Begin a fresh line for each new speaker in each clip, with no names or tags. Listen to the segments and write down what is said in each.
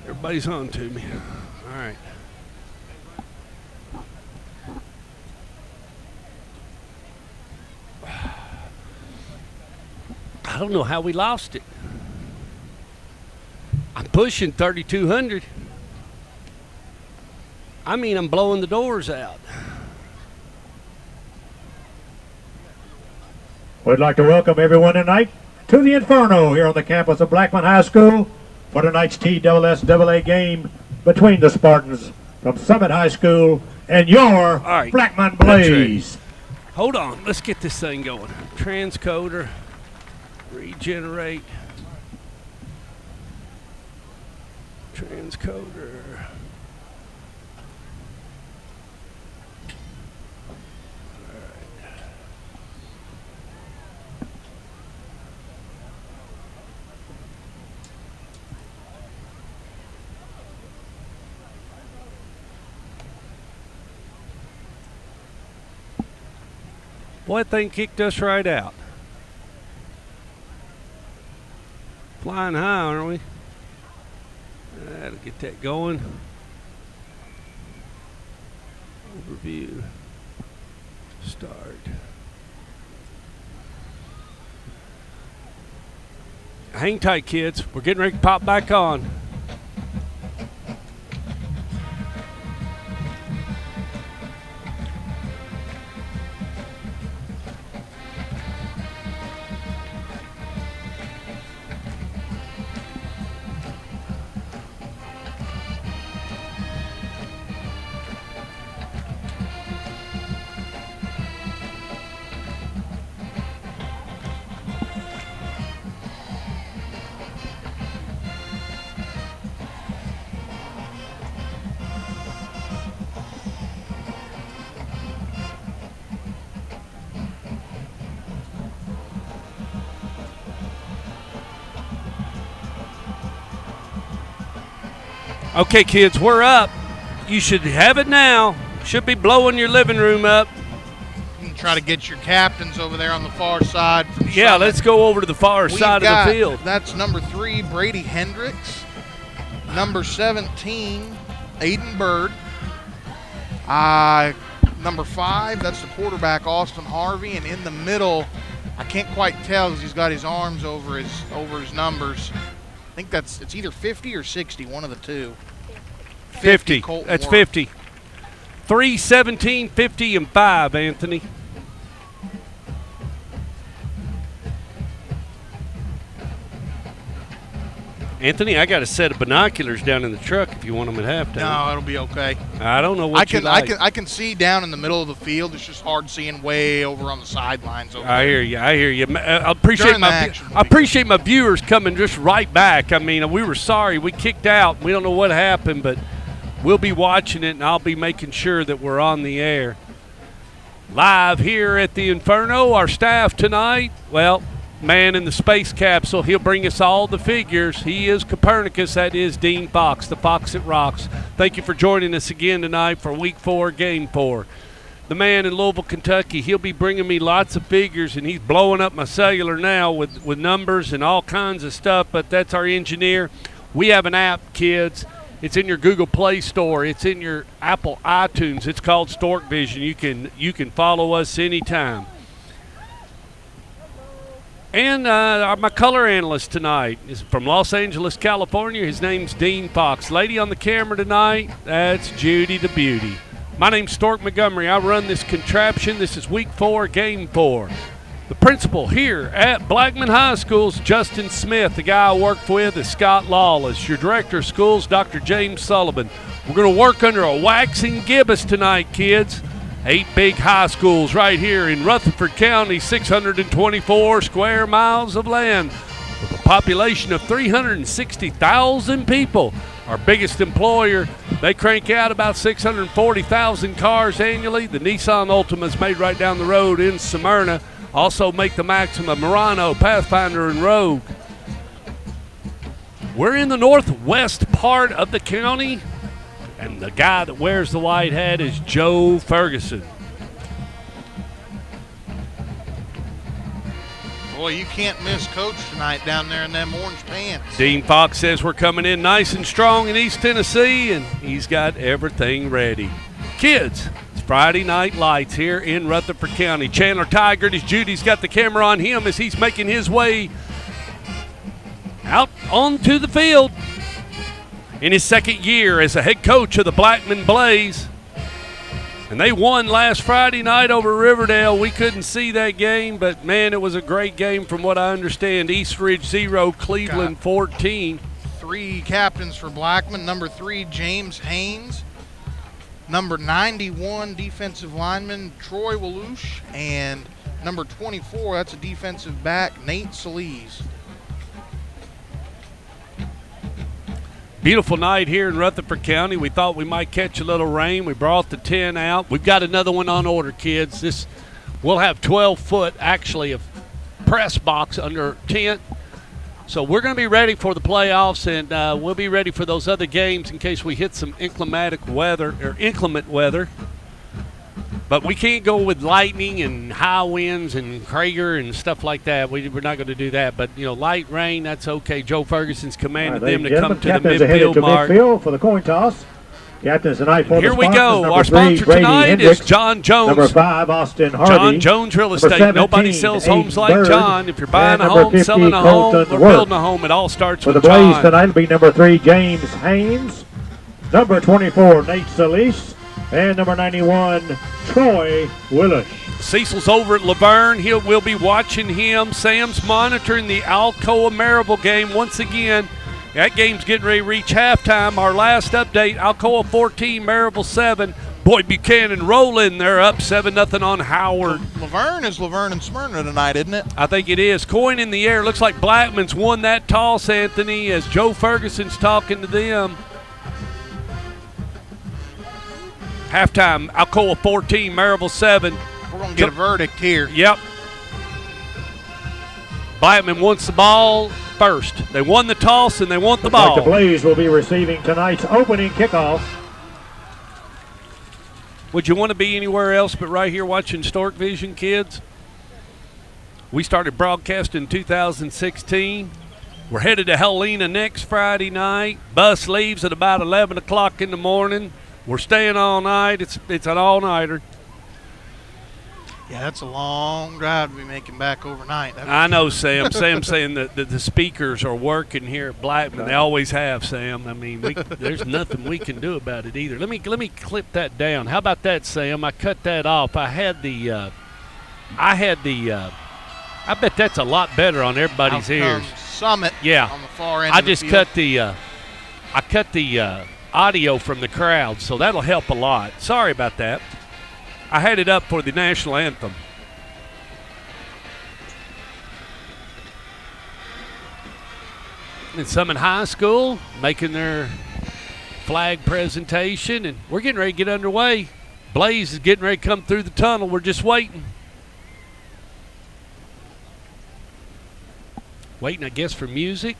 Everybody's on to me. All right. I don't know how we lost it. I'm pushing 3,200. I mean, I'm blowing the doors out.
We'd like to welcome everyone tonight to the Inferno here on the campus of Blackman High School for tonight's TSSAA game between the Spartans from Summit High School and your Blackman Blaze.
Hold on, let's get this thing going. Transcoder, regenerate, transcoder. Boy, that thing kicked us right out. Flying high, aren't we? That'll get that going. Overview. Start. Hang tight, kids. We're getting ready to pop back on. Okay, kids, we're up. You should have it now. Should be blowing your living room up.
You can try to get your captains over there on the far side.
Yeah, let's go over to the far side of the field.
That's number 3, Brady Hendricks. Number 17, Aiden Bird. Number 5, that's the quarterback, Austin Harvey. And in the middle, I can't quite tell because he's got his arms over his numbers. I think it's either 50 or 60, one of the two.
50. That's 50. 3, 17, 50, and 5, Anthony. Anthony, I got a set of binoculars down in the truck if you want them at halftime.
No, it'll be okay.
I don't know what you like.
I can see down in the middle of the field. It's just hard seeing way over on the sidelines.
I hear you. I appreciate my viewers coming just right back. I mean, we were sorry. We kicked out. We don't know what happened, but we'll be watching it, and I'll be making sure that we're on the air. Live here at the Inferno, our staff tonight, well, man in the space capsule, he'll bring us all the figures. He is Copernicus. That is Dean Fox, the Fox that rocks. Thank you for joining us again tonight for Week 4, Game 4. The man in Louisville, Kentucky, he'll be bringing me lots of figures, and he's blowing up my cellular now with numbers and all kinds of stuff, but that's our engineer. We have an app, kids. It's in your Google Play Store. It's in your Apple iTunes. It's called Stork Vision. You can follow us anytime. And my color analyst tonight is from Los Angeles, California. His name's Dean Fox. Lady on the camera tonight, that's Judy the Beauty. My name's Stork Montgomery. I run this contraption. This is Week 4, Game 4. The principal here at Blackman High School is Justin Smith. The guy I work with is Scott Lawless. Your director of schools, Dr. James Sullivan. We're going to work under a waxing gibbous tonight, kids. 8 big high schools right here in Rutherford County, 624 square miles of land with a population of 360,000 people. Our biggest employer, they crank out about 640,000 cars annually. The Nissan Ultima's made right down the road in Smyrna. Also make the Maxima, Murano, Pathfinder, and Rogue. We're in the northwest part of the county. And the guy that wears the white hat is Joe Ferguson.
Boy, you can't miss Coach tonight down there in them orange pants.
Dean Fox says we're coming in nice and strong in East Tennessee, and he's got everything ready. Kids, it's Friday Night Lights here in Rutherford County. Chandler Tigert, as Judy's got the camera on him as he's making his way out onto the field in his second year as a head coach of the Blackman Blaze. And they won last Friday night over Riverdale. We couldn't see that game, but, man, it was a great game from what I understand. East Ridge 0, Cleveland 14.
3 captains for Blackman. Number 3, James Haynes. Number 91, defensive lineman Troy Walush. And number 24, that's a defensive back, Nate Solis.
Beautiful night here in Rutherford County. We thought we might catch a little rain. We brought the tent out. We've got another one on order, kids. We'll have 12 foot, actually, of press box under tent. So we're going to be ready for the playoffs, and we'll be ready for those other games in case we hit some inclement weather. But we can't go with lightning and high winds and Krager and stuff like that. We're not going to do that. But, light rain, that's okay. Joe Ferguson's commanded them to come to the midfield mark.
Midfield for the coin toss. Captains tonight for
Here
the
we go.
Number
Our
3,
sponsor
Brady
tonight
Hendricks.
is John Jones.
Number 5, Austin Hardy.
John Jones Real Estate.
17,
Nobody sells homes like
Bird.
John. If you're buying a
And number
home,
50,
selling a home,
Colton
or
Worth.
building a home, it all starts
For
with
the Blaze
John.
tonight will be number 3, James Haynes. Number 24, Nate Solis. And number 91, Troy Willish.
Cecil's over at Laverne. We'll be watching him. Sam's monitoring the Alcoa Maryville game once again. That game's getting ready to reach halftime. Our last update, Alcoa 14, Maryville 7. Boyd Buchanan rolling. They're up 7-0 on Howard.
Laverne is Laverne and Smyrna tonight, isn't it?
I think it is. Coin in the air. Looks like Blackman's won that toss, Anthony, as Joe Ferguson's talking to them. Halftime, Alcoa 14, Maryville 7.
We're going to get a verdict here.
Yep. Blackman wants the ball first. They won the toss and they want the ball.
The Blaze will be receiving tonight's opening kickoff.
Would you want to be anywhere else but right here watching Stork Vision, kids? We started broadcasting in 2016. We're headed to Helena next Friday night. Bus leaves at about 11 o'clock in the morning. We're staying all night. It's an all-nighter.
Yeah, that's a long drive to be making back overnight.
I know, Sam. Sam's saying that the speakers are working here at Blackman. They always have, Sam. I mean, there's nothing we can do about it either. Let me clip that down. How about that, Sam? I cut that off. I bet that's a lot better on everybody's ears.
Summit.
Yeah.
On the far end.
I just cut the audio from the crowd, so that'll help a lot. Sorry about that. I had it up for the national anthem. And Summit High School making their flag presentation, and we're getting ready to get underway. Blaze is getting ready to come through the tunnel. We're just waiting. Waiting, I guess, for music.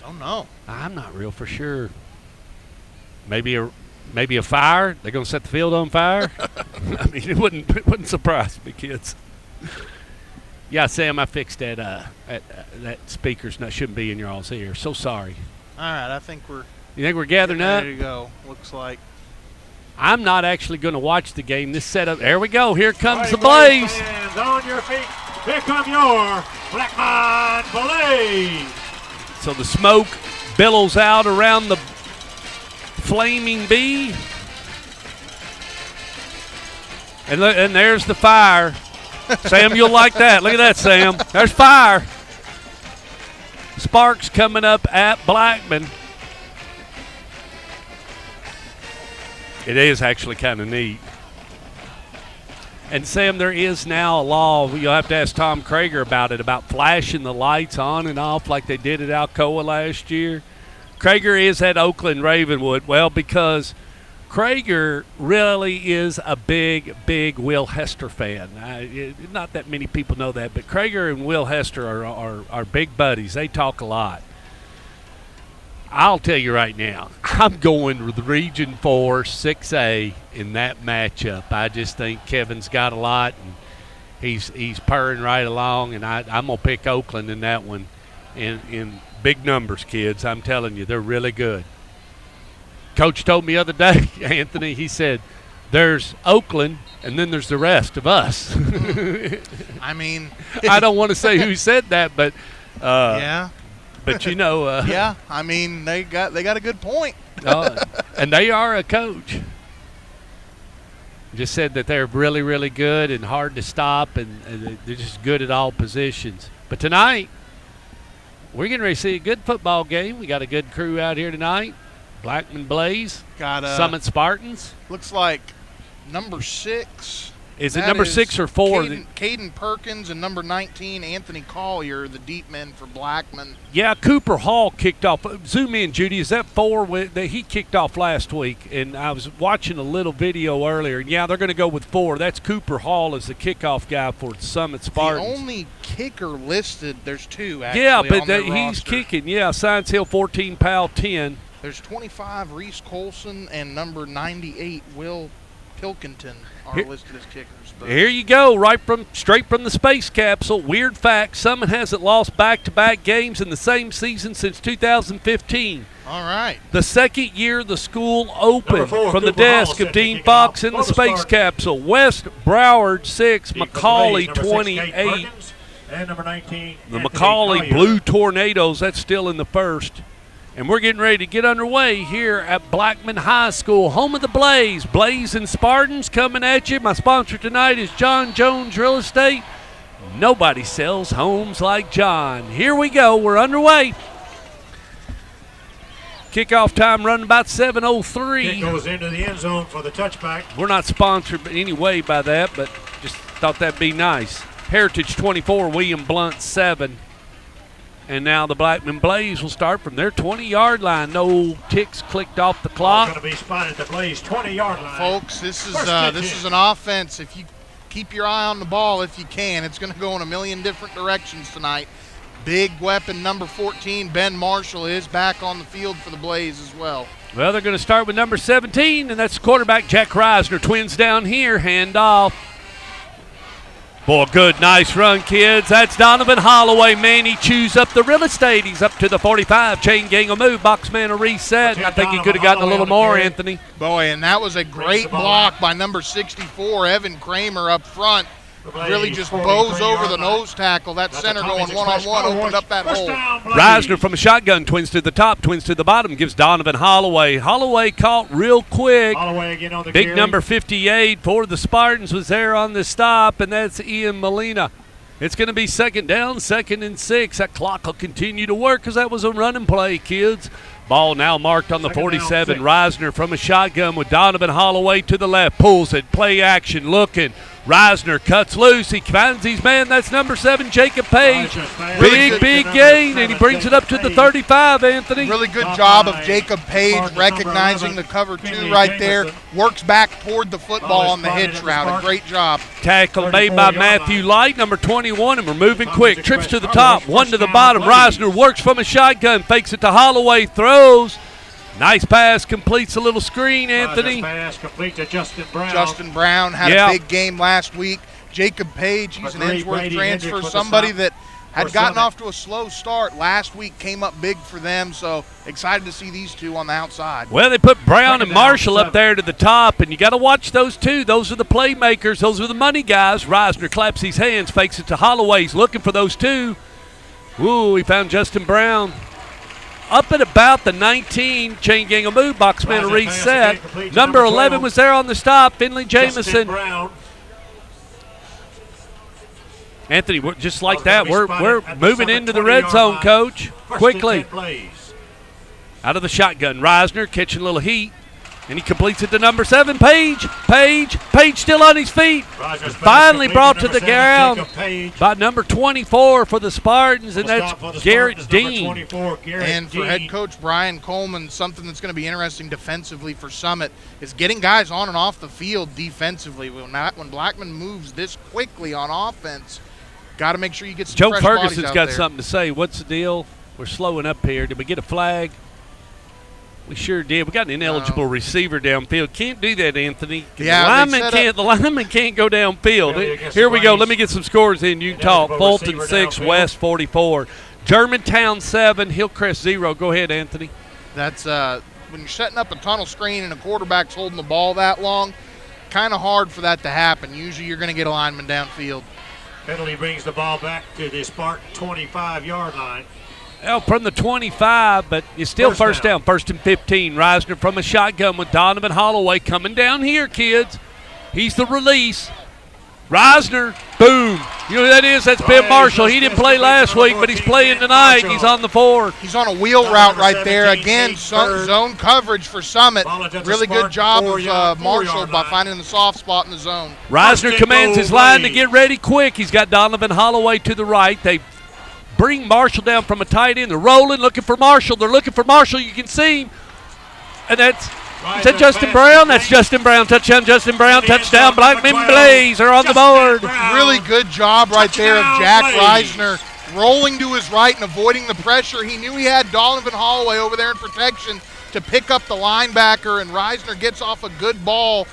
Oh, no.
I'm not real for sure. Maybe a fire. They're going to set the field on fire. I mean, it wouldn't surprise me, kids. Yeah, Sam, I fixed that. That speaker's shouldn't be in your all's ear. So sorry.
All right, I think we're.
You think we're gathering up?
Ready to go. Looks like.
I'm not actually going to watch the game. This setup. There we go. Here comes the Blaze.
Fans on your feet. Here come your Blackman Blaze.
So the smoke billows out around the flaming bee. And there's the fire. Sam, you'll like that. Look at that, Sam. There's fire. Sparks coming up at Blackman. It is actually kind of neat. And, Sam, there is now a law. You'll have to ask Tom Krager about it, about flashing the lights on and off like they did at Alcoa last year. Krager is at Oakland Ravenwood. Well, because Krager really is a big, big Will Hester fan. Not that many people know that, but Krager and Will Hester are big buddies. They talk a lot. I'll tell you right now, I'm going with Region 4, 6A in that matchup. I just think Kevin's got a lot, and he's purring right along, and I'm going to pick Oakland in that one in big numbers, kids. I'm telling you, they're really good. Coach told me the other day, Anthony, he said, there's Oakland, and then there's the rest of us.
I mean,
I don't want to say who said that, but
yeah.
But you know,
yeah. I mean, they got a good point.
And they are a coach. Just said that they're really, really good and hard to stop, and they're just good at all positions. But tonight, we're getting ready to see a good football game. We got a good crew out here tonight. Blackman Blaze,
got
Summit Spartans.
Looks like number 6.
Is it number 6 or 4?
Caden Perkins and number 19, Anthony Collier, the deep men for Blackman.
Yeah, Cooper Hall kicked off. Zoom in, Judy. Is that 4? He kicked off last week, and I was watching a little video earlier. And yeah, they're going to go with 4. That's Cooper Hall as the kickoff guy for Summit Spartans.
The only kicker listed, there's 2 actually.
Yeah, but
on their
he's
roster.
kicking. Yeah, Science Hill 14, Powell 10.
There's 25, Reese Colson, and number 98, Will Pilkington, are listed as kickers. But
Here you go, straight from the space capsule. Weird fact, Summit hasn't lost back-to-back games in the same season since 2015.
all right.
The second year the school opened.
Number 4,
From the
Cooper Hall
desk
set
of
to
Dean
kick
Fox
off
in the
for the
space
Spartans.
capsule. West Broward 6, Macaulay
Number 6, Kate
28.
Perkins, and number 19,
The
Anthony
Macaulay
Collier.
Blue Tornadoes, that's still in the first. And we're getting ready to get underway here at Blackman High School, home of the Blaze. Blaze and Spartans coming at you. My sponsor tonight is John Jones Real Estate. Nobody sells homes like John. Here we go. We're underway. Kickoff time running about 7:03.
Kick goes into the end zone for the touchback.
We're not sponsored in any way by that, but just thought that'd be nice. Heritage 24, William Blunt 7. And now the Blackman Blaze will start from their 20-yard line. No ticks clicked off the
Going
clock.
to be spotted at the Blaze 20-yard line.
Folks, this is
First
an offense. If you keep your eye on the ball, if you can, it's going to go in a million different directions tonight. Big weapon number 14, Ben Marshall, is back on the field for the Blaze as well.
Well, they're going to start with number 17, and that's quarterback Jack Reisner. Twins down here, hand off. Boy, good, nice run, kids. That's Donovan Holloway. Man, he chews up the real estate. He's up to the 45. Chain gang will move. Boxman a reset. I think he could have gotten a little more, Anthony.
Boy, and that was a great block by number 64, Evan Kramer up front. Really just bows over the nose tackle. That center going one-on-one opened up that hole.
Reisner from a shotgun, twins to the top, twins to the bottom, gives Donovan Holloway. Holloway caught real quick.
Holloway again on the
Big
carry.
number 58 for the Spartans was there on the stop, and that's Ian Molina. It's going to be second down, 2nd and 6. That clock will continue to work because that was a running play, kids. Ball now marked on the 47. Reisner from a shotgun with Donovan Holloway to the left. Pulls it, play action, looking. Reisner cuts loose. He finds his man. That's number 7, Jacob Page. Big gain, and he brings it up to the 35, Anthony.
Really good job of Jacob Page recognizing the cover 2 right there. Works back toward the football on the hitch route. A great job.
Tackle made by Matthew Light, number 21, and we're moving quick. Trips to the top, 1 to the bottom. Reisner works from a shotgun, fakes it to Holloway, throws. Nice pass, completes a little screen, Anthony.
Pass complete to Justin Brown.
Justin Brown had a big game last week. Jacob Page, he's an Edgeworth transfer, somebody that had gotten off to a slow start last week, came up big for them, so excited to see these two on the outside.
Well, they put Brown and Marshall up there to the top, and you got to watch those two. Those are the playmakers. Those are the money guys. Reisner claps his hands, fakes it to Holloway. He's looking for those two. Ooh, he found Justin Brown. Up at about the 19, chain gang will move, boxman a reset. Number 11 was there on the stop, Finley Jamison. Anthony, just like that, we're moving into the red zone, Coach, quickly. Out of the shotgun, Reisner catching a little heat, and he completes it to number 7, Page still on his feet. Finally brought to the ground by number 24 for the Spartans, and that's Garrett Dean.
And for head coach Brian Coleman, something that's going to be interesting defensively for Summit is getting guys on and off the field defensively. When Blackman moves this quickly on offense, got to make sure you get some
Joe
fresh bodies
Ferguson's
out
got
there.
something to say. What's the deal? We're slowing up here. Did we get a flag? We sure did. We got an ineligible receiver downfield. Can't do that, Anthony.
Yeah,
the lineman can't go downfield. Here we go. Let me get some scores in. You can talk. Fulton 6, West 44. Germantown 7, Hillcrest 0. Go ahead, Anthony.
That's when you're setting up a tunnel screen and a quarterback's holding the ball that long, kind of hard for that to happen. Usually you're going to get a lineman downfield.
Penalty brings the ball back to the Spartan 25-yard line.
Well, from the 25, but it's still first down. First and 15. Reisner from a shotgun with Donovan Holloway coming down here, kids. He's the release. Reisner, boom. You know who that is? That's Ben Marshall. He didn't play last week, but he's playing tonight. He's on the 4.
He's on a wheel route right there. Again, zone coverage for Summit. Really good job of Marshall by finding the soft spot in the zone.
Reisner commands his line to get ready quick. He's got Donovan Holloway to the right. They bring Marshall down from a tight end. They're rolling, looking for Marshall. They're looking for Marshall. You can see him. And is that Justin Brown? That's Justin Brown. Touchdown, Justin Brown. Touchdown, Blackman Blaze are on the board.
Really good job right there of Jack Reisner rolling to his right and avoiding the pressure. He knew he had Donovan Holloway over there in protection to pick up the linebacker, and Reisner gets off a good ball,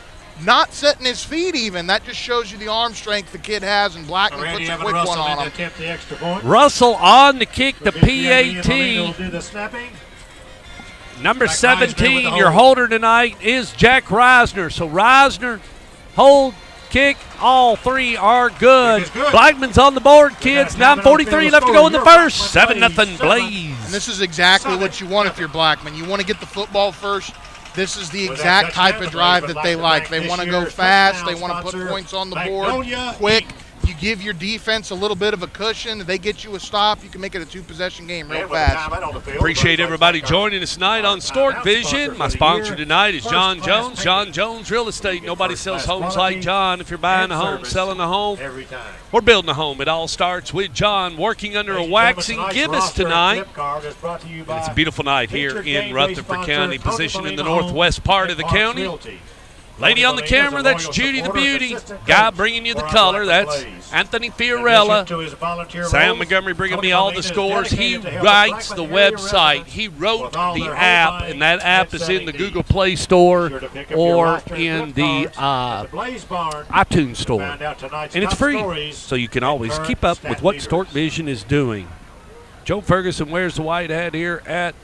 not setting his feet even. That just shows you the arm strength the kid has, and Blackman puts a quick one on him.
Russell on the kick, the PAT. Number 17, your holder tonight is Jack Reisner. So Reisner, hold, kick, all 3 are good. Blackman's on the board, kids. 9:43 left to go in the first. 7-0 Blaze.
And this is exactly what you want if you're Blackman. You want to get the football first. This is the exact type of drive that they like. They want to go fast. They want to put points on the board quick. You give your defense a little bit of a cushion. If they get you a stop, you can make it a 2-possession game real fast.
Appreciate everybody joining us tonight on Stork Vision. My sponsor tonight is John Jones. John Jones Real Estate. Nobody sells homes like John. If you're buying a home, selling a home, or building a home, it all starts with John. Working under a waxing gibbous tonight. It's a beautiful night here in Rutherford County, positioned in the northwest part of the county. Lady on the camera, that's Judy the Beauty. Guy bringing you the color, that's Anthony Fiorella. Sam Montgomery bringing me all the scores. He writes the website. He wrote the app, and that app is in the Google Play Store or in the iTunes Store. And it's free, so you can always keep up with what Stork Vision is doing. Joe Ferguson wears the white hat here at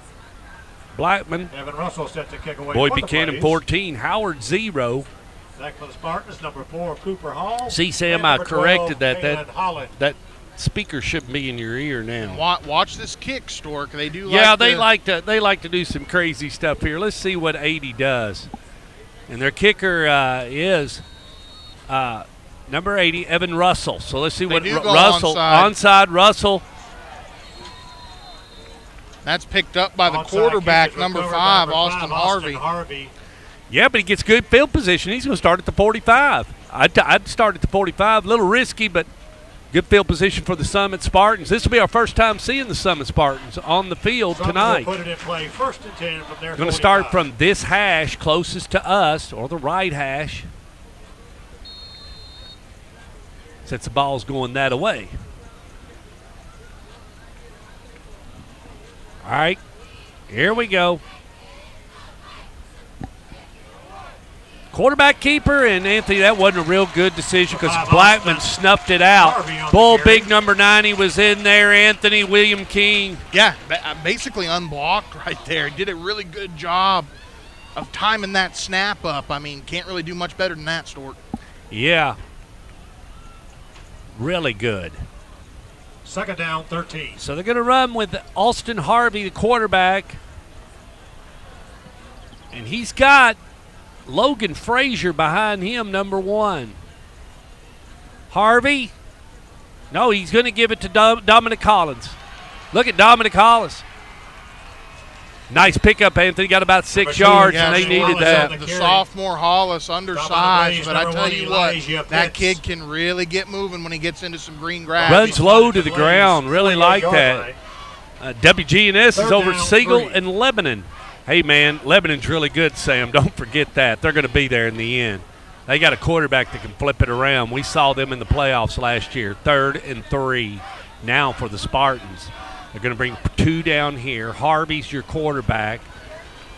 Blackman.
Evan Russell set to kick away.
Boyd Buchanan 14, Howard 0.
Back for the Spartans, number 4, Cooper Hall.
See, Sam, I corrected that. That speaker shouldn't be in your ear now.
Watch this kick, Stork. They do.
Yeah, they like to do some crazy stuff here. Let's see what 80 does. And their kicker is number 80, Evan Russell. So let's see what Russell onside Russell.
That's picked up by the quarterback, number 5, Austin Harvey.
Yeah, but he gets good field position. He's going to start at the 45. I'd start at the 45. A little risky, but good field position for the Summit Spartans. This will be our first time seeing the Summit Spartans on the field tonight.
Put it in play, 1st and 10 from their
going to start from this hash closest to us, or the right hash, since the ball's going that away. All right, here we go. Quarterback keeper, and Anthony, that wasn't a real good decision because Blackman snuffed it out. Bull, big number 90 was in there, Anthony William King.
Yeah, basically unblocked right there. He did a really good job of timing that snap up. I mean, can't really do much better than that, Stork.
Yeah, really good.
2nd down, 13.
So they're going to run with Austin Harvey, the quarterback. And he's got Logan Frazier behind him, number 1. Harvey. No, he's going to give it to Dominic Collins. Look at Dominic Collins. Nice pickup, Anthony. Got about 6 yards, and they needed that.
The sophomore Hollis, undersized, but I tell you what, that kid can really get moving when he gets into some green grass.
Runs low to the ground. Really like that. WGNS is over Siegel and Lebanon. Hey, man, Lebanon's really good, Sam. Don't forget that. They're going to be there in the end. They got a quarterback that can flip it around. We saw them in the playoffs last year. 3rd and 3 now for the Spartans. They're going to bring 2 down here. Harvey's your quarterback.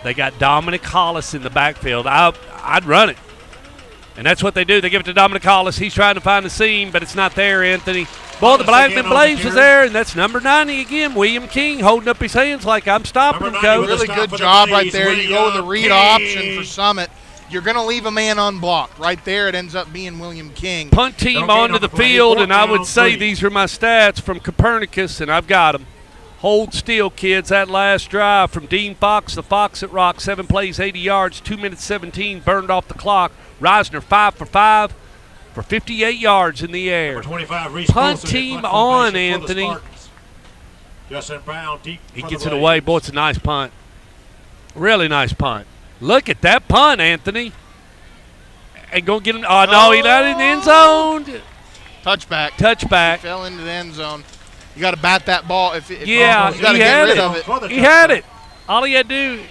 They got Dominic Hollis in the backfield. I'd run it. And that's what they do. They give it to Dominic Hollis. He's trying to find the seam, but it's not there, Anthony. Boy, the Blackman Blaze was there, and that's number 90 again. William King holding up his hands like I'm stopping him, Coach.
Really good job right there. You go with the read option for Summit. You're going to leave a man unblocked. Right there, it ends up being William King.
Punt team onto the field, and I would say these are my stats from Copernicus, and I've got them. Hold still, kids. That last drive from Dean Fox, the Fox at Rock, 7 plays, 80 yards, 2 minutes 17 burned off the clock. Reisner 5 for 5 for 58 yards in the air. Punt team on, Anthony.
Justin Brown deep.
He gets it away. Boy, it's a nice punt. Really nice punt. Look at that punt, Anthony. And go get him. Oh, no, he not in the end zone.
Touchback.
Touchback.
He fell into the end zone. You got to bat that ball. If
yeah,
you got to get rid of it.
He had it. All he had to do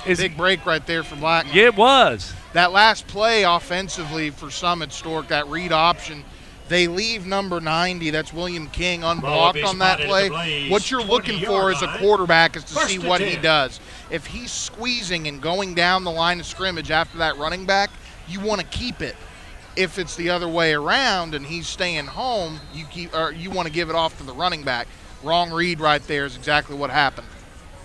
is
big break right there for Blackman.
Yeah, it was.
That last play offensively for Summit Stork, that read option, they leave number 90. That's William King unblocked on that play. What you're looking for as a quarterback is to see what he does. If he's squeezing and going down the line of scrimmage after that running back, you want to keep it. If it's the other way around and he's staying home, you want to give it off to the running back. Wrong read right there is exactly what happened.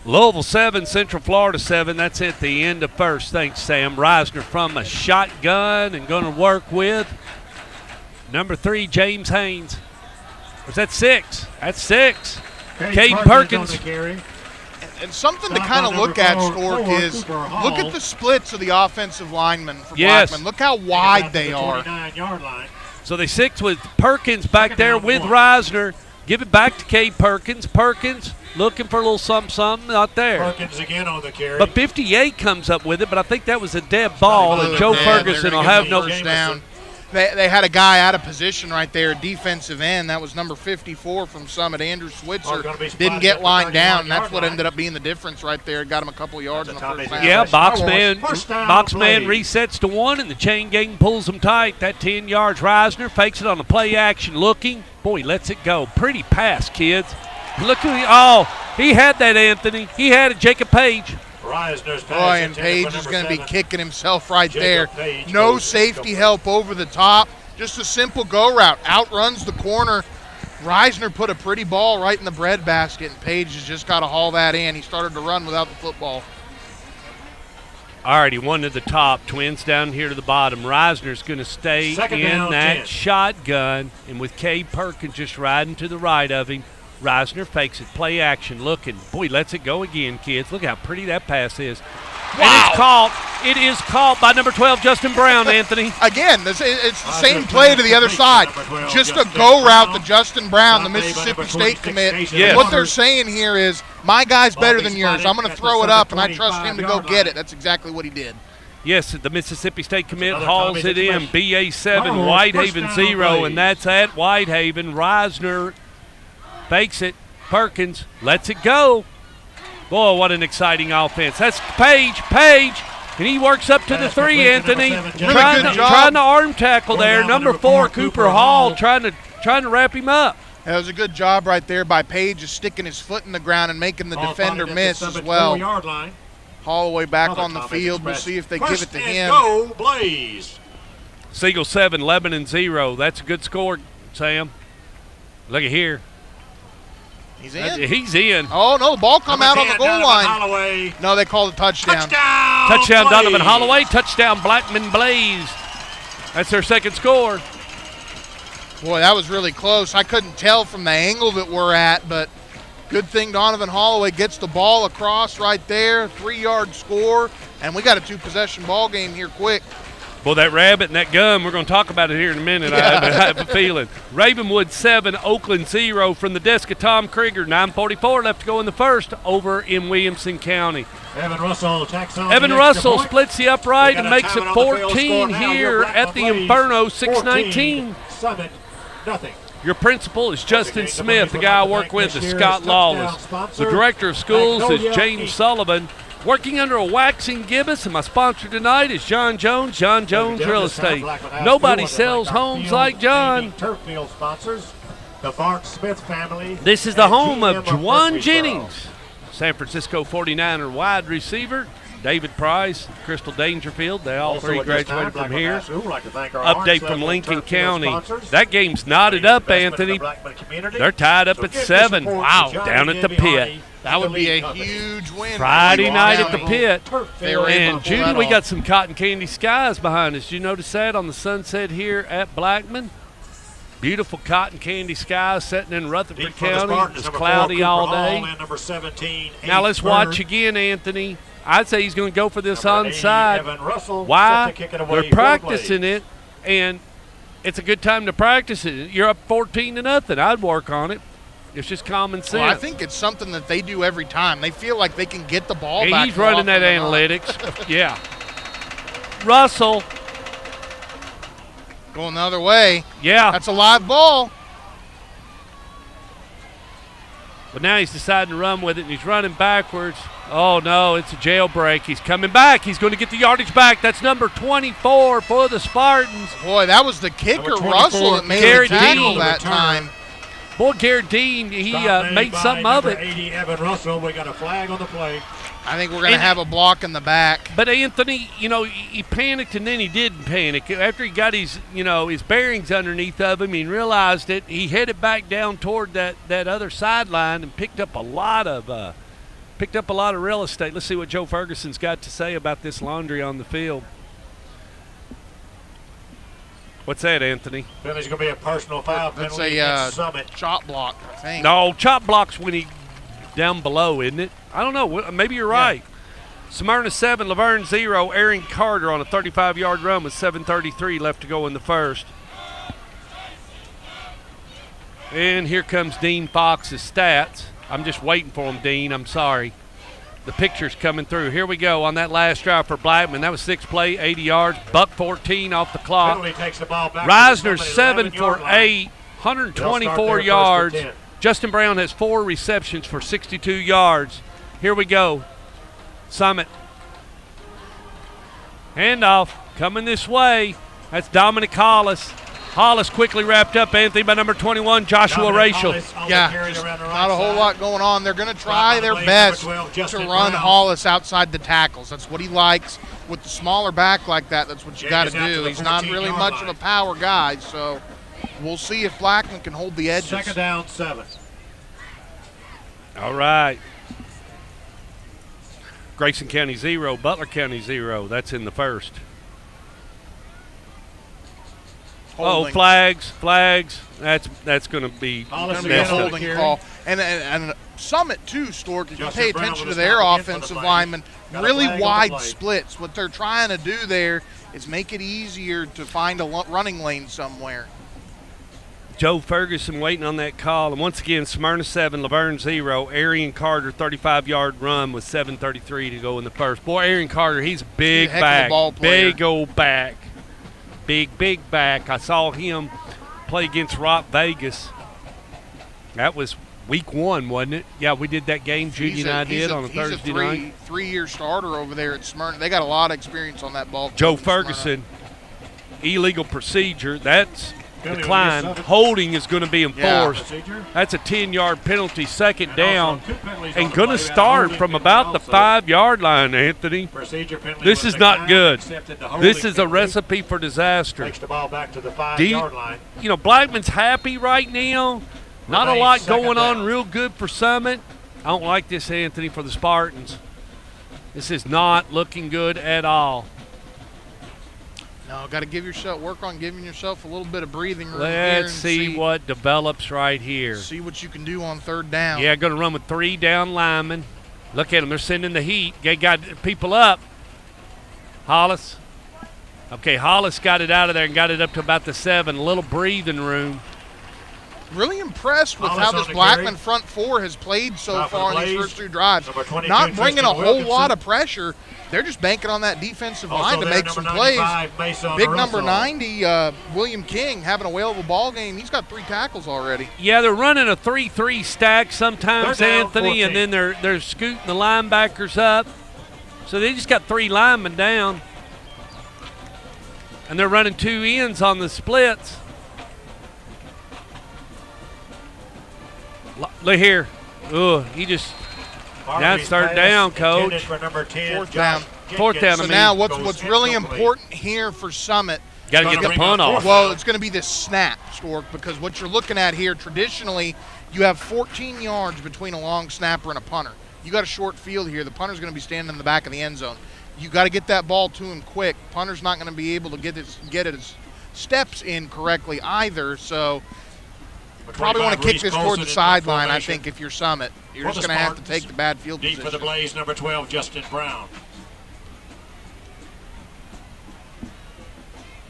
Louisville 7, Central Florida 7. That's at the end of first. Thanks, Sam. Reisner from a shotgun and going to work with number 3, James Haynes. Was that 6? That's 6. Caden Perkins.
And something to kind of look at, Stork, is look at the splits of the offensive linemen for Blackman. Look how wide they are.
So they 6 with Perkins back there with Reisner. Give it back to Cade Perkins. Perkins looking for a little something out there.
Perkins again on the carry.
But 58 comes up with it, but I think that was a dead ball, and Joe Ferguson will have no
first down. They had a guy out of position right there, defensive end. That was number 54 from Summit. Andrew Switzer didn't get lined down, and that's what ended up being the difference right there. Got him a couple yards on the first down.
Yeah, Boxman resets to 1, and the chain gang pulls him tight. That 10 yards. Reisner fakes it on the play action, looking. Boy, lets it go. Pretty pass, kids. Look who he had that, Anthony. He had it, Jacob Page.
Boy, and Page is going to be kicking himself right there. No safety help over the top. Just a simple go route. Outruns the corner. Reisner put a pretty ball right in the breadbasket, and Page has just got to haul that in. He started to run without the football.
All right, he won to the top. Twins down here to the bottom. Reisner's going to stay in that shotgun, and with Cade Perkins just riding to the right of him, Reisner fakes it, play action, looking. Boy, lets it go again, kids. Look how pretty that pass is. Wow. And it's caught. It is caught by number 12, Justin Brown, Anthony.
Again, it's the same play to the other side. Just a go route to Justin Brown, the Mississippi State commit. Yes. What they're saying here is, my guy's better than yours. I'm going to throw it up, and I trust him to go get it. That's exactly what he did.
Yes, the Mississippi State commit hauls it in. BA7, Whitehaven 0, and that's at Whitehaven. Reisner fakes it. Perkins lets it go. Boy, what an exciting offense. That's Page. And he works up to the 3, Anthony. Trying to arm tackle there. Number 4, Cooper Hall, trying to wrap him up.
That was a good job right there by Page, just sticking his foot in the ground and making the defender miss as well. Holloway back on the field. We'll see if they give it to him.
Go, Blaze.
Siegel 7, Lebanon 0. That's a good score, Sam. Look at here.
He's in.
He's in.
Oh, no, the ball come out on the goal line. No, they called a touchdown.
Touchdown, Donovan Holloway. Touchdown, Blackman Blaze. That's their second score.
Boy, that was really close. I couldn't tell from the angle that we're at, but good thing Donovan Holloway gets the ball across right there. 3-yard score, and we got a 2-possession ball game here quick.
Well, that rabbit and that gum, we're going to talk about it here in a minute. I have a feeling. Ravenwood 7, Oakland 0 from the desk of Tom Krieger. 9:44 left to go in the first over in Williamson County.
Evan
Russell splits the upright and makes it 14 here at the Inferno, 6:19.
Summit, nothing.
Your principal is Justin Smith. The guy I work with is Scott Lawless. The director of schools is James Sullivan. Working under a waxing gibbous, and my sponsor tonight is John Jones, John Jones Real Estate. Nobody sells homes like John.
The Bart Smith family.
This is the home of Juwan Jennings, San Francisco 49er wide receiver. David Price, Crystal Dangerfield. They all
Also
three
at this
graduated
time,
from
Blackman
here.
High School would like to thank our
Update
Orange
from
Level
Lincoln
Turf Field
County.
sponsors.
That game's knotted up,
Investment in the
Anthony.
Blackman community.
They're tied up
So
at
give your
7.
support to
Wow,
Johnny
down at the
Jimmy
pit.
Hardy,
That would
the
be
lead
a
company.
huge win.
Friday night at the
County.
pit.
They were able
And
to pull
Judy,
that
we
off.
got some cotton candy skies behind us. Did you notice that on the sunset here at Blackman? Beautiful cotton candy skies setting in Rutherford
Deep for the
County.
Spartans,
It's
number
cloudy
4,
all
Cooper Hall,
day.
and number 17,
Now let's watch
Bird.
again, Anthony. I'd say he's going to go for this
Number 80,
onside.
Evan Russell,
Why?
set to kick it away
They're
for the
practicing
Blades.
it, and it's a good time to practice it. You're up 14-0. I'd work on it. It's just common sense.
Well, I think it's something that they do every time. They feel like they can get the ball
And
back.
he's running that
more often than not.
analytics. Yeah. Russell.
Going the other way.
Yeah.
That's a live ball.
But now he's deciding to run with it, and he's running backwards. Oh, no, it's a jailbreak. He's coming back. He's going to get the yardage back. That's number 24 for the Spartans.
Boy, that was the kicker,
Number 24,
Russell, that made
Gary
the tackle
Dean.
that
Return.
time.
Boy, Garrett Dean, he
Stop
made
by
something of
number
it.
80, Evan Russell. We got a flag on the play.
I think we're going to
And-
have a block in the back.
But Anthony, he panicked and then he didn't panic. After he got his bearings underneath of him, he realized it. He headed back down toward that other sideline and picked up a lot of real estate. Let's see what Joe Ferguson's got to say about this laundry on the field. What's that, Anthony?
Then there's going to be a personal foul
That's
penalty
a
against Summit.
chop block, I think.
No, chop blocks when he down below, isn't it? I don't know. Maybe you're right. Smyrna 7, Laverne 0. Aaron Carter on a 35-yard run with 7:33 left to go in the first. And here comes Dean Fox's stats. I'm just waiting for him, Dean. I'm sorry. The picture's coming through. Here we go on that last drive for Blackman. That was 6 play, 80 yards, buck 14 off the clock.
Penalty takes the ball back.
Reisner
to the
7 for
11-yard line.
8,
They'll
124
start their
yards.
first and 10.
Justin Brown has 4 receptions for 62 yards. Here we go. Summit. Handoff coming this way. That's Dominic Hollis. Hollis quickly wrapped up, Anthony, by number 21, Joshua
Dominic
Rachel.
Hollis on the
Yeah,
carry
just
around the right
not a whole
side.
lot going on. They're going to try
Drop on
their
the blade,
best
number 12,
to
Justin
run
Brown.
Hollis outside the tackles. That's what he likes. With the smaller back like that, that's what you got to
Changes out to
do.
the
He's not really
14-yard
much
line.
of a power guy, so we'll see if Blackman can hold the edges.
Second down, 7.
All right. Grayson County 0, Butler County 0. That's in the first.
Holding.
Oh, flags. That's going to be
Hollis
Gonna be a
messed up.
holding
carry.
call. And Summit, too, Stork, if you
Justin
pay
Brown
attention to
with a
their
stop again for the
offensive
Blades.
linemen,
Got a
really
flag on the
wide
play.
splits. What they're trying to do there is make it easier to find a running lane somewhere.
Joe Ferguson waiting on that call. And once again, Smyrna 7, Laverne 0. Arian Carter, 35-yard run with 7:33 to go in the first. Boy, Arian Carter, he's a big
Heck of a
back.
ball player.
Big old back. Big back. I saw him play against Rock Vegas. That was week 1, wasn't it? Yeah, we did that game, Judy and I did on a Thursday night.
Three-year starter over there at Smyrna. They got a lot of experience on that ball.
Joe
club in Smyrna.
Ferguson, illegal procedure. That's
Penalty
decline.
on the
Holding is going to be enforced.
Procedure.
That's a 10-yard penalty, second
And
down,
also 2 penalties on
and
the
going to
play. We had a
start
holding
from
penalty
about the
also.
5-yard line, Anthony.
Procedure penalty
This
was
is not
declined,
good.
accepted the holding
This is a
penalty.
recipe for disaster.
Takes the ball back to the 5-yard line.
Blackman's happy right now. Not a
Remains
lot
second
going on
down.
real good for Summit. I don't like this, Anthony, for the Spartans. This is not looking good at all.
No, got to work on giving yourself a little bit of breathing room here
Let's
and
see what develops right here.
See what you can do on third down.
Yeah, going to run with 3 down linemen. Look at them. They're sending the heat. They got people up. Hollis. Okay, Hollis got it out of there and got it up to about the 7. A little breathing room.
Really impressed with
Hollis
how
on
this
the
Blackman
carry.
front 4 has played so
Top of
far
the
in these
Blaze.
first 2 drives.
Number 22,
Not bringing a
Tristan
whole
Wilkinson.
lot of pressure. They're just banking on that defensive
Also
line to
there,
make
number
some plays.
95, Mason
Big number
Russell.
90, William King, having a whale of a ball game. He's got 3 tackles already.
Yeah, they're running a 3-3 stack sometimes,
They're down
Anthony,
14.
and then they're scooting the linebackers up. So they just got 3 linemen down. And they're running 2 ends on the splits. Look here. He just Now it's third down, Coach.
For number 10,
Fourth down.
Fourth down,
So now what's really important here for Summit,
Got to get the punt off.
well, it's going to be this snap, Stork, because what you're looking at here, traditionally, you have 14 yards between a long snapper and a punter. You got a short field here. The punter's going to be standing in the back of the end zone. You got to get that ball to him quick. Punter's not going to be able to get his steps in correctly either, so probably want to kick this toward the sideline, I think, if you're Summit. You're just going to have to take the bad field
deep
position.
for the Blaze, number 12, Justin Brown.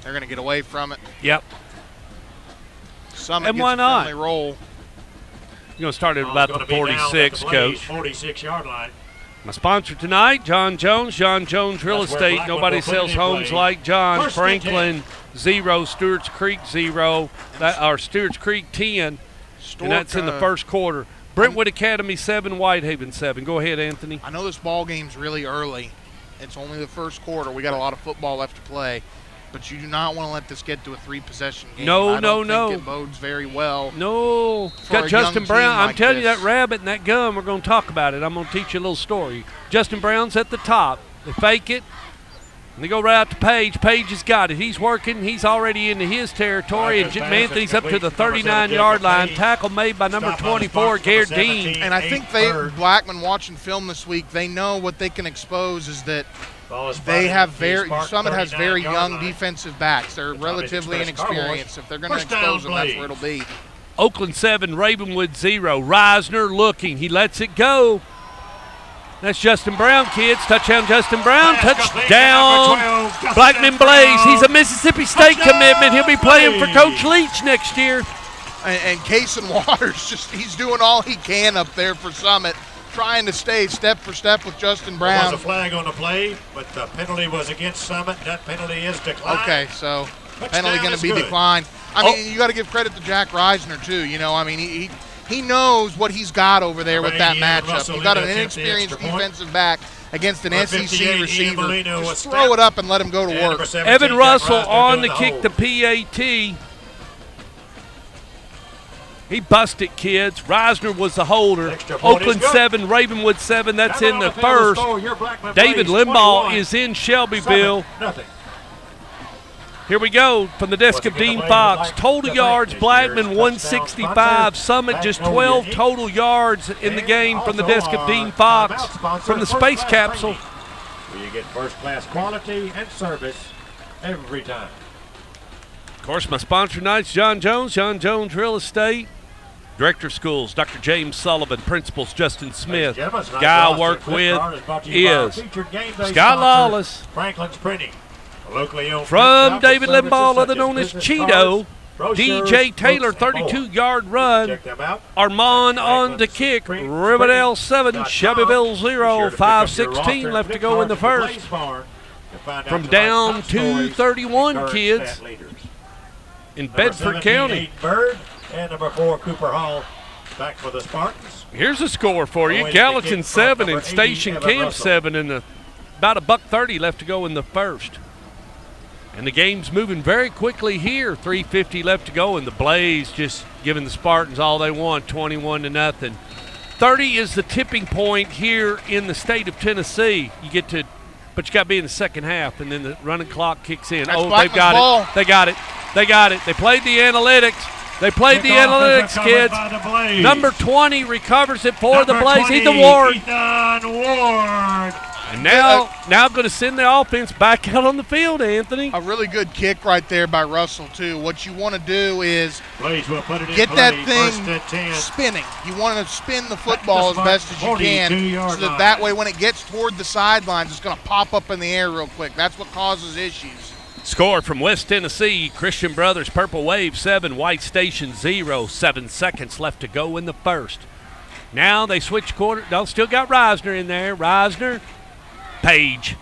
They're going to get away from it.
Yep.
Summit
And
gets
why
a
not?
friendly roll.
You're going to start at about the 46, Coach.
46-yard line.
My sponsor tonight, John Jones Real
That's where
Estate.
Blackman
Nobody
will put it
sells
in
homes
play.
like John.
First and
Franklin, 0. Stewart's Creek, 0. Stewart's Creek, 10. And that's in the first quarter. Brentwood Academy, 7. Whitehaven, 7. Go ahead, Anthony.
I know this ball game's really early. It's only the first quarter. We got a lot of football left to play. But you do not want to let this get to a 3-possession game.
No.
I don't think it bodes very well.
No.
For
Got
a
Justin
young
Brown.
team
I'm
like
telling you,
this.
that rabbit and that gum, we're going to talk about it. I'm going to teach you a little story. Justin Brown's at the top. They fake it. And they go right out to Page. Page has got it. He's working. He's already into his territory. And Jim Anthony's up to the 39-yard line. Tackle made by number 24, Garrett Dean.
And I think Blackman watching film this week, they know what they can expose is that they have Summit has very young defensive backs. They're relatively inexperienced. If they're going to expose them, that's where it'll be.
Oakland 7, Ravenwood 0. Reisner looking. He lets it go. That's Justin Brown, kids. Touchdown, Justin Brown. Touchdown, Blackman Blaze. He's a Mississippi State commitment. He'll be playing for Coach Leach next year.
And Cason Waters, he's doing all he can up there for Summit, trying to stay step for step with Justin Brown.
There was a flag on the play, but the penalty was against Summit. That penalty is declined.
Okay, so penalty going to be
good.
declined. I mean, you got to give credit to Jack Reisner, too. You know, I mean, he knows what he's got over there with that matchup. You've got an inexperienced defensive back against an SEC receiver. Just throw it up and let him go to work.
Evan Russell on to kick the PAT. He busted, kids. Reisner was the holder. Oakland 7, Ravenwood 7. That's in the first. David Limbaugh is in Shelbyville. Here we go from the desk of Dean Fox. Total yards, Blackman 165. Summit just 12 total yards in the game from the desk of Dean Fox from the space capsule.
Where you get first-class quality and service every time.
Of course, my sponsor tonight's John Jones Real Estate. Director of Schools, Dr. James Sullivan. Principals, Justin Smith. Guy I work with is Scott Lawless.
Franklin's Printing.
From David Limbaugh, other known as Cheeto. DJ Taylor, 32-yard run. Armand on to kick. Riverdale 7, Shelbyville 0. 5:16 left to go in the first. From down to 31, kids, in Bedford County.
And number 4, Cooper Hall, back for the Spartans.
Here's a score for you. Gallatin 7 and Station Camp 7, and about $1:30 left to go in the first. And the game's moving very quickly here. 3:50 left to go, and the Blaze just giving the Spartans all they want, 21-0. 30 is the tipping point here in the state of Tennessee. But you got to be in the second half, and then the running clock kicks in.
That's
they've
Blackman's
got
ball.
it. They got it. They pplayed the analytics. Number 20 recovers it for the Blaze. Ethan Ward. And now going to send the offense back out on the field, Anthony.
A really good kick right there by Russell, too. What you want to do is get that thing spinning. You want to spin the football as best as you can so that way when it gets toward the sidelines, it's going to pop up in the air real quick. That's what causes issues.
Score from West Tennessee, Christian Brothers, Purple Wave 7, White Station 0. 7 seconds left to go in the first. Now they switch quarter. No, still got Reisner in there. Reisner, Page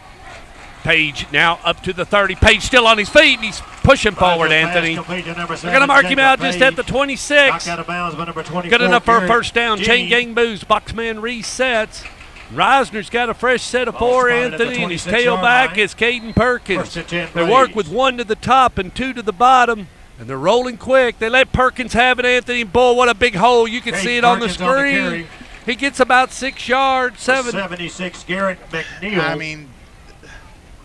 now up to the 30. Page still on his feet, and he's pushing forward, Anthony. They're going to mark him out just at the 26. Good enough for a first down. Chain gang moves. Boxman resets. Reisner's got a fresh set of 4, Anthony, and his tailback is Caden Perkins. They work with 1 to the top and 2 to the bottom, and they're rolling quick. They let Perkins have it, Anthony. Boy, what a big hole. You can see it on the screen. He gets about 6 yards, 7.
76, Garrett McNeil.
I mean,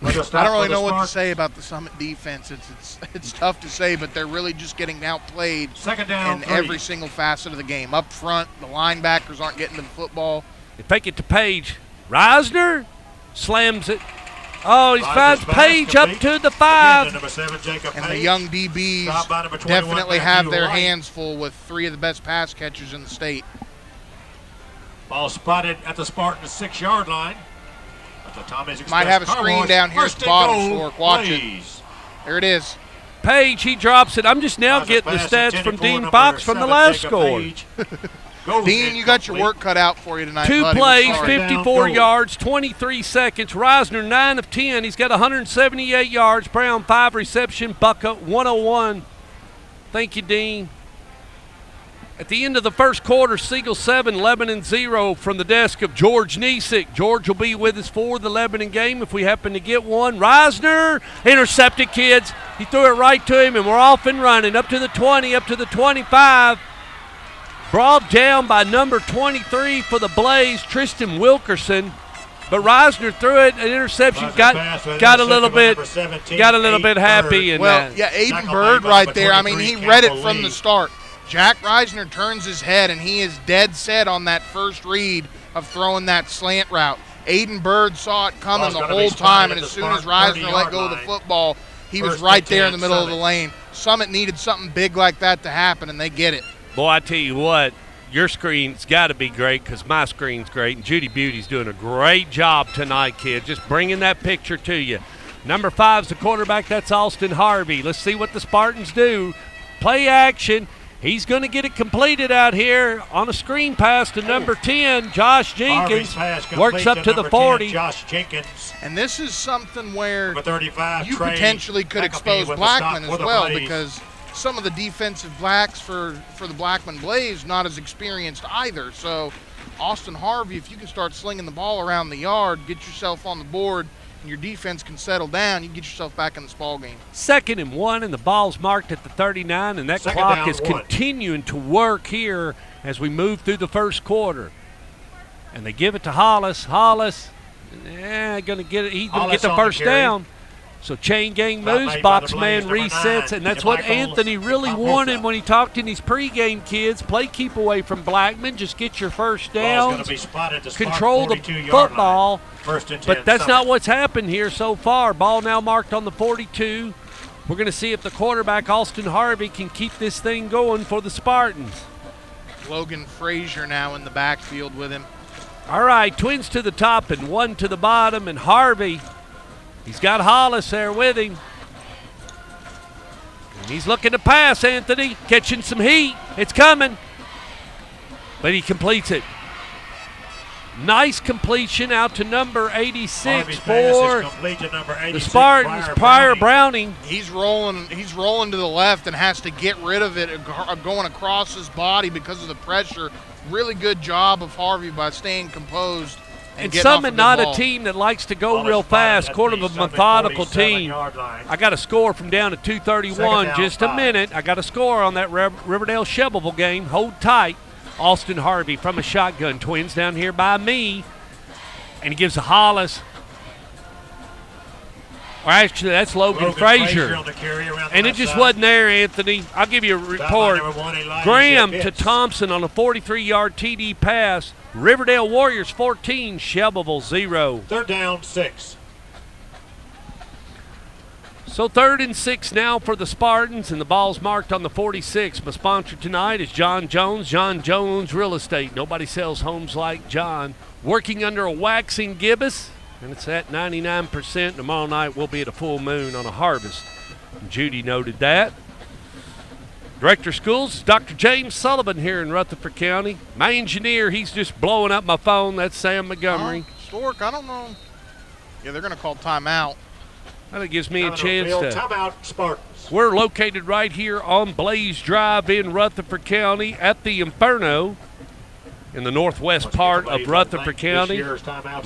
I don't really know what to say about the Summit defense. It's tough to say, but they're really just getting outplayed
Second down,
in
3.
every single facet of the game. Up front, the linebackers aren't getting to the football.
They fake it to Page. Reisner slams it. Oh, he finds Page up to the 5.
Again, number 7, Jacob
And
Page.
the young DBs
Stopped by number 21,
definitely
Matthew
have their
Wright.
hands full with 3 of the best pass catchers in the state.
Ball spotted at the Spartans' 6-yard line. At the Tommy's
Might
Express
have a
Car
screen
Wash.
down here at
First
the
and
bottom,
goal,
Stork. Watch it.
please.
There it is.
Page, he drops it. I'm just now
Positive
getting the
pass
stats
intended
from
for
Dean
number
Fox from the
7,
last
Jacob
score.
Page. Goes
Dean, you got your
incomplete.
work cut out for you tonight,
2
buddy. We're
plays,
sorry.
54
Down,
yards, 23 seconds. Reisner, 9 of 10. He's got 178 yards. Brown, 5 reception. Bucka, 101. Thank you, Dean. At the end of the first quarter, Siegel 7, Lebanon 0 from the desk of George Niesick. George will be with us for the Lebanon game if we happen to get one. Reisner, intercepted, kids. He threw it right to him, and we're off and running. Up to the 20, up to the 25. Brought down by number 23 for the Blaze, Tristan Wilkerson. But Reisner threw it, an interception, got a little bit happy. And
Well, yeah, Aiden Bird right there. I mean, he read it from the start. Jack Reisner turns his head, and he is dead set on that first read of throwing that slant route. Aiden Bird saw it coming the whole time, and as soon as Reisner let go of the football, he was right there in the middle of the lane. Summit needed something big like that to happen, and they get it.
Boy, I tell you what, your screen's got to be great because my screen's great, and Judy Beauty's doing a great job tonight, kid, just bringing that picture to you. Number 5's the quarterback. That's Austin Harvey. Let's see what the Spartans do. Play action. He's going to get it completed out here on a screen pass to number 10, Josh Jenkins. Works up to the 40.
10, Josh Jenkins.
And this is something where
Number 35,
you
Trey
potentially could
McAfee
expose
with the
Blackman
stop
as
for the
well
Blaze.
because some of the defensive backs for the Blackman Blaze not as experienced either. So Austin Harvey, if you can start slinging the ball around the yard, get yourself on the board, and your defense can settle down, you can get yourself back in this ball game.
2nd and 1, and the ball's marked at the 39, and that
Second
clock
down,
is
1.
continuing to work here as we move through the first quarter. And they give it to Hollis. Hollis, going to get it. He's going to
Hollis
get the
on the
first
carry.
down. So chain gang
Stop
moves,
made by the
box
Blaze,
man
number 9,
resets, and that's what
Michael
Anthony really
Paposa.
wanted when he talked in his pregame, kids. Play keep away from Blackman. Just get your first
Ball's
down.
going to be spotted at the Spartan
Control the
42-yard
football.
line. First and 10,
But that's
Summit.
not what's happened here so far. Ball now marked on the 42. We're going to see if the quarterback, Austin Harvey, can keep this thing going for the Spartans.
Logan Frazier now in the backfield with him.
All right, twins to the top and 1 to the bottom, and Harvey, he's got Hollis there with him. And he's looking to pass, Anthony, catching some heat. It's coming. But he completes it. Nice completion out to number 86
Harvey's pass
for
is complete to number 86,
the Spartans, Pryor Browning.
He's rolling to the left and has to get rid of it going across his body because of the pressure. Really good job of Harvey by staying composed and getting off
Summit
a
not
good
a
ball.
team that likes to go
Ball
real
is spotted
fast,
at
sort
the
of a
Summit
methodical team.
47-yard line.
I got a score from down to 2:31,
Second down,
just a
5.
minute. I got a score on that Riverdale Shelbyville game. Hold tight. Austin Harvey from a shotgun. Twins down here by me. And he gives a Hollis. Or actually, that's Logan Frazier.
on the carry around the
And it
left
just
side.
wasn't there, Anthony. I'll give you a
Sideline
report.
number 1, Elijah
Graham to
Pitts.
Thompson on a 43-yard TD pass. Riverdale Warriors 14, Shelbyville 0.
Third down, 6.
So 3rd and 6 now for the Spartans, and the ball's marked on the 46. My sponsor tonight is John Jones. John Jones Real Estate. Nobody sells homes like John. Working under a waxing gibbous, and it's at 99%. Tomorrow night we'll be at a full moon on a harvest. And Judy noted that. Director of Schools, Dr. James Sullivan here in Rutherford County. My engineer, he's just blowing up my phone. That's Sam Montgomery.
Stork, I don't know. Yeah, they're going to call timeout.
That gives me a
Down
chance
field,
to.
Timeout, Spartans.
We're located right here on Blaze Drive in Rutherford County at the Inferno in the northwest part of Rutherford County.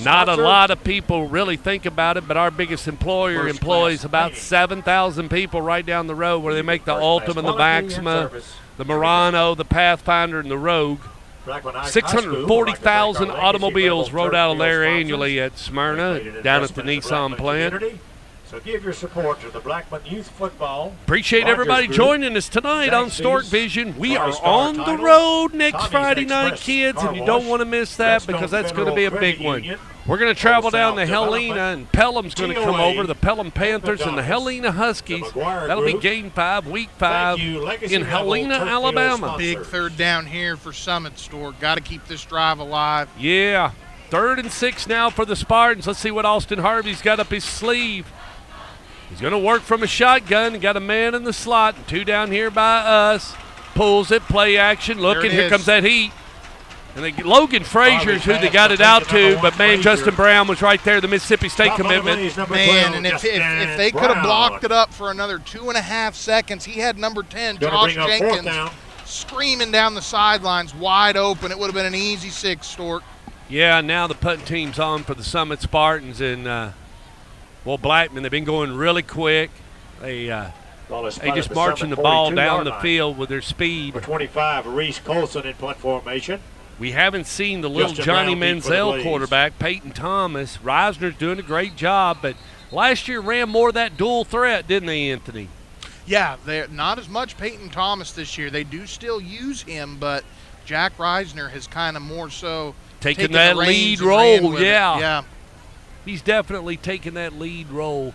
Not a lot of people really think about it, but our biggest employer
First
employs
class
about
painting.
7,000 people right down the road where they make the
First
Ultima,
class
the
quality and
Maxima,
service.
the Murano, the Pathfinder, and the Rogue.
Blackman High School.
640,000 automobiles rode out of there
sponsors.
annually at Smyrna, down at the Nissan plant.
Community. So give your support to the Blackman Youth Football.
Appreciate
Rogers
everybody
Group,
joining us tonight on
Jack's
Stork
Feast,
Vision. We
Car
are
Star
on the
Titles,
road next
Tommy's
Friday night,
Express
kids,
Car
and you don't
Wash,
want to miss that
Redstone
because that's going to
Federal
be a big
Credit
one.
Union,
We're going to travel down to
South
Helena,
Development,
and Pelham's going to come
TOA,
over, the Pelham Panthers and the
McDonald's,
Helena Huskies.
the McGuire
That'll be
Group.
Game 5, Week 5
Thank you, Legacy
in
Level
Helena,
Turf Field
Alabama.
sponsors.
Big third down here for Summit Store. Got to keep this drive alive.
Yeah, 3rd and 6 now for the Spartans. Let's see what Austin Harvey's got up his sleeve. He's going to work from a shotgun. Got a man in the slot. 2 down here by us. Pulls it. Play action. Looking. Here comes that heat. And Logan Frazier's who they got it out to. But, man, Justin Brown was right there, the Mississippi State commitment.
Man, and if they could have blocked it up for another 2.5 seconds, he had number 10, Josh Jenkins, screaming down the sidelines, wide open. It would have been an easy 6, Stork.
Yeah, now the punting team's on for the Summit Spartans. And, Blackman, they've been going really quick. They just marching the ball down the field with their speed.
For 25, Reese Colson in punt formation.
We haven't seen the little
Justin
Johnny
Brown deep for the
Manziel
Blaze.
quarterback, Peyton Thomas. Reisner's doing a great job, but last year ran more of that dual threat, didn't they, Anthony?
Yeah, they're not as much Peyton Thomas this year. They do still use him, but Jack Reisner has kind of more so
Taking
the
that
reins
lead
and ran
role,
with it.
yeah.
Yeah.
He's definitely taking that lead role.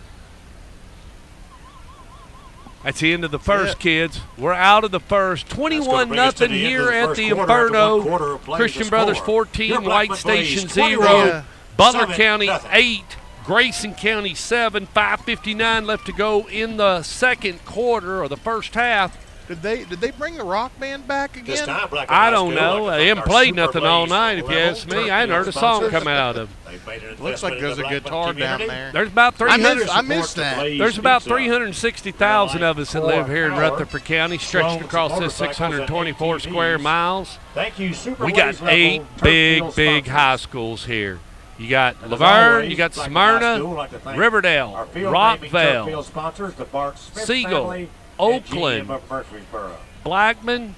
That's the end of the first, kids. We're out of the first. 21-0 here at the Inferno. Christian Brothers 14, White Station 0. Butler County 8, Grayson County 7. 5:59 left to go in the second quarter or the first half.
Did they bring the rock band back again?
This time, Blackman
I
High
don't
School,
know.
like
They haven't
our
played
Super
nothing all
Blaze
night, if you
level
ask me.
turf
I hadn't heard a song
sponsors.
come out of.
They've made an
Looks like
investment in
there's
the
a good
Blackman
guitar down
community.
there.
There's about 300.
I missed that.
There's about 360,000 of us that live here in Rutherford County, stretched across this 624 square miles.
Thank you, Super
We got
Blaze
8
level turf
big
field
high
sponsors.
schools here. You got
And as
Laverne,
always,
you got
Blackman High
Smyrna,
School, like to thank
Riverdale,
our field naming turf
Rockvale,
field sponsors, the Bart Smith
Siegel,
family,
Oakland,
and GM of Murfreesboro.
Blackman.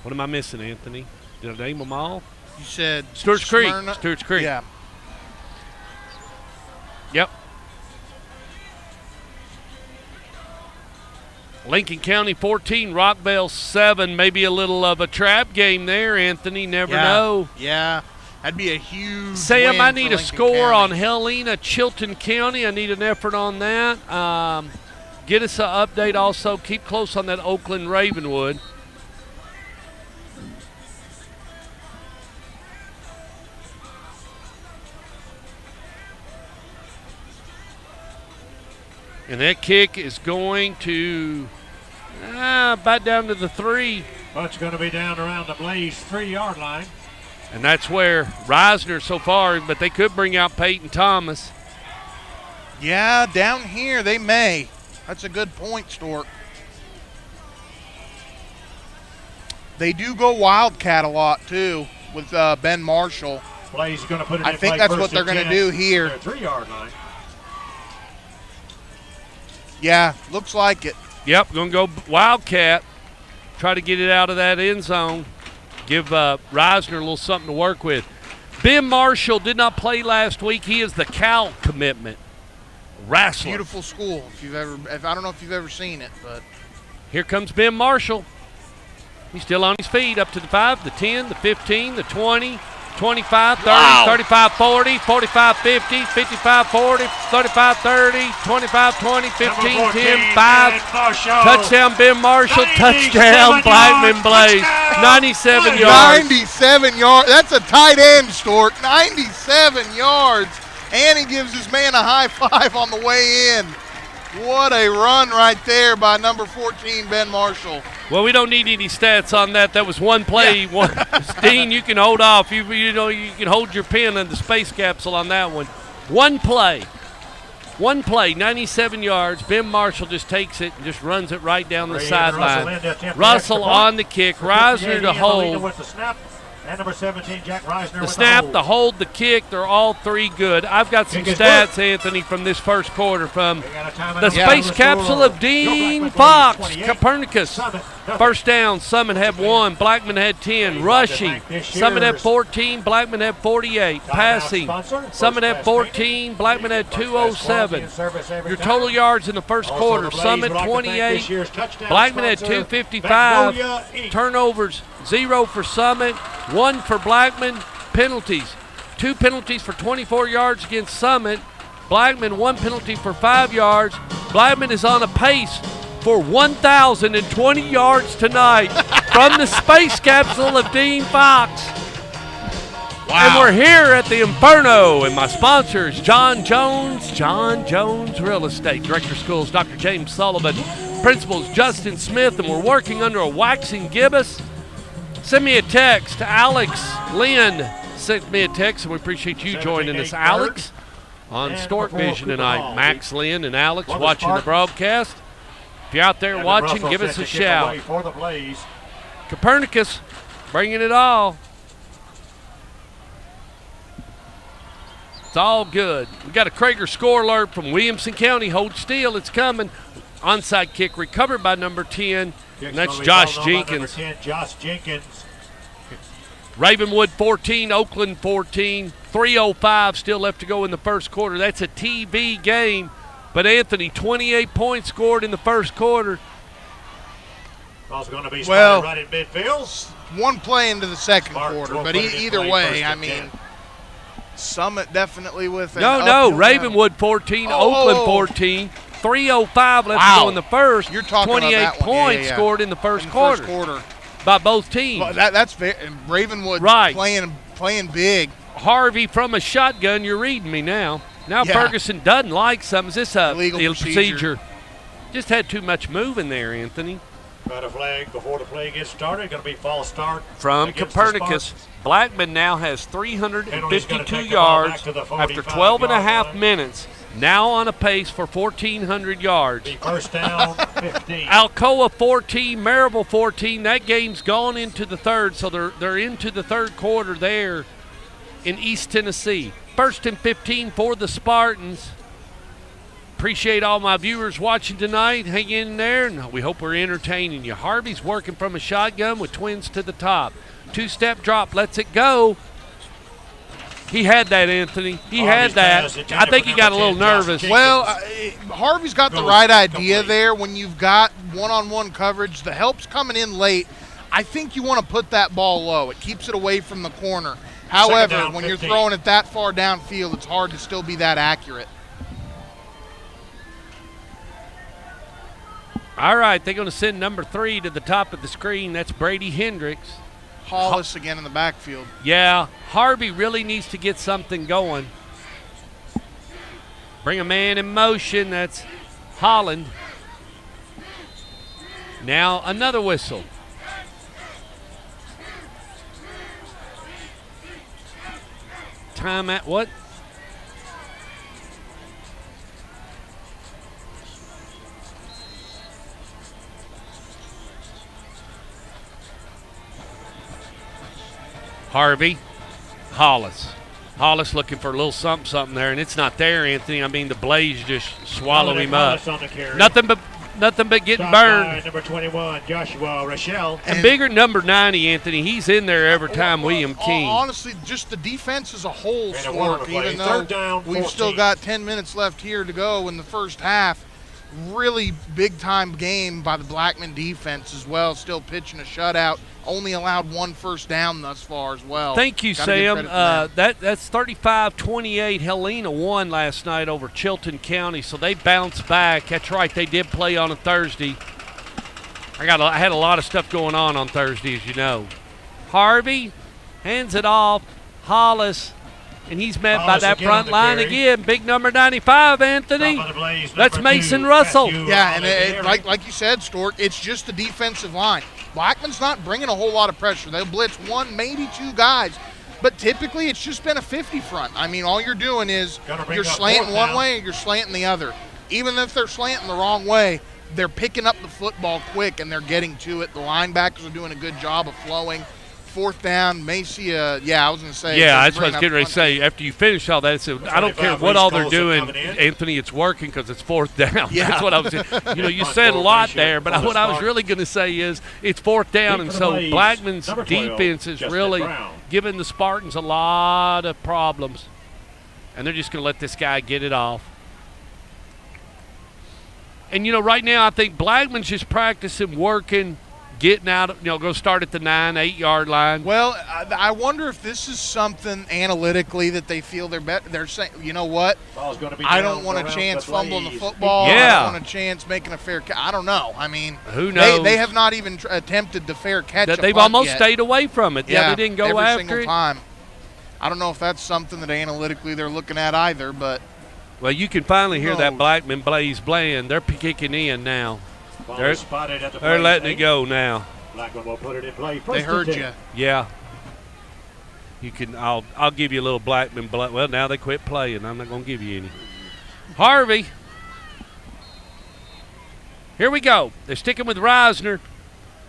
What am I missing, Anthony? Did I name them all?
You said
Stewart's Creek.
Smyrna?
Stewart's Creek.
Yeah.
Yep. Lincoln County 14, Rockvale 7. Maybe a little of a trap game there, Anthony. Never know.
Yeah. That'd be a huge
Sam,
win
I
for
need a
Lincoln
score on
County.
Helena, Chilton County. I need an effort on that. Get us an update also. Keep close on that Oakland Ravenwood. And that kick is going to about down to the 3.
Well, it's going to be down around the Blaze 3-yard line.
And that's where Reisner so far, but they could bring out Peyton Thomas.
Yeah, down here they may. That's a good point, Stork. They do go Wildcat a lot, too, with Ben Marshall.
Blaze is going to put it
I
in
think
play
that's
first
what they're
and
going to
10
do here.
at their 3-yard line.
Yeah, looks like it.
Yep, going to go Wildcat. Try to get it out of that end zone. Give Reisner a little something to work with. Ben Marshall did not play last week. He is the Cal commitment. Wrestler.
Beautiful school. I don't know if you've ever seen it, but
Here comes Ben Marshall. He's still on his feet, up to the 5, the 10, the 15, the 20, 25, 30,
Wow.
35, 40, 45, 50, 55, 40, 35, 30, 25, 20, 15,
Number
10,
14,
5.
Ben Marshall.
Touchdown, Ben Marshall.
97
Touchdown, Blackman
yards.
Blaze.
Touchdown.
97 yards.
97 yards. That's a tight end, Stork. 97 yards. And he gives his man a high five on the way in. What a run right there by number 14, Ben Marshall.
Well, we don't need any stats on that. That was one play. Dean, you can hold off. You can hold your pen in the space capsule on that one. One play. 97 yards. Ben Marshall just takes it and just runs it right down the sideline. Russell on the kick. Reisner to hold.
And number 17, Jack Reisner.
The
with
snap, the hold, the kick, they're all three good. I've got some stats, Anthony, from this first quarter from the space capsule of Dean Fox. Copernicus, first down, Summit had 1, Blackman had 10. Rushing, Summit had 14, Blackman had 48. Passing, Summit had 14, Blackman had 207. Your total yards in the first quarter, Summit 28, Blackman had 255. Turnovers, 0 for Summit, 1 for Blackman. Penalties, 2 penalties for 24 yards against Summit. Blackman, 1 penalty for 5 yards. Blackman is on a pace for 1,020 yards tonight from the space capsule of Dean Fox. Wow. And we're here at the Inferno, and my sponsors, John Jones Real Estate, Director of Schools, Dr. James Sullivan, Principals, Justin Smith, and we're working under a waxing gibbous. Send me a text. Alex Lynn sent me a text, and we appreciate you joining us, Alex, on Stork Vision tonight. Max Lynn and Alex watching the broadcast. If you're out there watching, give us a shout. Copernicus bringing it all. It's all good. We got a Krager score alert from Williamson County. Hold still. It's coming. Onside kick recovered by number 10. And that's Josh Jenkins.
10, Josh Jenkins.
Ravenwood 14, Oakland 14. 3:05 still left to go in the first quarter. That's a TV game. But Anthony, 28 points scored in the first quarter.
Ball's going to be spotted right in midfield.
One play into the second quarter, but either way, I mean, Summit definitely with an
No, Ravenwood 14, Oakland 14. 3:05 left to go in the first.
You're talking
28
about that
points scored in the first quarter by both teams.
Well, that's fair. Ravenwood playing big.
Harvey from a shotgun. You're reading me now. Now Ferguson doesn't like something. Is this a illegal procedure? Just had too much moving there, Anthony.
Got a flag before the play gets started. Going to be false start
from Copernicus. Blackman now has 352 yards after 12 and a half minutes. Now on a pace for 1,400 yards.
First down, 15.
Alcoa 14, Maryville 14. That game's gone into the third, so they're into the third quarter there in East Tennessee. First and 15 for the Spartans. Appreciate all my viewers watching tonight. Hang in there, and we hope we're entertaining you. Harvey's working from a shotgun with twins to the top. Two-step drop, lets it go. He had that, Anthony. He had that. I think he got a little nervous.
Well, Harvey's got the right idea there. When you've got one-on-one coverage, the help's coming in late. I think you want to put that ball low. It keeps it away from the corner. However, when you're throwing it that far downfield, it's hard to still be that accurate.
All right, they're going to send number 3 to the top of the screen. That's Brady Hendricks.
Hollis again in the backfield.
Yeah, Harvey really needs to get something going. Bring a man in motion. That's Holland. Now another whistle. Time at what? Harvey, Hollis. Hollis looking for a little something there, and it's not there, Anthony. I mean, the blaze just swallowed him up. Nothing but getting burned.
Number 21, Joshua Rochelle.
And bigger number 90, Anthony. He's in there every time. William King.
Honestly, just the defense as a whole, Stork, even though we've still got 10 minutes left here to go in the first half. Really big-time game by the Blackman defense as well, still pitching a shutout. Only allowed 1 first down thus far as well.
Thank you, Sam. That's 35-28. Helena won last night over Chilton County, so they bounced back. That's right, they did play on a Thursday. I had a lot of stuff going on Thursday, as you know. Harvey hands it off. Hollis. And he's met by that front line again. Big number 95, Anthony. That's Mason Russell.
Yeah, and like you said, Stork, it's just the defensive line. Blackman's not bringing a whole lot of pressure. They'll blitz 1, maybe 2 guys. But typically it's just been a 50 front. I mean, all you're doing is you're slanting one way or you're slanting the other. Even if they're slanting the wrong way, they're picking up the football quick and they're getting to it. The linebackers are doing a good job of flowing. 4th down, may see a, I was going to say.
Yeah, that's what I was getting ready to say. After you finish all that, I don't care what all they're doing, Anthony, it's working because it's 4th down.
Yeah.
That's what I was saying. You said a lot there, but what I was really going to say is it's 4th down, and so Blackman's defense is really giving the Spartans a lot of problems, and they're just going to let this guy get it off. And, right now I think Blackman's just practicing, working, getting out, go start at the 9-8 yard line.
Well, I wonder if this is something analytically that they feel they're saying, you know what? I don't want a chance fumbling the football.
Yeah.
I don't want a chance making a fair catch. I don't know. I mean,
who knows?
They have not even attempted the fair catch.
They've almost stayed away from it.
Yeah,
they didn't go
every
after
single
it.
time. I don't know if that's something that analytically they're looking at either, but.
Well, you can finally hear that Blackman Blaze Bland. They're kicking in now. They're letting it go now.
Blackman will put it in play.
They heard you.
Yeah. You can. I'll give you a little Blackman. Well, now they quit playing. I'm not going to give you any. Harvey. Here we go. They're sticking with Reisner.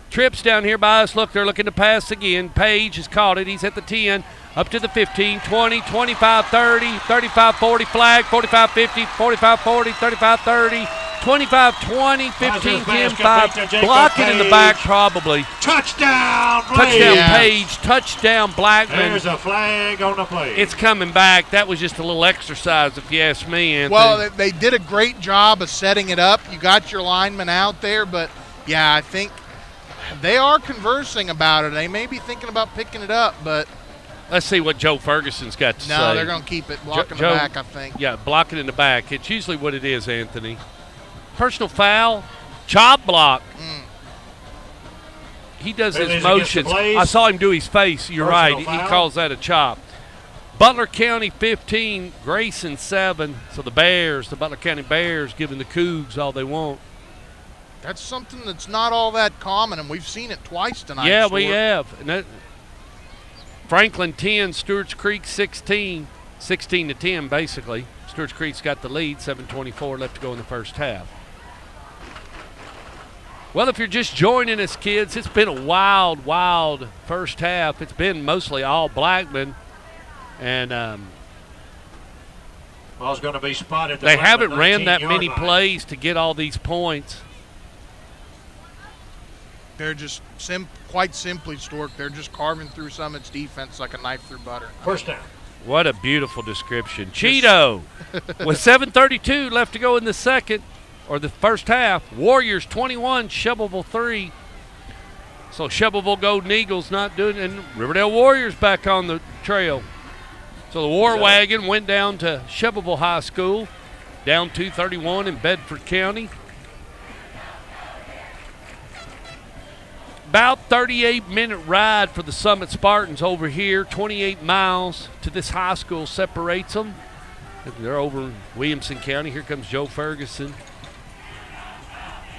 Trips down here by us. Look, they're looking to pass again. Page has caught it. He's at the 10. Up to the 15, 20, 25, 30, 35, 40, flag, 45, 50, 45, 40, 35, 30, 25, 20, 15, 10, 5. Blocking in the back probably.
Touchdown,
Page. Touchdown, Blackman.
There's a flag on the play.
It's coming back. That was just a little exercise, if you ask me, Anthony.
Well, they did a great job of setting it up. You got your linemen out there, but, I think they are conversing about it. They may be thinking about picking it up, but –
let's see what Joe Ferguson's got to say.
No, they're going to keep it. Blocking the back, I think.
Yeah, blocking in the back. It's usually what it is, Anthony. Personal foul, chop block. He does his motions. I saw him do his face. You're right. He calls that a chop. Butler County 15, Grayson 7. So the Butler County Bears, giving the Cougs all they want.
That's something that's not all that common, and we've seen it twice tonight.
Yeah, we have. And Franklin 10, Stewart's Creek 16. 16 to 10, basically. Stewart's Creek's got the lead, 7:24 left to go in the first half. Well, if you're just joining us, kids, it's been a wild, wild first half. It's been mostly all Blackman. And
ball's going to be spotted.
They haven't ran that many plays to get all these points.
They're just quite simply, Stork, they're just carving through Summit's defense like a knife through butter.
First down.
What a beautiful description. Cheeto with 7:32 left to go in the first half. Warriors 21, Shelbyville 3. So Shelbyville Golden Eagles not doing it, and Riverdale Warriors back on the trail. So the War Wagon went down to Shelbyville High School, down 231 in Bedford County. About 38-minute ride for the Summit Spartans over here. 28 miles to this high school separates them. They're over in Williamson County. Here comes Joe Ferguson.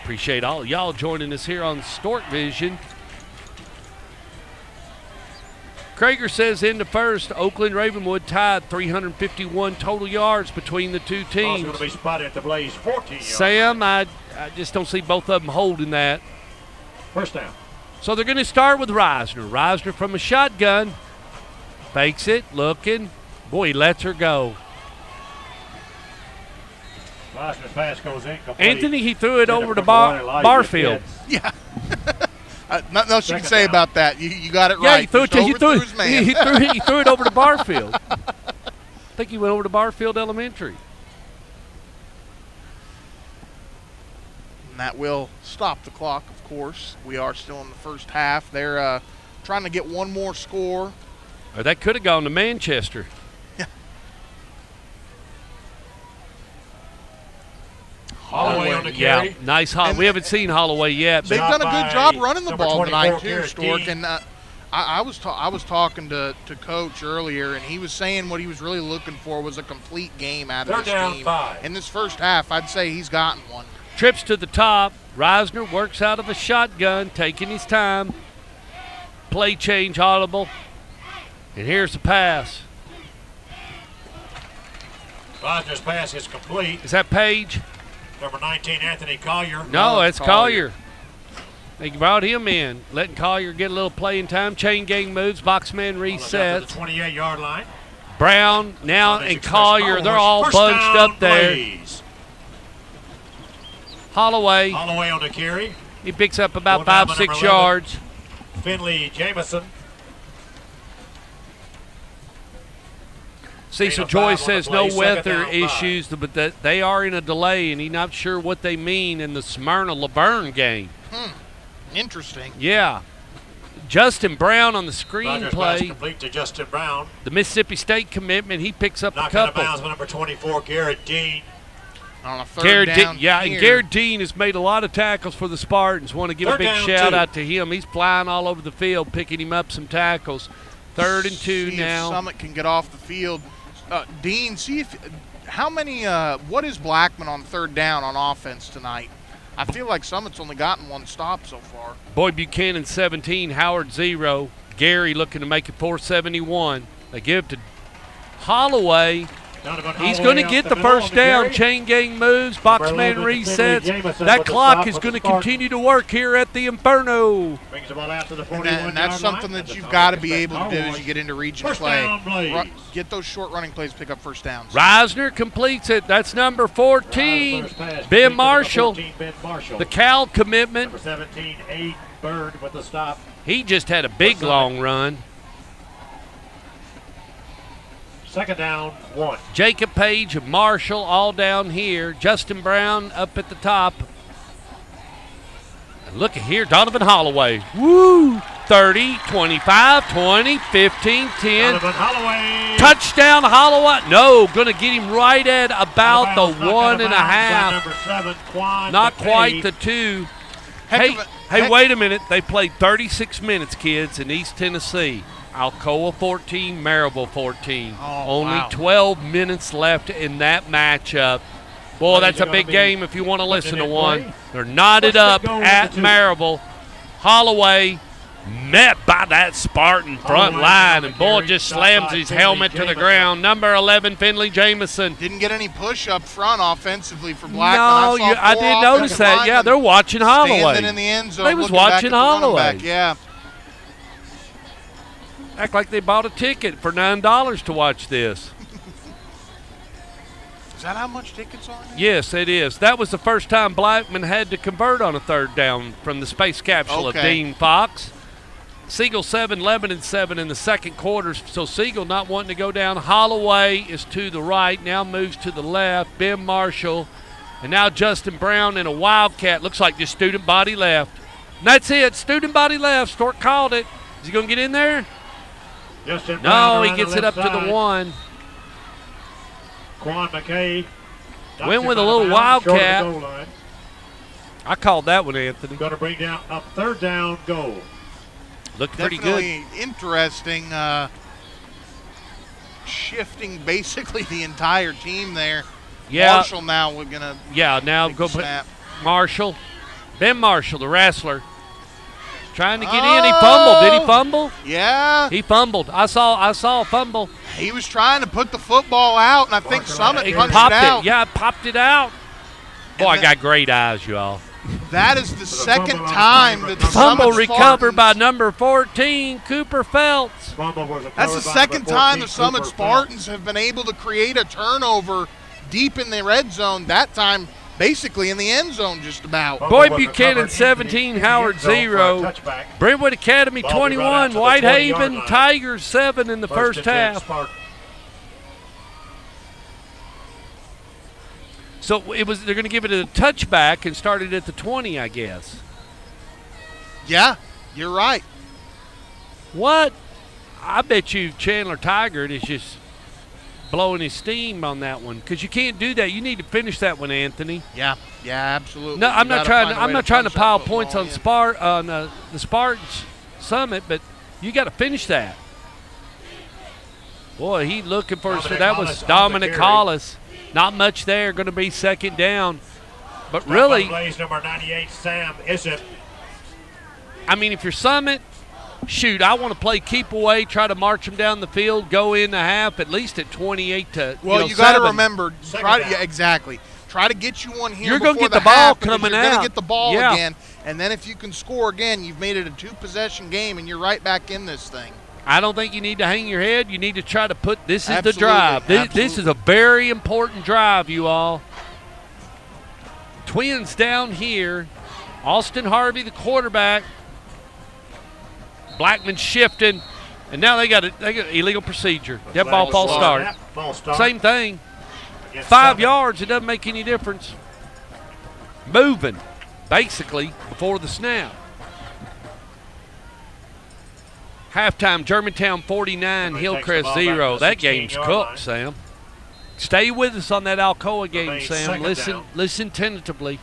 Appreciate all of y'all joining us here on Stork Vision. Krager says in the first, Oakland Ravenwood tied 351 total yards between the two teams.
Going to be spotted at the Blaze 14 yards.
Sam, I just don't see both of them holding that.
First down.
So they're going to start with Reisner. Reisner from a shotgun. Fakes it, looking. Boy, he lets her go.
Reisner's pass goes incomplete.
Anthony, he threw it over to Barfield.
Yeah. Nothing else you can say about that. You got it
yeah,
right.
He threw it over to Barfield. I think he went over to Barfield Elementary.
And that will stop the clock, of course. We are still in the first half. They're trying to get one more score.
Or that could have gone to Manchester.
Yeah.
Holloway on the carry.
Yeah, nice. We haven't seen Holloway yet.
They've done a good job running the ball tonight, too, Stork. And I was talking to Coach earlier, and he was saying what he was really looking for was a complete game out of this team.
5.
In this first half, I'd say he's gotten one.
Trips to the top. Reisner works out of a shotgun, taking his time. Play change audible. And here's the pass.
Reisner's pass is complete.
Is that Page?
Number 19, Anthony Collier.
No, it's Collier. They brought him in, letting Collier get a little playing time. Chain gang moves, boxman resets.
The 28-yard line.
Brown now and Collier, they're all
First
bunched
down,
up there.
Blaze.
Holloway,
on the carry.
he picks up about
Going down
5,
by
6
number 11.
yards.
Finley Jamison.
Cecil
8:05
Joy
on the
says
play,
no
second
weather
down, 5.
issues, but that they are in a delay, and he's not sure what they mean in the Smyrna-Laverne game.
Interesting.
Yeah. Justin Brown on the
Rogers pass
screenplay.
complete to Justin Brown.
The Mississippi State commitment, he picks up a
Knocked out of
couple.
bounds by number 24, Garrett Dean.
On a third
Garrett
down
Dean, and
here.
Garrett Dean has made a lot of tackles for the Spartans. Want to give a
Third
big
down,
shout
2.
out to him. He's flying all over the field, picking him up some tackles. 3rd and 2
See
now.
if Summit can get off the field. Dean, see if how many. What is Blackman on third down on offense tonight? I feel like Summit's only gotten one stop so far.
Boyd Buchanan 17, Howard 0. Gary looking to make it 471. They give to Holloway. He's going to get the first down. Chain gang moves. Boxman resets. That clock is going to continue to work here at the Inferno.
Brings the ball out to the
And that's
41-yard
something
line.
that you've got to be able to do as you get into region
First
play.
down, Blaze.
Get those short running plays, pick up first downs.
Reisner completes it. That's number 14. Ben Marshall, the Cal commitment.
Number 17, Aiden Bird with the stop.
He just had a big long run.
Second down, 1.
Jacob Page and Marshall all down here. Justin Brown up at the top. And look at here, Donovan Holloway. Woo! 30, 25, 20, 15, 10.
Donovan Holloway.
Touchdown Holloway. No, going to get him right at about the 1.5.
Number 7, Quan
Not
McKay.
quite the 2. Hey, wait a minute. They played 36 minutes, kids, in East Tennessee. Alcoa 14, Maryville 14. Only
wow.
12 minutes left in that matchup. Boy, that's a big game if you want to listen to one. They're knotted up at Maryville. Holloway met by that Spartan front line, and boy just slams his helmet to the ground. Number 11, Finley Jamison.
Didn't get any push up front offensively for Blackman.
No, I did notice that. Yeah, they're watching Holloway.
Standing in the end zone,
They was
looking back
watching
at the running
Holloway.
back. Yeah.
Act like they bought a ticket for $9 to watch this.
Is that how much tickets are?
Yes, it is. That was the first time Blackman had to convert on a third down from the space capsule of Dean Fox. Siegel 7, Lebanon 7 in the second quarter, so Siegel not wanting to go down. Holloway is to the right, now moves to the left. Ben Marshall, and now Justin Brown in a Wildcat. Looks like just student body left. And that's it, student body left. Stork called it. Is he going to get in there? No, he gets it up to the 1.
Quan McKay.
Went with a little Wildcat. I called that one, Anthony.
Going to bring down up third down goal.
Looked pretty good.
Definitely interesting. Shifting basically the entire team there.
Yeah.
Marshall now we're going to
now go put Marshall. Ben Marshall, the wrestler. Trying to get in. He fumbled. Did he fumble?
Yeah.
He fumbled. I saw a fumble.
He was trying to put the football out, and I think Summit
He
punched
popped
it out.
Yeah, popped it out. Boy, I got great eyes, y'all.
That is the second time that the
Fumble
Summit
recovered by
Spartans,
number 14, Cooper Phelps.
that's the second time the Summit Spartans have been able to create a turnover deep in the red zone. That time, basically in the end zone just about.
Boyd Buchanan 17, Howard 0. Brentwood Academy 21, Whitehaven Tigers 7 in the first half. So they're going to give it a touchback and start it at the 20, I guess.
Yeah, you're right.
What? I bet you Chandler Tigert is just blowing his steam on that one because you can't do that. You need to finish that one, Anthony.
Yeah, absolutely.
No, I'm not trying to pile
punch that
points on
football
the Spartans Summit, but you got to finish that. Boy, he looking for us. That was Dominic Hollis. Not much there. Going to be second down, but really,
number 98, Sam Isip.
I mean, if you're Summit, shoot, I want to play keep away, try to march them down the field, go in the half at least at 28 to.
Well, you got to remember, exactly. Try to get you one here.
You're going to get
the
the ball
half
coming
you're
out.
You're going to get the ball again, And then if you can score again, you've made it a 2-possession game, and you're right back in this thing.
I don't think you need to hang your head. You need to try to put – this is
Absolutely,
the drive. This is
absolutely.
a very important drive, you all. Twins down here. Austin Harvey, the quarterback. Blackman shifting. And now they got illegal procedure. That ball false start.
False start.
Same thing.
Against
5
Summit.
yards, it doesn't make any difference. Moving, basically, before the snap. Halftime, Germantown 49,
Somebody takes the
Hillcrest
ball back
0.
to the
That game's
16-yard
cooked,
line.
Sam. Stay with us on that Alcoa game,
Remains
Sam.
second
Listen,
down.
listen tentatively.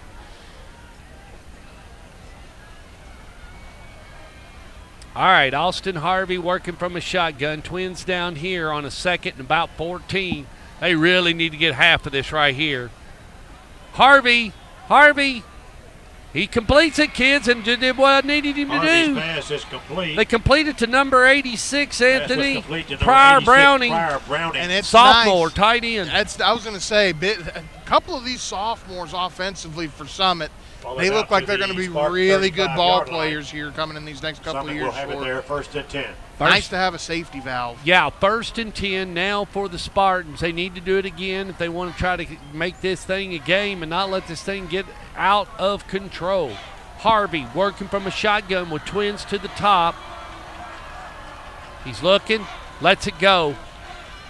All right, Austin Harvey working from a shotgun. Twins down here on a second and about 14. They really need to get half of this right here. Harvey, he completes it, kids, and did what I needed him to
Harvey's
do.
pass is complete.
They completed to number 86,
Pass was
Anthony.
complete to number
Pryor
86,
Browning,
Pryor Browning.
And it's
sophomore,
nice.
tight end.
I was going to say, a couple of these sophomores offensively for Summit,
Ball
they
is
look
out
like
to
they're
the
going to be
Spartan
really good
35
ball
yard line.
players here coming in these next couple
Summit
of years.
will have it
for
there, 1st and 10.
Nice to have a safety valve.
Yeah, 1st and 10 now for the Spartans. They need to do it again if they want to try to make this thing a game and not let this thing get out of control. Harvey working from a shotgun with Twins to the top. He's lets it go.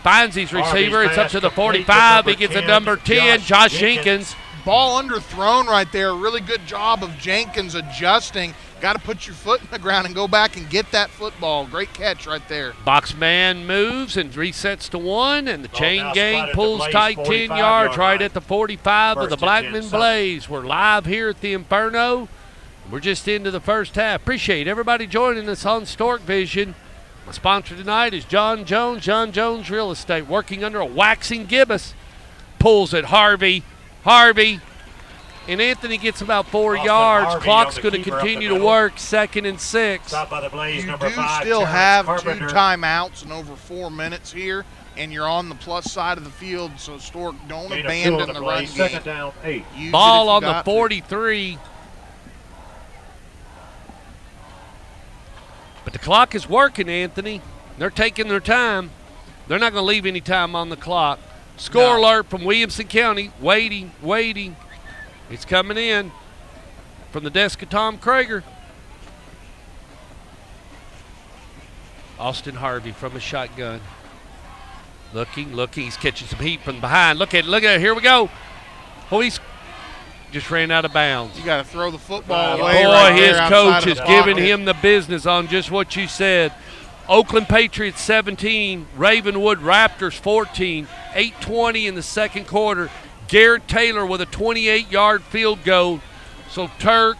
Finds his receiver.
Harvey's
It's up
pass
to the
complete to
45. He
number
gets a
10,
number 10, Josh
Josh
Jenkins.
Ball underthrown right there. Really good job of Jenkins adjusting. Got to put your foot in the ground and go back and get that football. Great catch right there.
Box man moves and resets to 1, and the
Ball
chain
now
gang
spotted at
pulls
the
tight
Blaze
10
45
yards
yard
right
line.
at the 45 of
1st
the
and 10
Blackman
Summit.
Blaze. We're live here at the Inferno. We're just into the first half. Appreciate everybody joining us on Stork Vision. My sponsor tonight is John Jones Real Estate, working under a waxing gibbous. Pulls it, Harvey, and Anthony gets about 4
Austin
yards.
Harvey
Clock's
on the
going to
keeper up the
continue to
middle.
work, 2nd and 6.
Stopped by the Blaze,
You
number
do
5.
still
Terrence
have
Carpenter.
2 timeouts in over 4 minutes here, and you're on the plus side of the field, so Stork, don't
Gain of 2 on
abandon the run
Blaze.
game.
2nd down, 8.
Use it
Ball
if you
on the
got to.
43. But the clock is working, Anthony. They're taking their time. They're not going to leave any time on the clock. Score
No.
alert from Williamson County. Waiting. It's coming in from the desk of Tom Krager. Austin Harvey from a shotgun. Looking. He's catching some heat from behind. Look at it. Here we go. Oh, he's just ran out of bounds.
You got to throw the football
Boy,
away.
Boy,
right
his
there
coach
outside
is
of the
giving
pocket.
him the business on just what you said. Oakland Patriots 17, Ravenwood Raptors 14, 8:20 in the second quarter. Garrett Taylor with a 28-yard field goal. So Turk,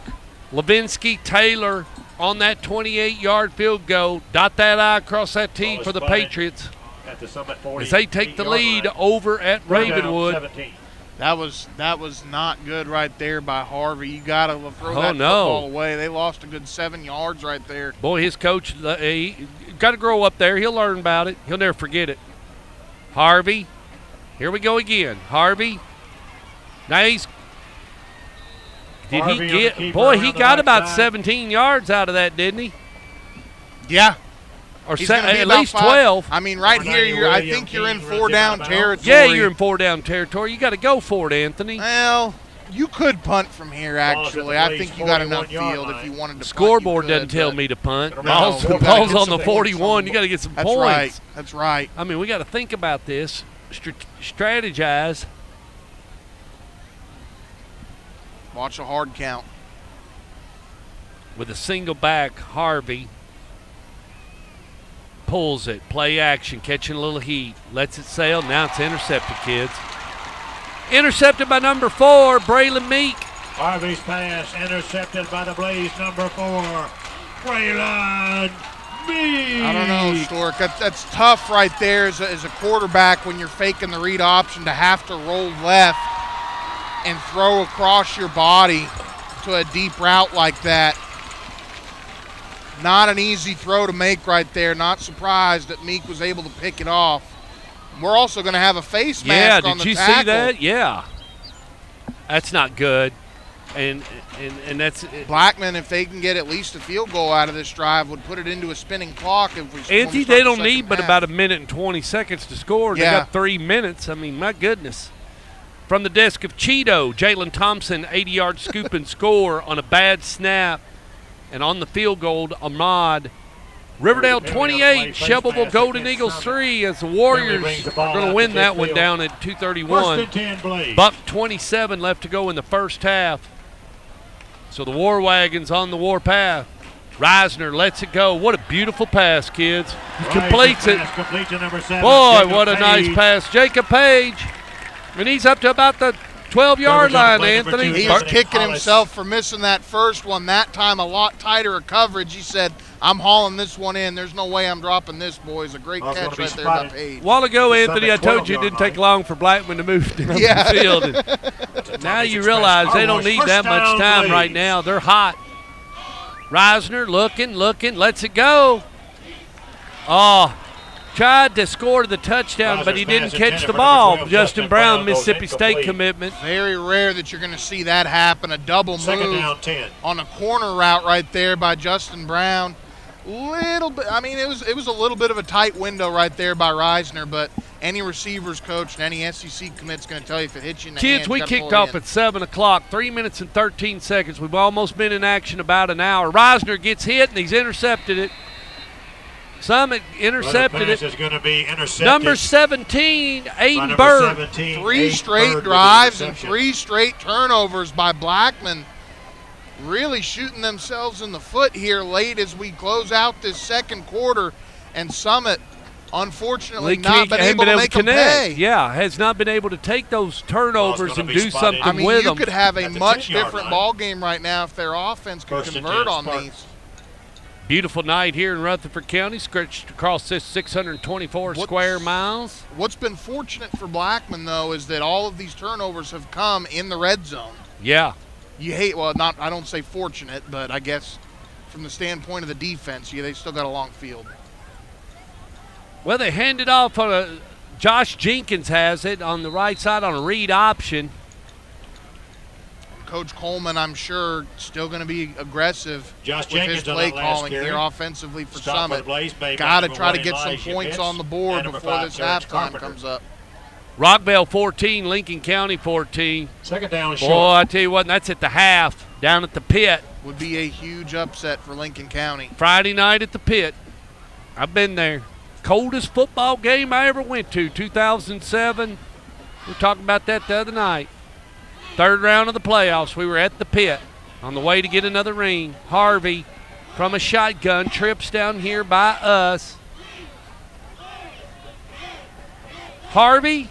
Levinsky, Taylor on that 28-yard field goal. Dot that I across that T
Ball is
for the
spotted
Patriots
At the Summit 40.
as they take the lead over at Ravenwood.
17.
That was not good right there by Harvey. You got to throw
Oh,
that
no.
football away. They lost a good 7 yards right there.
Boy, his coach, he got to grow up there. He'll learn about it. He'll never forget it. Harvey, here we go again. Harvey. Now he's. Did
Harvey
he
on the
get?
keeper
Boy, he
around the
got
right
about
side.
17 yards out of that, didn't he?
Yeah.
Or
He's gonna be
at
about
least
5.
12.
I mean, right
Number
here,
90,
I
William
think you're in
King
4
runs it
down
out of bounds.
territory.
Yeah, you're in 4 down territory. You got to go for it, Anthony.
Well, you could punt from here,
Ball is at
actually.
the
I
Blaze
think you got enough
41-yard
field if
line.
you wanted to
Scoreboard
punt, you
doesn't
could,
tell
but-
me to punt.
No,
Ball's,
we gotta
ball's
get
on
some
the
points
41.
on
You got to get some
That's
points.
right. That's right.
I mean, we got to think about this, strategize.
Watch a hard count.
With a single back, Harvey pulls it. Play action, catching a little heat. Lets it sail. Now it's intercepted, kids. Intercepted by number 4, Braylon Meek.
Harvey's pass intercepted by the Blaze, number 4, Braylon Meek.
I don't know, Stork. That's tough right there as a quarterback when you're faking the read option to have to roll left and throw across your body to a deep route like that. Not an easy throw to make right there. Not surprised that Meek was able to pick it off. We're also going to have a face
Yeah,
mask on
did
the
you
tackle.
see that? Yeah. That's not good. And that's
Blackman, if they can get at least a field goal out of this drive, would put it into a spinning clock.
Andy, they don't need but about a minute and 20 seconds to score.
Yeah.
They got 3 minutes. I mean, my goodness. From the desk of Cheeto, Jalen Thompson, 80-yard scoop and score on a bad snap. And on the field goal, Ahmad. Riverdale 28, Shelbyville Golden Eagles 3 as the Warriors are going to win that one down at 2:31. Buck 27 left to go in the first half. So the War Wagon's on the war path. Reisner lets it go. What a beautiful pass, kids. He completes it. Boy, what a nice pass. Jacob Page. And he's up to about the 12-yard line, Anthony.
He's kicking himself for missing that first one. That time a lot tighter of coverage. He said, I'm hauling this one in. There's no way I'm dropping this, boys. A great catch right there by Page.
A while ago, Anthony, I told you it didn't take long for Blackman to move down the field. And now you realize they don't need that much time right now. They're hot. Reisner looking, lets it go. Oh, tried to score the touchdown, but he didn't catch the ball. Justin Brown, Mississippi State commitment.
Very rare that you're going to see that happen. A double move on a corner route right there by Justin Brown. Little bit. I mean, it was a little bit of a tight window right there by Reisner, but any receivers coach and any SEC commit's going to tell you if it hits you in the
Kids,
hands,
we kicked off at 7 o'clock, 3 minutes and 13 seconds. We've almost been in action about an hour. Reisner gets hit, and he's intercepted it. Summit intercepted it.
Is going to be intercepted.
Number 17, Aiden Bird.
3 straight drives and 3 straight turnovers by Blackman. Really shooting themselves in the foot here late as we close out this second quarter. And Summit, unfortunately, not been able to make them pay.
Yeah, has not been able to take those turnovers and do something with them.
You could have a much different ball game right now if their offense could convert on these.
Beautiful night here in Rutherford County, stretched across this 624 square miles.
What's been fortunate for Blackman, though, is that all of these turnovers have come in the red zone.
Yeah.
I don't say fortunate, but I guess from the standpoint of the defense, they still got a long field.
Well, they hand it off on Josh Jenkins has it on the right side on a read option.
Coach Coleman, I'm sure, still going to be aggressive with his play calling here offensively for Summit. Got to try to get some points on the board before this halftime comes up.
Rockville 14, Lincoln County 14.
Second down
short. Boy, I tell you what, that's at the half, down at the pit.
Would be a huge upset for Lincoln County.
Friday night at the pit. I've been there. Coldest football game I ever went to, 2007. We were talking about that the other night. Third round of the playoffs, we were at the pit on the way to get another ring. Harvey from a shotgun trips down here by us. Harvey,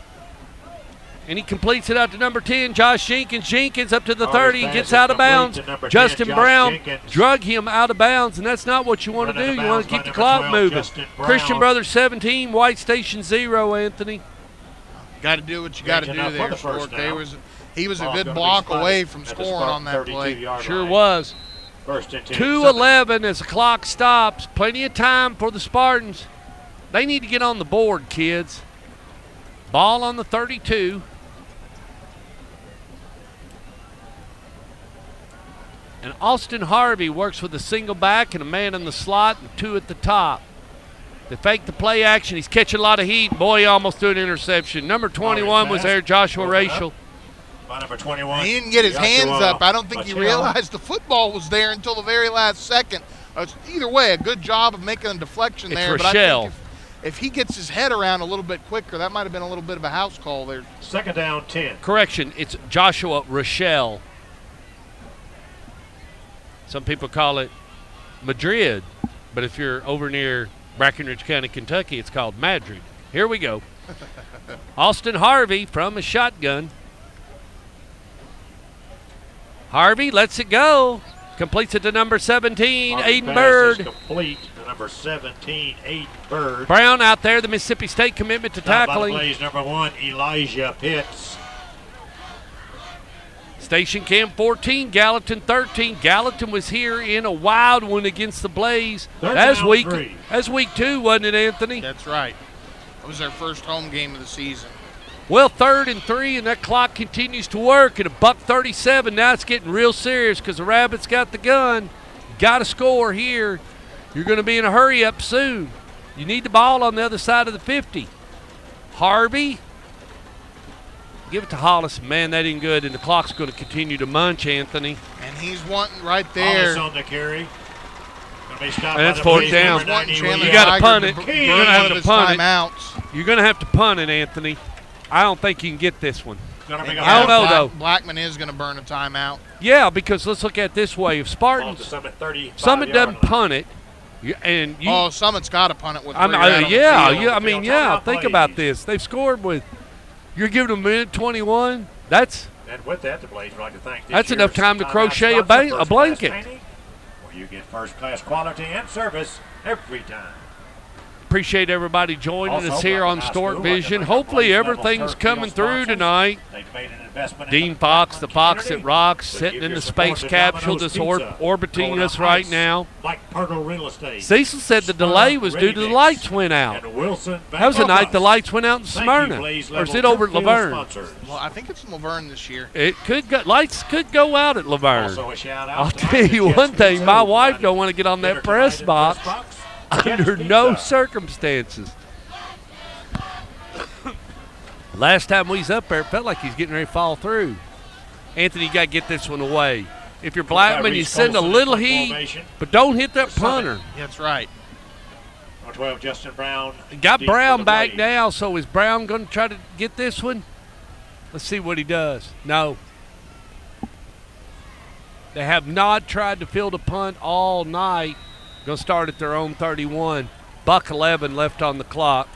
and he completes it out to number 10, Josh Jenkins. Jenkins up to the 30, gets out of bounds. Justin Brown drug him out of bounds, and that's not what you want to do. You want to keep the clock moving. Christian Brothers 17, White Station 0, Anthony.
Got to do what you got to do there, Stork. He was a good block away from scoring on that play.
Sure was. 2:11 as the clock stops. Plenty of time for the Spartans. They need to get on the board, kids. Ball on the 32. And Austin Harvey works with a single back and a man in the slot and 2 at the top. They fake the play action. He's catching a lot of heat. Boy, he almost threw an interception. Number 21 was there, Joshua Rachel.
Number 21.
He didn't get his hands up. I don't think he realized the football was there until the very last second. Either way, a good job of making a deflection there.
It's Rochelle.
But I think if he gets his head around a little bit quicker, that might have been a little bit of a house call there.
Second down, 10.
Correction, it's Joshua Rochelle. Some people call it Madrid, but if you're over near Brackenridge County, Kentucky, it's called Madrid. Here we go. Austin Harvey from a shotgun. Harvey lets it go. Completes it to number 17, Aiden Bird.
Complete to number 17, Aiden Bird.
Brown out there, the Mississippi State commitment to tackling.
Plays number 1, Elijah Pitts.
Station Cam 14, Gallatin 13. Gallatin was here in a wild one against the Blaze. That's week 2, wasn't it, Anthony?
That's right. It was their first home game of the season.
Well, 3rd and 3, and that clock continues to work at $1:37. Now it's getting real serious because the Rabbits got the gun. Got to score here. You're going to be in a hurry up soon. You need the ball on the other side of the 50. Harvey. Give it to Hollis. Man, that ain't good, and the clock's going to continue to munch, Anthony.
And he's wanting right there.
Hollis on the carry.
And that's 4th down. You got to punt it. You're going to have to punt it. You're going to have to punt it, Anthony. I don't think you can get this one. I don't know, though.
Blackman is going to burn a timeout.
Yeah, because let's look at it this way. If Spartans, Summit doesn't punt it,
Summit's got to punt it with
think about this. They've scored with, you're giving them a minute 21.
And with that, the Blades would like to thank
that's enough time to crochet a blanket.
Where you get first-class quality and service every time.
Appreciate everybody joining us here on Stork Vision. Hopefully everything's coming through tonight. Dean Fox, the Fox that rocks, sitting in the space capsule that's orbiting us right now. Cecil said the delay was due to the lights went out. That was the night the lights went out in Smyrna. Or is it over at Laverne?
Well, I think it's in Laverne this year.
Lights could go out at Laverne. I'll tell you one thing, my wife don't want to get on that press box. Under no circumstances. Last time we was up there, it felt like he's getting ready to fall through. Anthony, you got to get this one away. If you're Blackman, you send a little heat, but don't hit that punter.
That's right.
12, Justin Brown.
Got Brown back now, so is Brown going to try to get this one? Let's see what he does. No. They have not tried to field a punt all night. Going to start at their own 31. $1:11 left on the clock.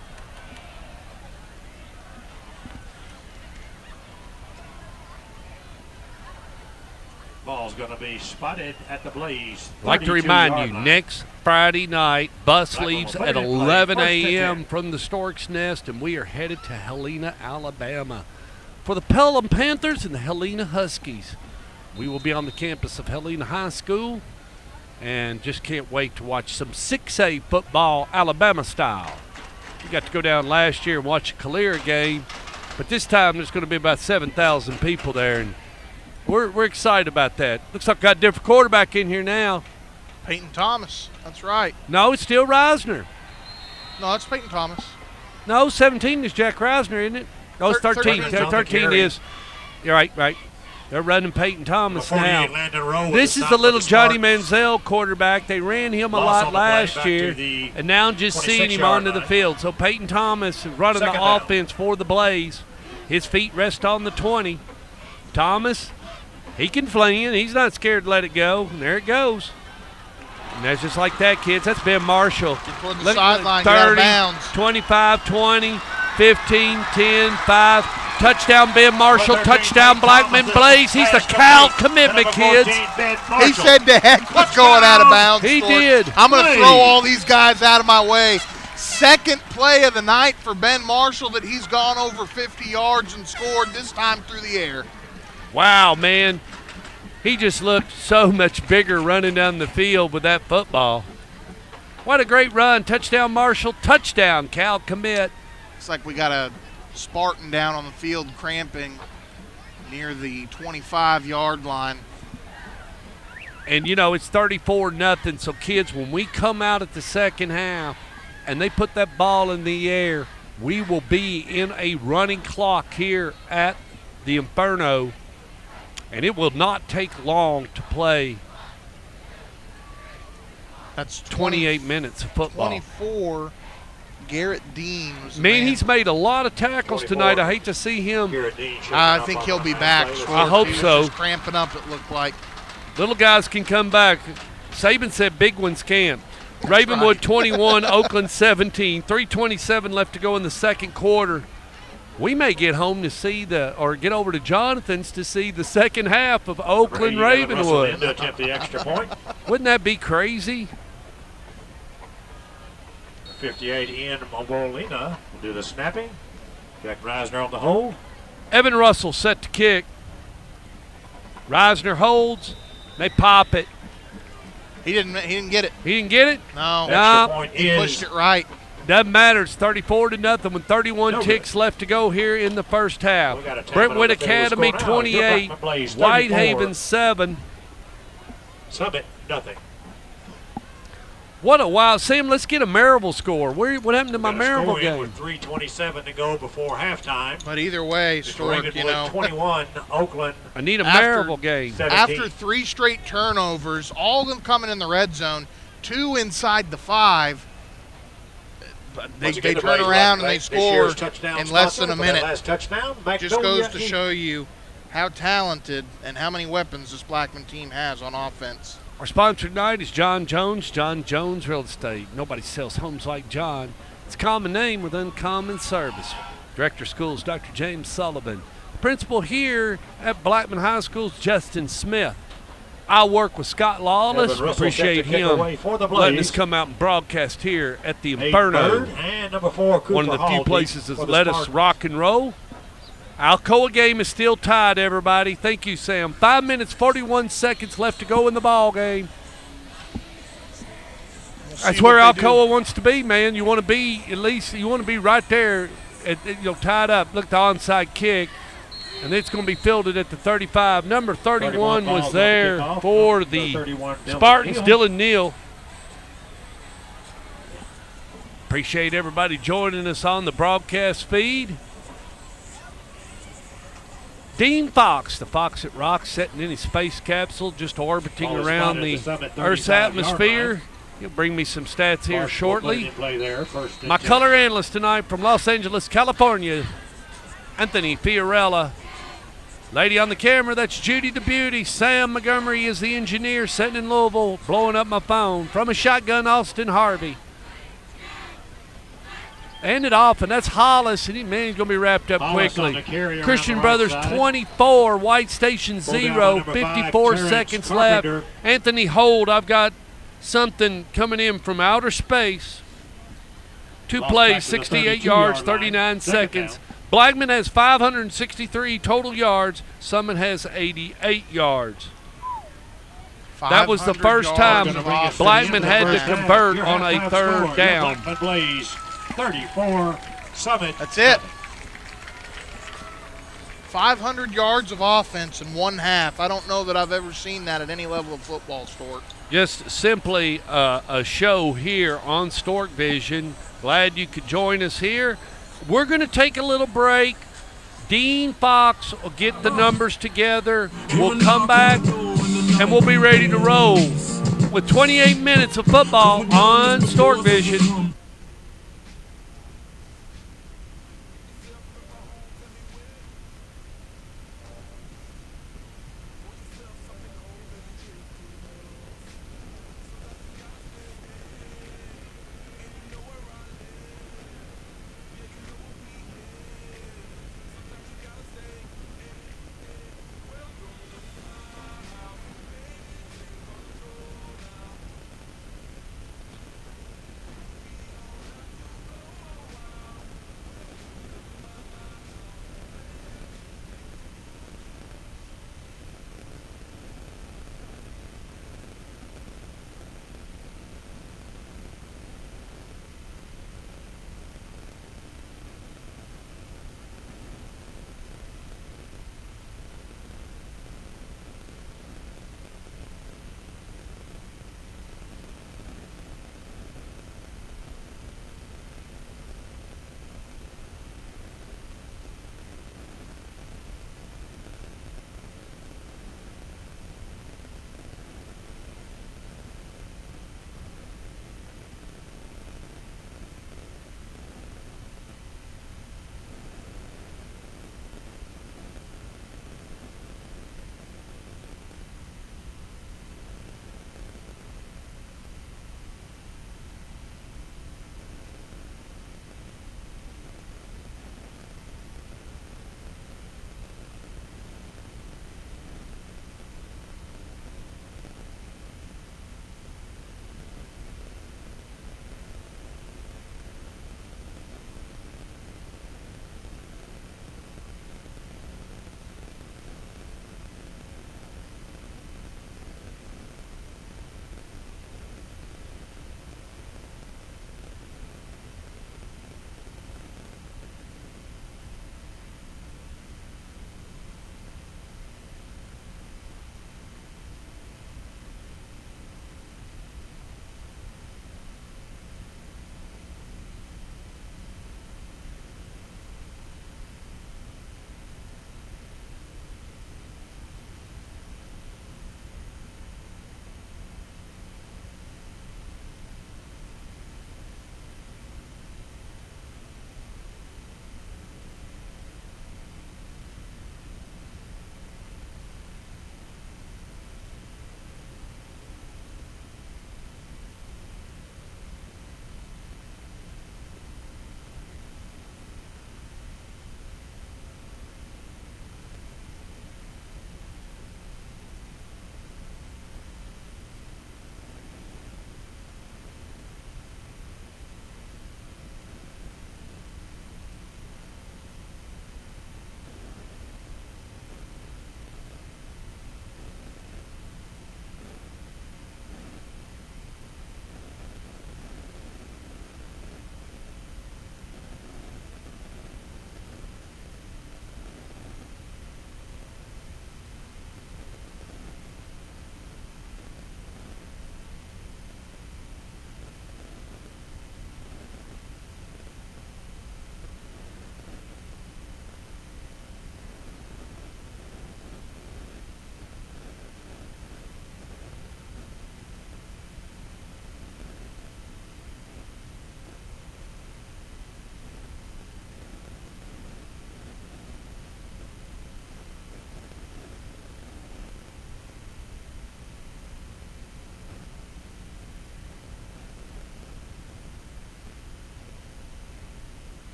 Ball's going to be spotted at the Blaze.
I'd like to remind you, next Friday night, bus leaves at 11 a.m. from the Stork's Nest, and we are headed to Helena, Alabama for the Pelham Panthers and the Helena Huskies. We will be on the campus of Helena High School. And just can't wait to watch some 6A football, Alabama style. We got to go down last year and watch a Calera game, but this time there's going to be about 7,000 people there, and we're excited about that. Looks like we got a different quarterback in here now.
Peyton Thomas, that's right.
No, it's still Reisner.
No, it's Peyton Thomas.
No, 17 is Jack Reisner, isn't it? No, it's 13. 13 is. You're right. They're running Peyton Thomas now. This is the little Johnny Manziel quarterback. They ran him a lot last year, and now just seeing him onto the field. So Peyton Thomas is running the offense for the Blaze. His feet rest on the 20. Thomas, he can fling. He's not scared to let it go. And there it goes. And that's just like that, kids. That's Ben Marshall.
Toward the sideline, 30,
25, 20, 15, 10, 5. Touchdown, Ben Marshall. Touchdown, Blackman Blaze. He's the Cal commitment, kids.
He said the heck was going out of bounds.
He did.
I'm going to throw all these guys out of my way. Second play of the night for Ben Marshall that he's gone over 50 yards and scored, this time through the air.
Wow, man. He just looked so much bigger running down the field with that football. What a great run. Touchdown, Marshall. Touchdown, Cal commit.
Looks like we got a Spartan down on the field cramping near the 25-yard line.
And, it's 34-0. So, kids, when we come out at the second half and they put that ball in the air, we will be in a running clock here at the Inferno, and it will not take long to play.
That's
28 minutes of football.
24. Garrett Dean was
he's made a lot of tackles tonight. I hate to see him.
I think he'll be back.
I hope so.
Just cramping up, it looked like.
Little guys can come back. Saban said big ones can't. Ravenwood 21, Oakland 17. 3:27 left to go in the second quarter. We may get home to see get over to Jonathan's to see the second half of Oakland Ravenwood.
To attempt the extra point.
Wouldn't that be crazy?
58 Ian Mombolina will do the snapping. Jack Reisner on the hold.
Evan Russell set to kick. Reisner holds. They pop it.
He didn't get it.
He didn't get it?
No.
Extra point
he pushed it right.
Doesn't matter. It's 34-0 with 31 ticks left to go here in the first half. Brentwood Academy 28, Whitehaven 7.
Summit, nothing.
What a wild. Sam, let's get a Maryville score. What happened to my Maryville game?
With 3:27 to go before halftime.
But either way, Stork, you know.
21, Oakland.
I need a Maryville game.
17.
After 3 straight turnovers, all of them coming in the red zone, 2 inside the 5, they turn around and they score in less than a minute.
Last touchdown,
just goes to show you how talented and how many weapons this Blackman team has on offense.
Our sponsor tonight is John Jones Real Estate. Nobody sells homes like John. It's a common name with uncommon service. Director of Schools, Dr. James Sullivan. Principal here at Blackman High School is Justin Smith. I work with Scott Lawless. Appreciate him letting us come out and broadcast here at the Inferno.
And number 4, Cooper
one of the few
Hall
places that's let us rock and roll. Alcoa game is still tied, everybody. Thank you, Sam. 5 minutes, 41 seconds left to go in the ball game. That's where Alcoa wants to be, man. You want to be at least. You want to be right there, tied up. Look, the onside kick, and it's going to be fielded at the 35. Number 31 was there for the Spartans. Dylan Neal. Appreciate everybody joining us on the broadcast feed. Dean Fox, the Fox that rocks, sitting in his space capsule, just orbiting around the Earth's atmosphere. He'll bring me some stats here shortly. My color analyst tonight from Los Angeles, California, Anthony Fiorella. Lady on the camera, that's Judy the Beauty. Sam Montgomery is the engineer sitting in Louisville, blowing up my phone. From a shotgun, Austin Harvey. And it off, and that's Hollis, and he's going to be wrapped up quickly. Christian Brothers 24, White Station 0, 54 seconds left. Anthony Hold, I've got something coming in from outer space. 2 plays, 68 yards, 39 seconds. Blackman has 563 total yards. Summit has 88 yards. That was the first time Blackman had to convert on a 3rd down.
34, Summit.
That's it. 500 yards of offense in 1 half. I don't know that I've ever seen that at any level of football, Stork.
Just simply a show here on Stork Vision. Glad you could join us here. We're going to take a little break. Dean Fox will get the numbers together. We'll come back, and we'll be ready to roll with 28 minutes of football on Stork Vision.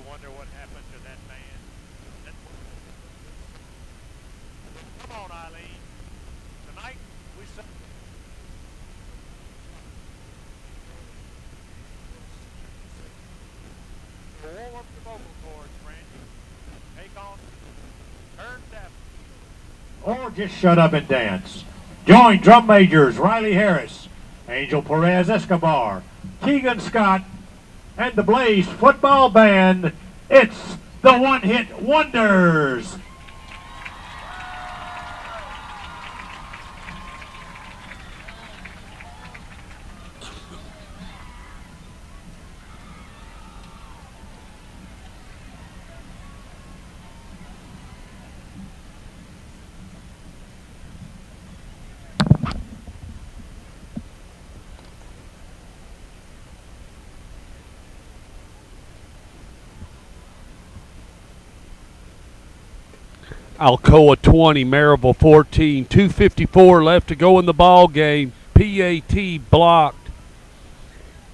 wonder what happened to that man. Come on, Eileen. Tonight we saw. Warm up the vocal cords, Randy. Take on. Turn that.
Or just shut up and dance. Join drum majors Riley Harris, Angel Perez Escobar, Keegan Scott, and the Blaze Football Band. It's the One Hit Wonders.
Alcoa 20, Maryville 14, 2:54 left to go in the ball game. PAT blocked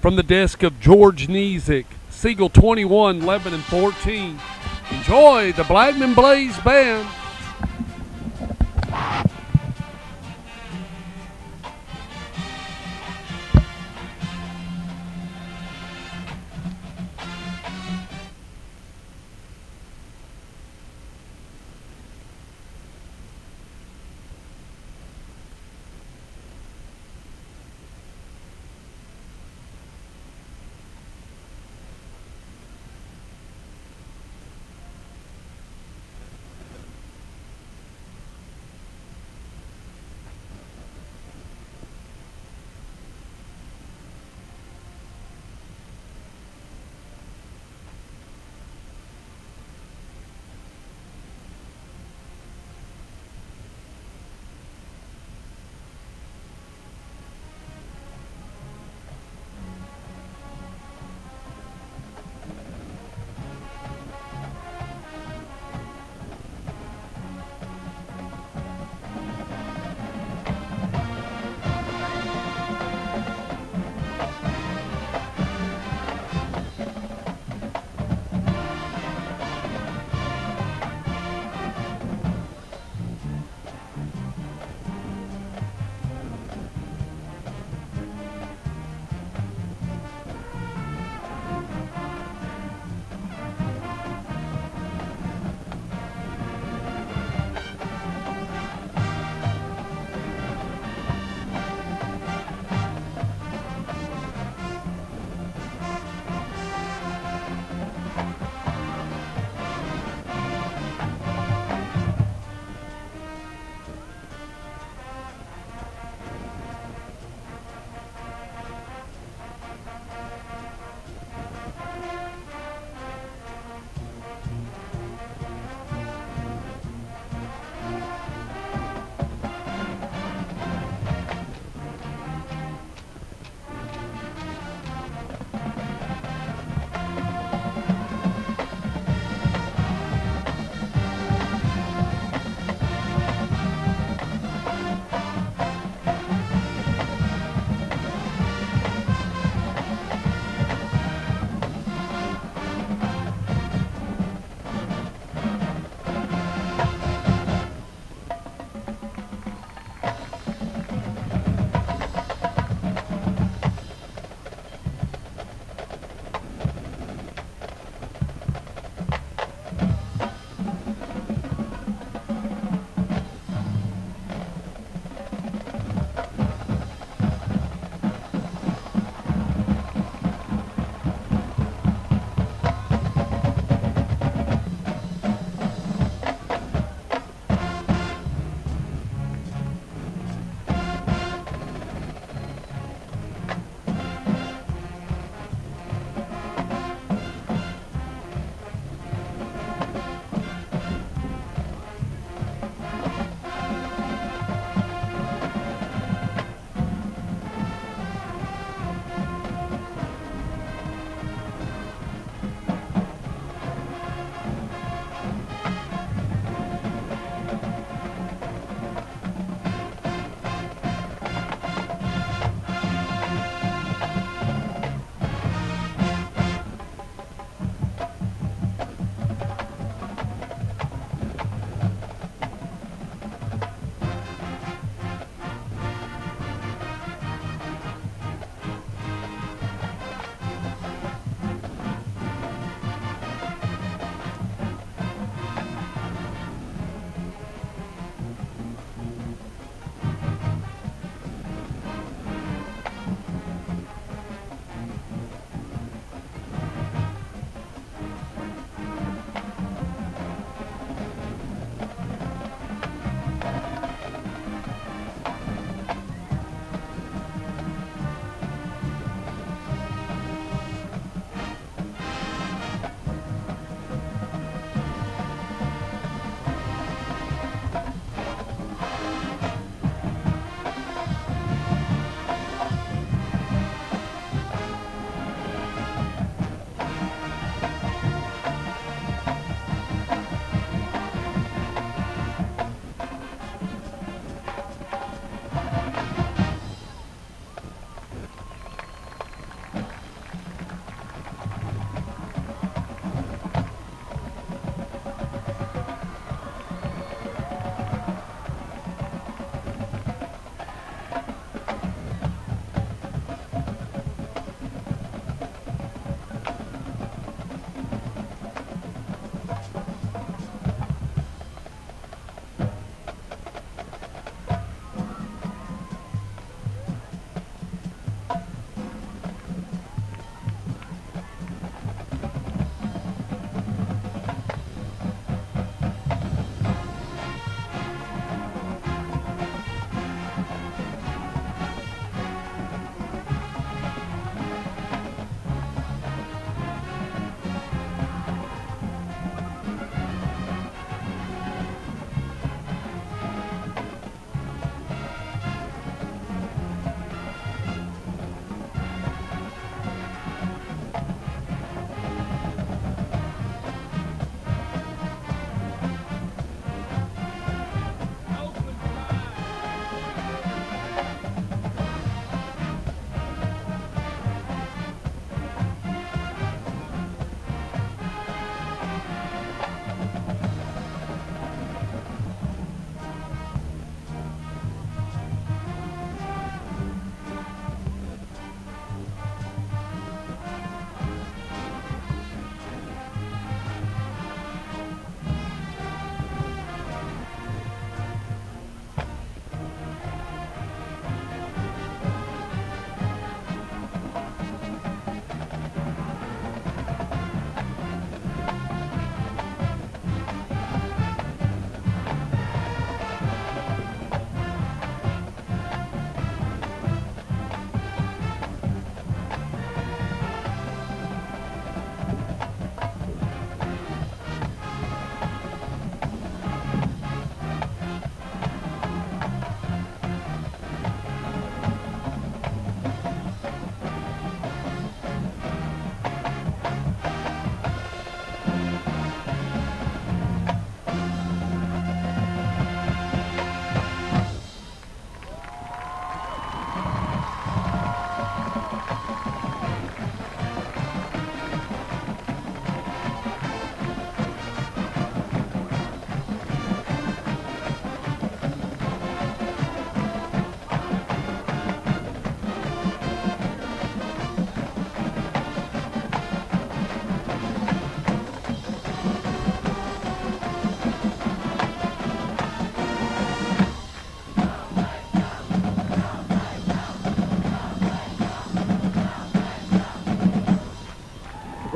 from the desk of George Nizik. Siegel 21, 11 and 14. Enjoy the Blackman Blaze Band.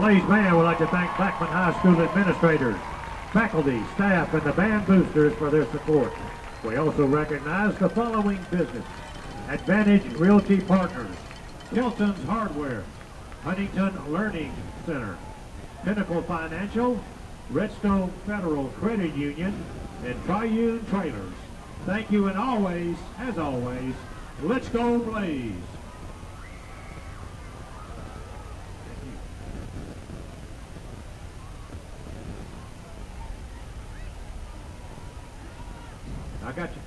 Blaze Band would like to thank Blackman High School administrators, faculty, staff, and the band boosters for their support. We also recognize the following business: Advantage Realty Partners, Hilton's Hardware, Huntington Learning Center, Pinnacle Financial, Redstone Federal Credit Union, and Triune Trailers. Thank you, and always, as always, let's go Blaze! I got you.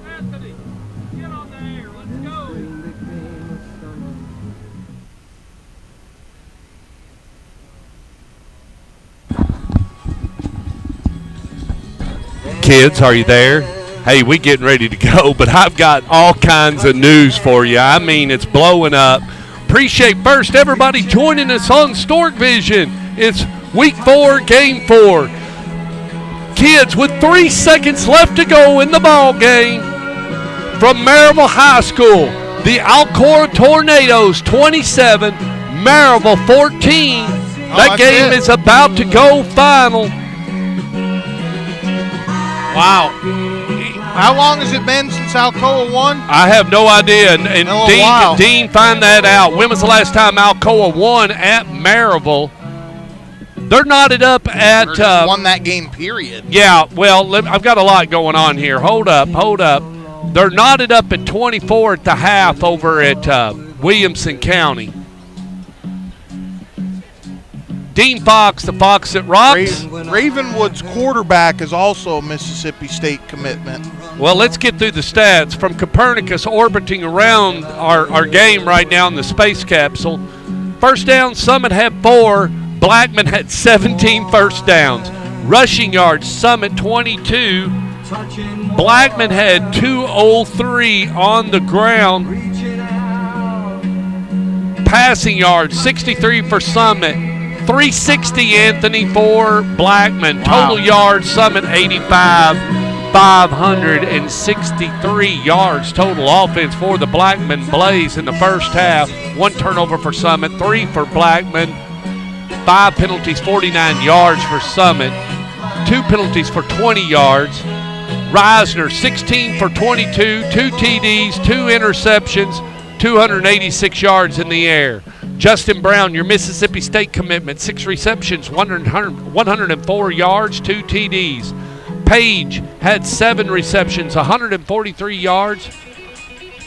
Anthony, get on the air. Let's go. Kids, are you there? Hey, we getting ready to go, but I've got all kinds of news for you. I mean, it's blowing up. Appreciate first everybody joining us on Stork Vision. It's week 4, game 4. Kids, with 3 seconds left to go in the ball game, from Maryville High School, the Alcora Tornadoes 27, Maryville 14. That game is about to go final.
Wow. How long has it been since Alcoa won?
I have no idea, and Dean, find that out. When was the last time Alcoa won at Maryville? They're knotted up at
won that game, period.
Yeah, well, I've got a lot going on here. Hold up. They're knotted up at 24 at the half over at Williamson County. Dean Fox, the Fox that rocks.
Ravenwood's quarterback is also a Mississippi State commitment.
Well, let's get through the stats. From Copernicus orbiting around our game right now in the space capsule. First down, Summit had 4. Blackman had 17 first downs. Rushing yards, Summit 22. Blackman had 203 on the ground. Passing yards, 63 for Summit. 360, Anthony, for Blackman. Total yards, Summit 85. 563 yards total offense for the Blackman Blaze in the first half. 1 turnover for Summit, 3 for Blackman. 5 penalties, 49 yards for Summit. 2 penalties for 20 yards. Reisner, 16 for 22, 2 TDs, 2 interceptions, 286 yards in the air. Justin Brown, your Mississippi State commitment, 6 receptions, 104 yards, 2 TDs. Page had 7 receptions, 143 yards.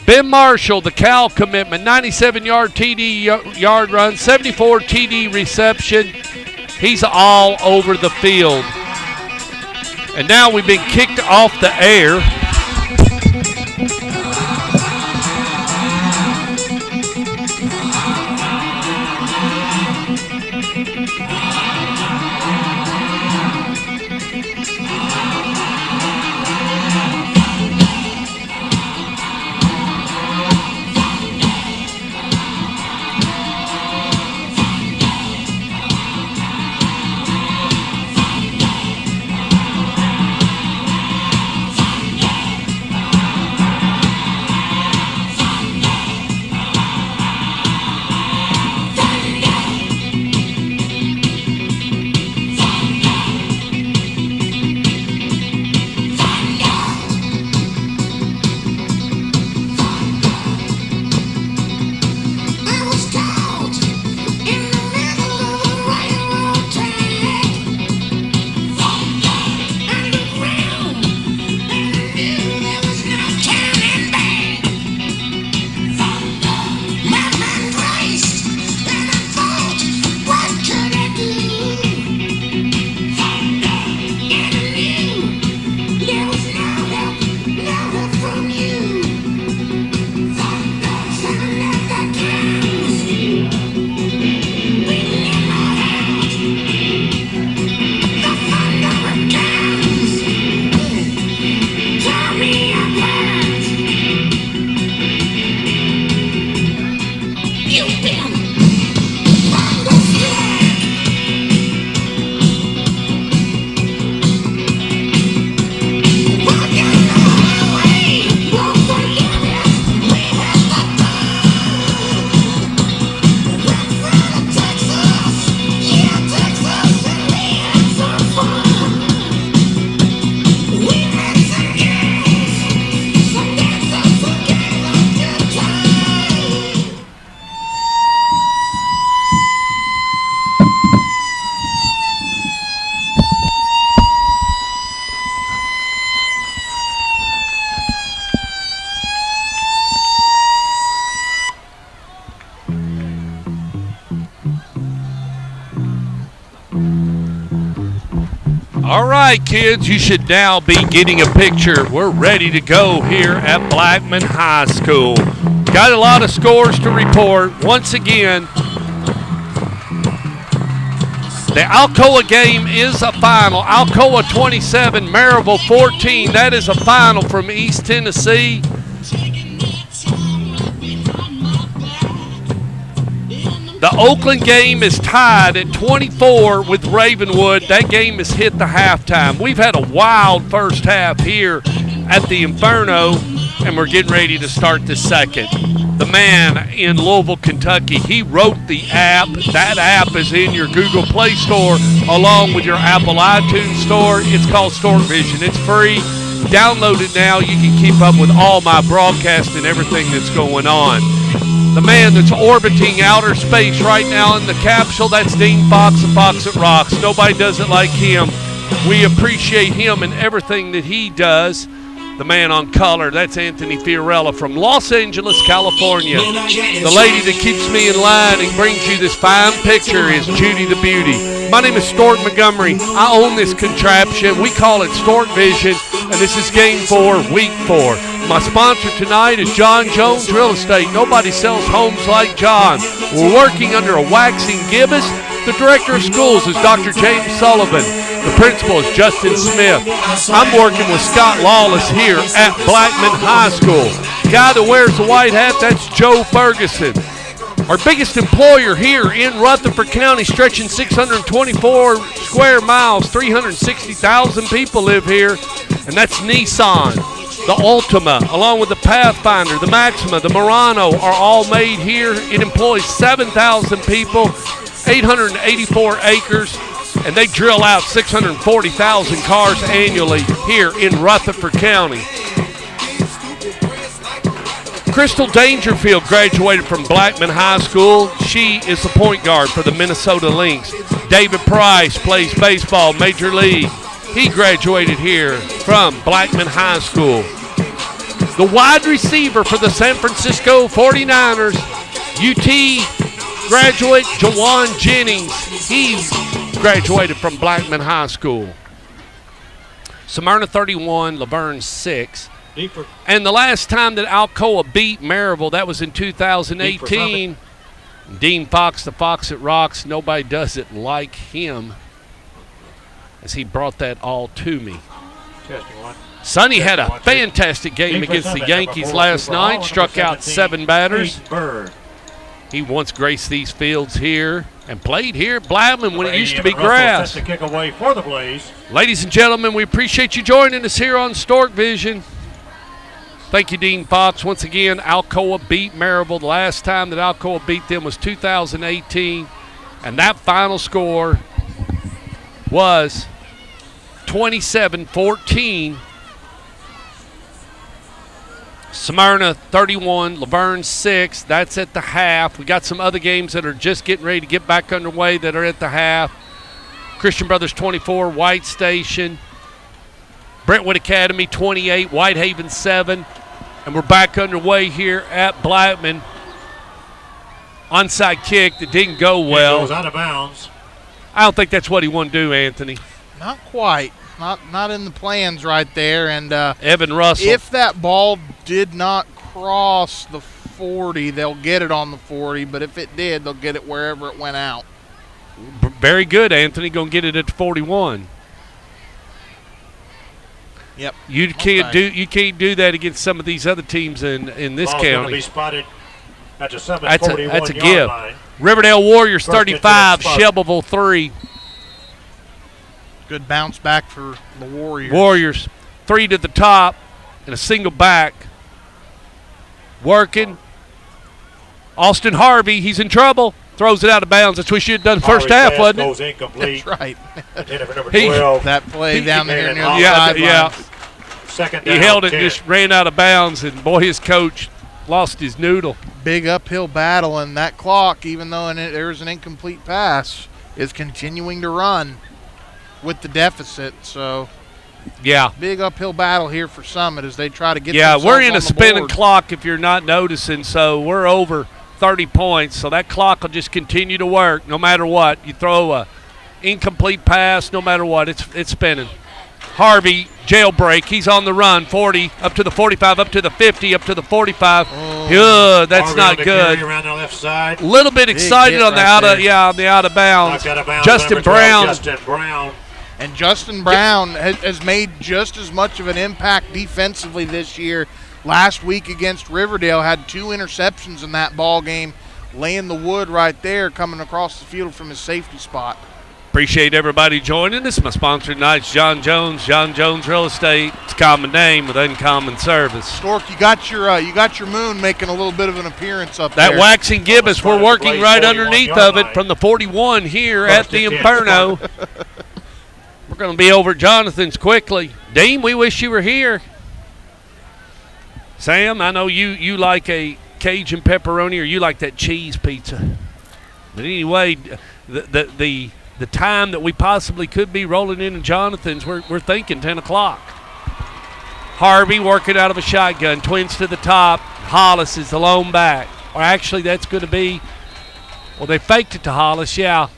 Ben Marshall, the Cal commitment, 97-yard TD yard run, 74 TD reception. He's all over the field. And now we've been kicked off the air. right, kids, you should now be getting a picture. We're ready to go here at Blackman High School. Got a lot of scores to report. Once again, the Alcoa game is a final. Alcoa 27, Maryville 14. That is a final from East Tennessee. The Oakland game is tied at 24 with Ravenwood. That game has hit the halftime. We've had a wild first half here at the Inferno, and we're getting ready to start the second. The man in Louisville, Kentucky, he wrote the app. That app is in your Google Play Store along with your Apple iTunes Store. It's called Stork Vision. It's free. Download it now. You can keep up with all my broadcasts and everything that's going on. The man that's orbiting outer space right now in the capsule, that's Dean Fox of Fox It Rocks. Nobody does it like him. We appreciate him and everything that he does. The man on color, that's Anthony Fiorella from Los Angeles, California. The lady that keeps me in line and brings you this fine picture is Judy the Beauty. My name is Stork Montgomery. I own this contraption. We call it Stork Vision, and this is Game 4, Week 4. My sponsor tonight is John Jones Real Estate. Nobody sells homes like John. We're working under a waxing gibbous. The director of schools is Dr. James Sullivan. The principal is Justin Smith. I'm working with Scott Lawless here at Blackman High School. Guy that wears the white hat, that's Joe Ferguson. Our biggest employer here in Rutherford County, stretching 624 square miles, 360,000 people live here, and that's Nissan. The Ultima, along with the Pathfinder, the Maxima, the Murano are all made here. It employs 7,000 people, 884 acres, and they drill out 640,000 cars annually here in Rutherford County. Crystal Dangerfield graduated from Blackman High School. She is the point guard for the Minnesota Lynx. David Price plays baseball, Major League. He graduated here from Blackman High School. The wide receiver for the San Francisco 49ers, UT graduate Jawan Jennings. He graduated from Blackman High School. Smyrna 31, Laverne 6. And the last time that Alcoa beat Maryville, that was in 2018. Dean Fox, the Fox It Rocks, nobody does it like him, as he brought that all to me. Sonny had a fantastic game against the Yankees last night, struck out 7 batters. He once graced these fields here and played here at Blackman when it used to be grass. Ladies and gentlemen, we appreciate you joining us here on Stork Vision. Thank you, Dean Fox. Once again, Alcoa beat Maryville. The last time that Alcoa beat them was 2018, and that final score was 27-14. Smyrna 31, Laverne 6. That's at the half. We got some other games that are just getting ready to get back underway that are at the half. Christian Brothers 24, White Station. Brentwood Academy 28, Whitehaven 7. And we're back underway here at Blackman. Onside kick that didn't go well.
It goes out of bounds.
I don't think that's what he wanted to do, Anthony.
Not quite. Not in the plans right there. And
Evan Russell.
If that ball did not cross the 40, they'll get it on the 40. But if it did, they'll get it wherever it went out.
Very good, Anthony. Going to get it at 41.
Yep.
You can't do that against some of these other teams in this
Ball's
county.
going to be spotted at the Summit
That's
41
a
yard
give.
line.
Riverdale Warriors
First
35,
spot.
Shelbyville 3.
Good bounce back for the Warriors.
Warriors 3 to the top and a single back. Working. Austin Harvey, he's in trouble. Throws it out of bounds. That's what we should have done the first half,
pass
wasn't it?
goes incomplete.
That's right.
Intended for number
He-
12.
That play down there near the
Yeah,
sideline.
yeah.
Second
He
down,
held it
10.
and just ran out of bounds, and boy, his coach lost his noodle.
Big uphill battle, and that clock, even though there's an incomplete pass, is continuing to run with the deficit. So
Yeah.
big uphill battle here for Summit as they try to get
Yeah,
themselves
we're in
on
a
the
spinning
board.
clock if you're not noticing, so we're over 30 points. So that clock will just continue to work no matter what. You throw a incomplete pass, no matter what, it's spinning. Harvey, jailbreak. He's on the run. 40, up to the 45, up to the 50, up to the 45. Good. That's
Harvey
not
on the
good.
carry around the left side.
A little bit excited on the
right there.
on the out of bounds.
Knocked out of bounds,
Justin
number 12,
Brown.
Justin Brown.
And Justin Brown has made just as much of an impact defensively this year. Last week against Riverdale, had 2 interceptions in that ball game, laying the wood right there, coming across the field from his safety spot.
Appreciate everybody joining us. My sponsor tonight's John Jones Real Estate. It's a common name with uncommon service.
Stork, you got your moon making a little bit of an appearance up
That
there.
waxing gibbous, we're working right underneath of it from the 41 here at the Inferno. We're going to be over at Jonathan's quickly. Dean, we wish you were here. Sam, I know you like a Cajun pepperoni or you like that cheese pizza. But anyway, the time that we possibly could be rolling into Jonathan's, we're thinking 10 o'clock. Harvey working out of a shotgun, twins to the top. Hollis is the lone back. Or actually, that's going to be, well, they faked it to Hollis, yeah.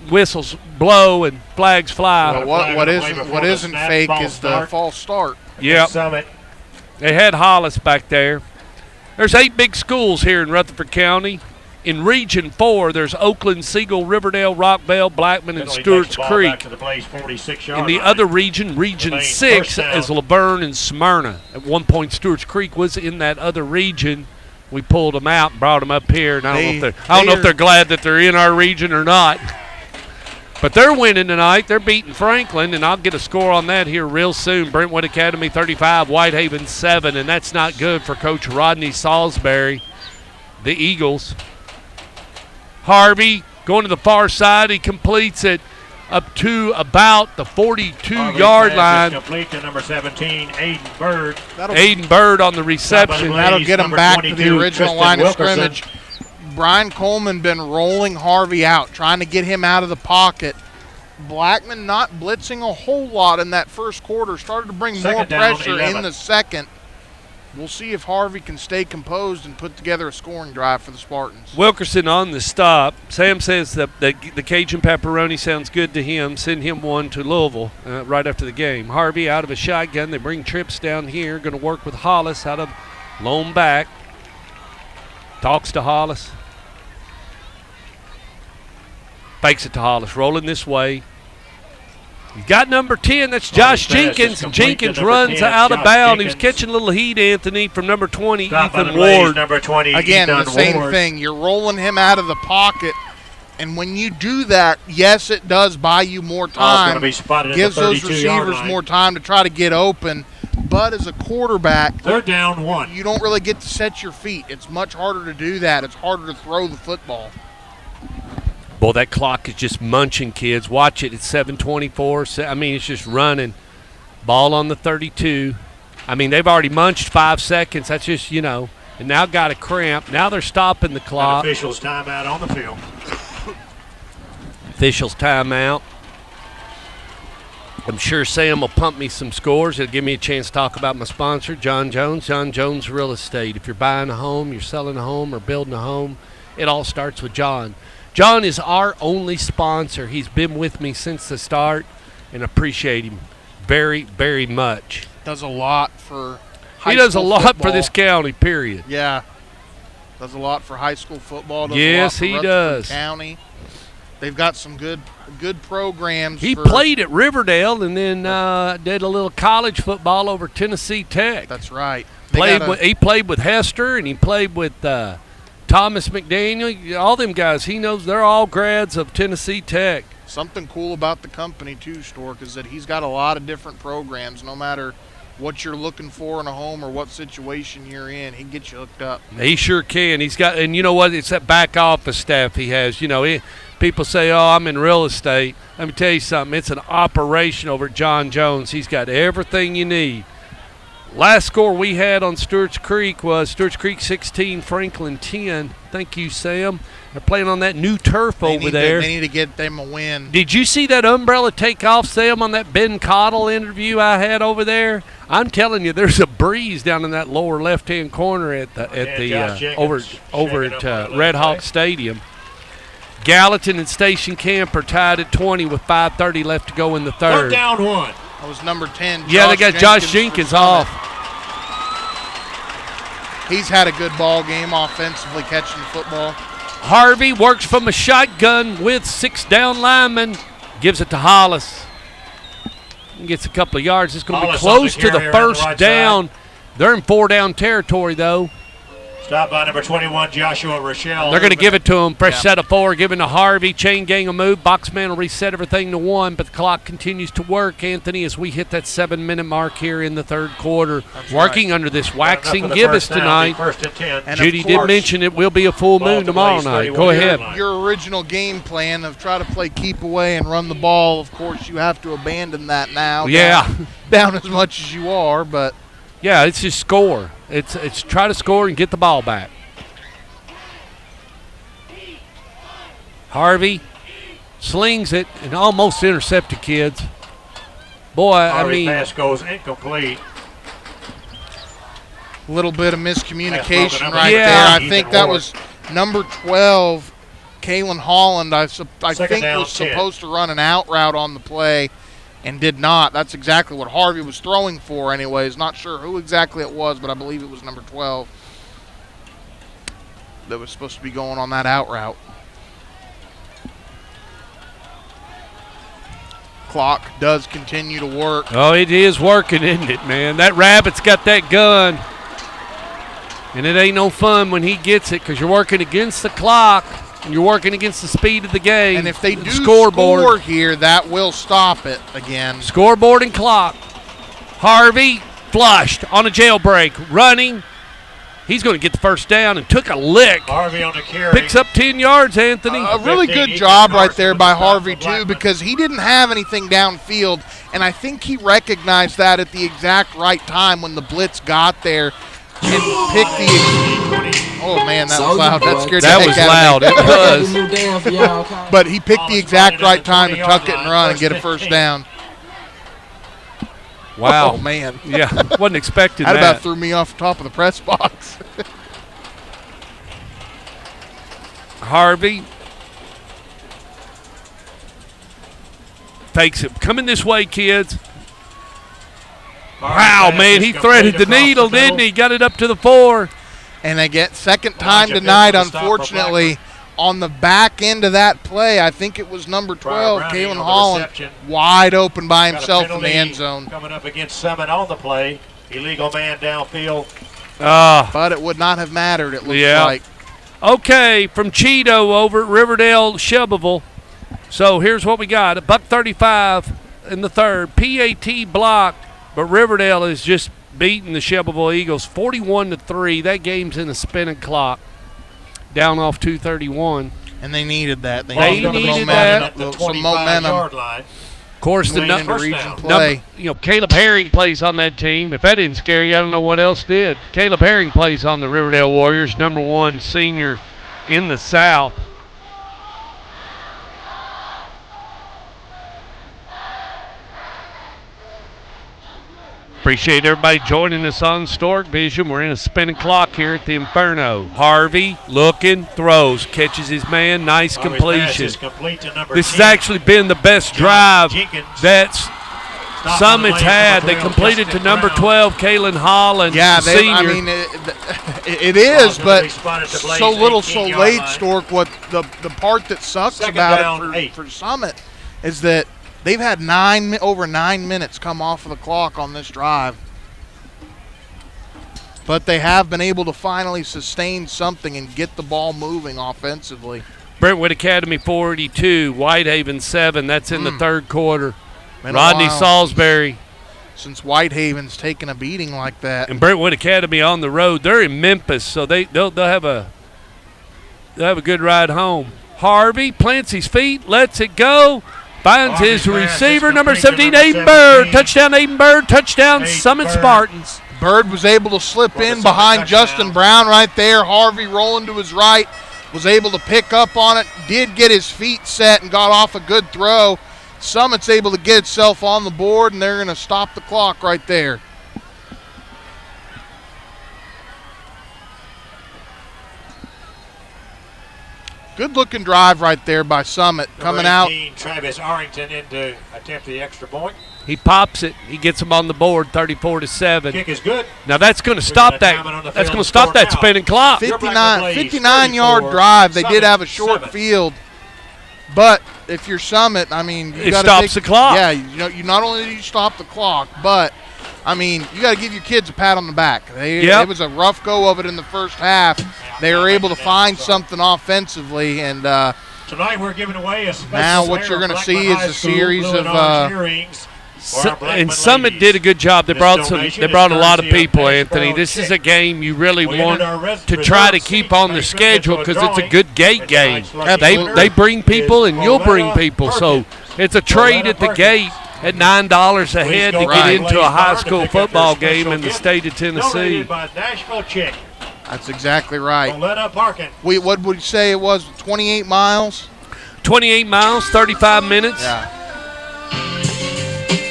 Whistles blow and flags fly.
Well, what isn't fake is the false start.
Yep.
Summit.
They had Hollis back there. There's 8 big schools here in Rutherford County. In Region 4, there's Oakland, Siegel, Riverdale, Rockville, Blackman, and Stewart's Creek. In the other region, Region 6, is Laverne and Smyrna. At one point, Stewart's Creek was in that other region. We pulled them out and brought them up here. And I don't know if they're glad that they're in our region or not. But they're winning tonight. They're beating Franklin, and I'll get a score on that here real soon. Brentwood Academy 35, Whitehaven 7, and that's not good for Coach Rodney Salisbury, the Eagles. Harvey going to the far side. He completes it up to about the 42-yard line.
Complete to number 17, Aiden Bird.
Aiden Bird on the reception.
That'll get him back to the original line of scrimmage. Brian Coleman been rolling Harvey out, trying to get him out of the pocket. Blackman not blitzing a whole lot in that first quarter. Started to bring more pressure in the second. We'll see if Harvey can stay composed and put together a scoring drive for the Spartans.
Wilkerson on the stop. Sam says that the Cajun pepperoni sounds good to him. Send him one to Louisville right after the game. Harvey out of a shotgun. They bring trips down here. Going to work with Hollis out of lone back. Talks to Hollis. Fakes it to Hollis. Rolling this way. He's got number 10. That's Josh Jenkins. Jenkins runs out of bounds. He was catching a little heat, Anthony, from number 20, Ethan Ward.
Number 20,
again,
Ethan
the same
Ward.
thing. You're rolling him out of the pocket. And when you do that, yes, it does buy you more time. Gives those receivers more time to try to get open. But as a quarterback,
they're down 1.
You don't really get to set your feet. It's much harder to do that. It's harder to throw the football.
Boy, that clock is just munching, kids. Watch it. It's 7:24. I mean, it's just running. Ball on the 32. I mean, they've already munched 5 seconds. That's just, and now got a cramp. Now they're stopping the clock.
And officials timeout on the field.
Officials timeout. I'm sure Sam will pump me some scores. It'll give me a chance to talk about my sponsor, John Jones Real Estate. If you're buying a home, you're selling a home, or building a home, it all starts with John. John is our only sponsor. He's been with me since the start, and appreciate him very, very much.
Does a lot for
He does a lot for this county, period.
Yeah. Does a lot for high school football. Does
yes,
a lot for
he does.
County. They've got some good programs.
He played at Riverdale and then did a little college football over Tennessee Tech.
That's right.
He played with Hester, and he played with Thomas McDaniel. All them guys, he knows they're all grads of Tennessee Tech.
Something cool about the company, too, Stork, is that he's got a lot of different programs. No matter what you're looking for in a home or what situation you're in, he gets you hooked up.
He sure can. He's got, and you know what? It's that back office staff he has. People say, oh, I'm in real estate. Let me tell you something. It's an operation over at John Jones. He's got everything you need. Last score we had on Stewart's Creek was Stewart's Creek 16, Franklin 10. Thank you, Sam. They're playing on that new turf over there.
They need to get them a win.
Did you see that umbrella take off, Sam, on that Ben Cottle interview I had over there? I'm telling you, there's a breeze down in that lower left-hand corner over at Red Hawk Stadium. Gallatin and Station Camp are tied at 20 with 5:30 left to go in the third.
They're down 1.
That was number 10.
Yeah, they got Josh Jenkins off.
He's had a good ball game offensively, catching the football.
Harvey works from a shotgun with 6 down linemen. Gives it to Hollis. Gets a couple of yards. It's going to be close to the first down. They're in 4-down territory, though.
Stopped by number 21, Joshua Rochelle.
They're going to give it to him. Fresh set of 4, giving to Harvey. Chain gang a move. Boxman will reset everything to 1, but the clock continues to work, Anthony, as we hit that 7-minute mark here in the third quarter.
That's
working under this waxing gibbous tonight.
First and 10.
Judy did mention it will be a full moon tomorrow night. Go ahead.
Your original game plan of try to play keep away and run the ball, of course, you have to abandon that now.
Yeah.
Down as much as you are, but.
Yeah, it's just score. It's try to score and get the ball back. Harvey slings it and almost intercepted, kids. Boy,
Harvey pass goes incomplete.
A little bit of miscommunication right
Yeah.
there. I think that was number 12, Kalen Holland. I think was supposed to run an out route on the play and did not. That's exactly what Harvey was throwing for anyways. Not sure who exactly it was, but I believe it was number 12 that was supposed to be going on that out route. Clock does continue to work.
Oh, it is working, isn't it, man? That rabbit's got that gun. And it ain't no fun when he gets it because you're working against the clock and you're working against the speed of the game.
And if they do
scoreboard
score here, that will stop it again.
Scoreboard and clock. Harvey flushed on a jailbreak, running. He's going to get the first down and took a lick.
Harvey on the carry.
Picks up 10 yards, Anthony.
A really good job right there by Harvey, too, because he didn't have anything downfield, and I think he recognized that at the exact right time when the blitz got there and picked the – oh, man, that was loud. That scared the heck out of me.
It was.
But he picked the exact right time to tuck it and run and get a first down.
Wow.
Oh, man.
Yeah, wasn't expecting
that.
That
about threw me off the top of the press box.
Harvey takes it. Coming this way, kids. Wow, man, he threaded the needle, didn't he? Got it up to the 4.
And they get second time tonight, unfortunately. On the back end of that play, I think it was number 12, Kalen Holland, wide open by himself in the end zone.
Coming up against Summit on the play. Illegal man downfield.
But it would not have mattered, it looks like.
Okay, from Cheeto over at Riverdale, Shelbyville. So here's what we got. $1:35 in the third. PAT blocked, but Riverdale is just beating the Shelbyville Eagles 41-3. That game's in a spinning clock. Down off 231.
And they needed that.
They needed that.
Some momentum. Of
course, the
region play.
Caleb Herring plays on that team. If that didn't scare you, I don't know what else did. Caleb Herring plays on the Riverdale Warriors, #1 senior in the South. Appreciate everybody joining us on Stork Vision. We're in a spinning clock here at the Inferno. Harvey looking, throws, catches his man, nice completion. This has actually been the best drive that Summit's had. They completed to number 12, Kalen Holland, senior.
I mean, it is, but so little, so late, Stork. What the part that sucks about it for Summit is that they've had over 9 minutes come off of the clock on this drive. But they have been able to finally sustain something and get the ball moving offensively.
Brentwood Academy 42, Whitehaven 7. That's in the third quarter.
Been
Rodney Salisbury.
Since Whitehaven's taken a beating like that.
And Brentwood Academy on the road. They're in Memphis, so they'll have a good ride home. Harvey plants his feet, lets it go. Finds his receiver, number 17, Aiden Bird. Touchdown, Aiden Bird. Touchdown, Summit Spartans.
Bird was able to slip in behind Justin Brown right there. Harvey rolling to his right. Was able to pick up on it. Did get his feet set and got off a good throw. Summit's able to get itself on the board, and they're going to stop the clock right there. Good-looking drive right there by Summit. Coming out.
Travis Arrington in to attempt the extra point.
He pops it. He gets them on the board, 34-7.
Kick is good.
Now that's going to stop that. That's going to stop that spinning clock.
59-yard drive. They did have a short field, but if you're Summit, I mean,
it stops the clock.
Yeah, you not only do you stop the clock, but I mean, you got to give your kids a pat on the back. It was a rough go of it in the first half. They were able to find something offensively, and
tonight we're giving away a special.
Now what you're going to see is a series of.
And Summit did a good job. They brought a lot of people, Anthony. This is a game you really want to try to keep on the schedule because it's a good gate game. They bring people and you'll bring people, so it's a trade at the gate at $9 a head to get into a high school football game in the state of Tennessee.
That's exactly right.
Don't let up parking.
What would you say it was? 28 miles.
28 miles, 35 minutes.
Yeah.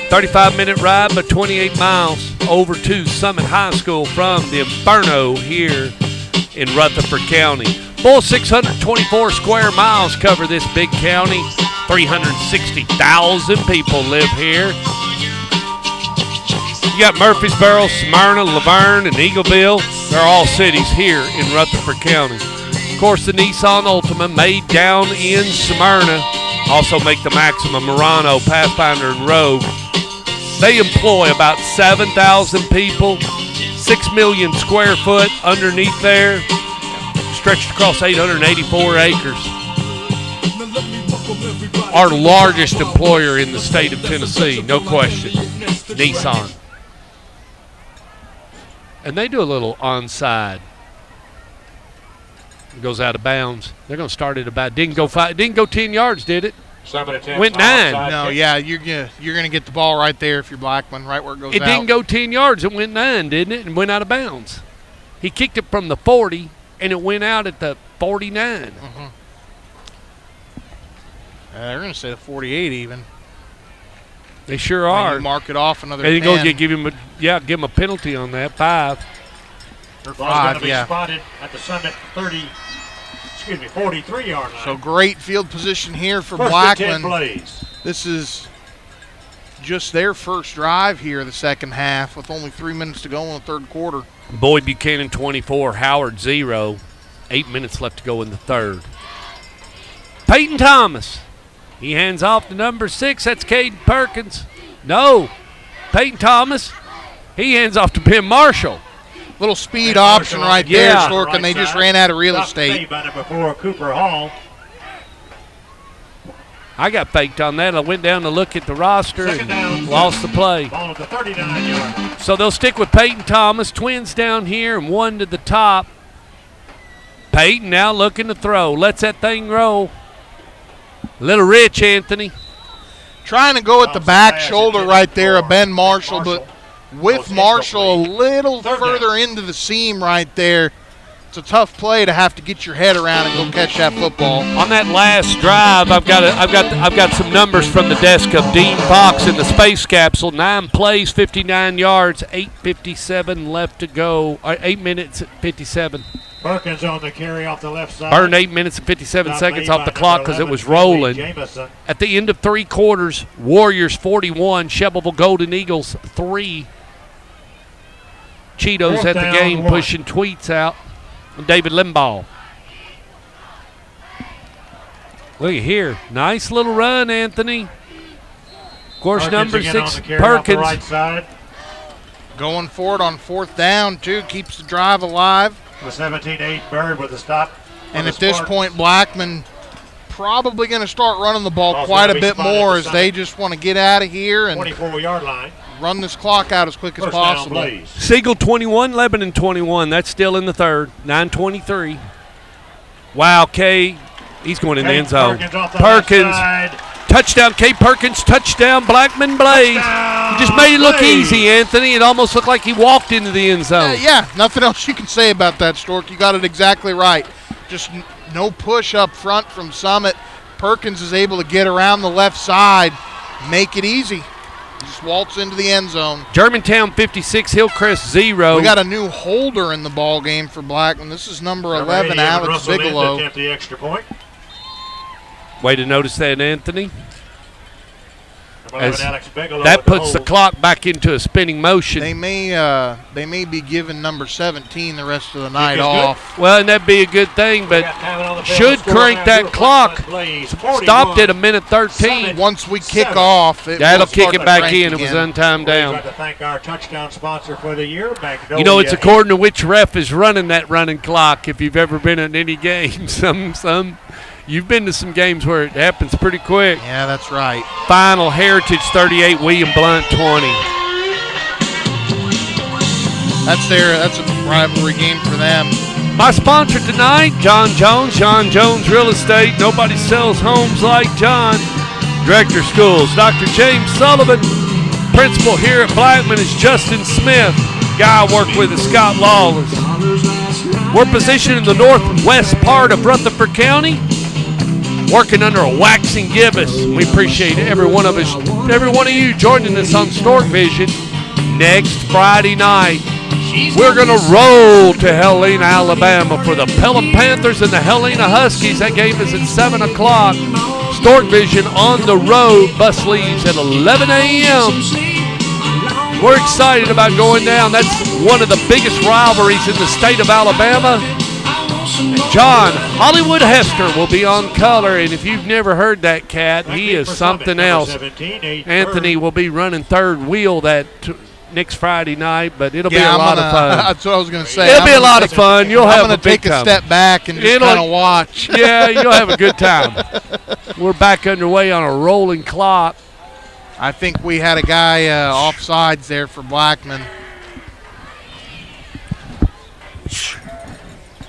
35-minute ride, but 28 miles over to Summit High School from the Inferno here in Rutherford County. Full 624 square miles cover this big county. 360,000 people live here. You got Murfreesboro, Smyrna, Laverne, and Eagleville. They're all cities here in Rutherford County. Of course, the Nissan Altima made down in Smyrna. Also make the Maxima, Murano, Pathfinder, and Rogue. They employ about 7,000 people, 6 million square foot underneath there, stretched across 884 acres. Our largest employer in the state of Tennessee, no question, Nissan. And they do a little onside. It goes out of bounds. They're going to start at about, didn't go 10 yards, did it? Went 9.
No, yeah, you're gonna get the ball right there if you're Blackman, right where it goes out.
It didn't go 10 yards. It went 9, didn't it? And went out of bounds. He kicked it from the 40, and it went out at the 49.
Mm-hmm. They're gonna say the 48 even.
They sure are.
Mark it off another.
And
10.
Give him a penalty on that 5.
Ball's going to be spotted at the Summit 43-yard line.
So great field position here for
First
Blackman.
10 plays.
This is just their first drive here the second half with only 3 minutes to go in the third quarter.
Boyd Buchanan 24, Howard 0. 8 minutes left to go in the third. Peyton Thomas. He hands off to number 6. That's Caden Perkins. No. Peyton Thomas. He hands off to Ben Marshall.
Little speed option right there, Stork, and they just ran out of real estate.
Before Cooper Hall.
I got faked on that. I went down to look at the roster and lost the play.
Ball at the 39-yard.
So they'll stick with Peyton Thomas. Twins down here and one to the top. Peyton now looking to throw. Lets that thing roll. Little rich, Anthony.
Trying to go at the back shoulder right there of Ben Marshall, but with Marshall a little further into the seam right there. It's a tough play to have to get your head around and go catch that football.
On that last drive, I've got some numbers from the desk of Dean Fox in the space capsule. 9 plays, 59 yards, 8:57 left to go. 8 minutes at 57.
Perkins on the carry off the left side.
Burned 8 minutes and 57 seconds off the clock because it was rolling. At the end of 3 quarters, Warriors 41, Shelbyville Golden Eagles 3. Cheetos at the game pushing tweets out. David Limbaugh. Look at here. Nice little run, Anthony. Of course, number 6, Perkins.
Right side.
Going for it on 4th down, too. Keeps the drive alive.
The 17-8 Bird with the stop.
And at this point, Blackman probably going to start running the ball quite a bit more as they just want to get out of here and
24-yard line.
Run this clock out as quick as possible.
Siegel 21, Lebanon 21. That's still in the third. 9:23. Wow, Kay. He's going in the end zone. Perkins. Touchdown, Kay Perkins. Touchdown, Blackman Blaze. He just made it look easy, Anthony. It almost looked like he walked into the end zone.
Yeah, nothing else you can say about that, Stork. You got it exactly right. Just no push up front from Summit. Perkins is able to get around the left side, make it easy. Just waltz into the end zone.
Germantown 56, Hillcrest 0.
We got a new holder in the ball game for Blackman. This is number 11, Alex Bigelow.
The extra point.
Way to notice that, Anthony. as that puts the clock back into a spinning motion.
They may be giving number 17 the rest of the night off.
Well, and that'd be a good thing, but should crank that clock. Stopped at a minute 13.
Once we kick off,
that'll kick it back in. It was untimed down.
We'd like to thank our touchdown sponsor for the year, Magnolia.
You know, it's according to which ref is running that running clock. If you've ever been at any game, you've been to some games where it happens pretty quick.
Yeah, that's right.
Final Heritage 38, William Blunt 20.
That's a rivalry game for them.
My sponsor tonight, John Jones Real Estate. Nobody sells homes like John. Director of Schools, Dr. James Sullivan. Principal here at Blackman is Justin Smith. Guy I work with is Scott Lawless. We're positioned in the northwest part of Rutherford County, working under a waxing gibbous. We appreciate every one of you joining us on Stork Vision next Friday night. We're going to roll to Helena, Alabama for the Pelham Panthers and the Helena Huskies. That game is at 7 o'clock. Stork Vision on the road. Bus leaves at 11 a.m. We're excited about going down. That's one of the biggest rivalries in the state of Alabama. John Hollywood Hester will be on color, and if you've never heard that cat, he is something else. Anthony will be running third wheel that next Friday night, but it'll be a lot of fun.
That's what I was going to say.
It'll be a lot of fun. You'll have a big time.
I'm going to take a step back and just kind of watch.
Yeah, you'll have a good time. We're back underway on a rolling clock.
I think we had a guy offsides there for Blackman.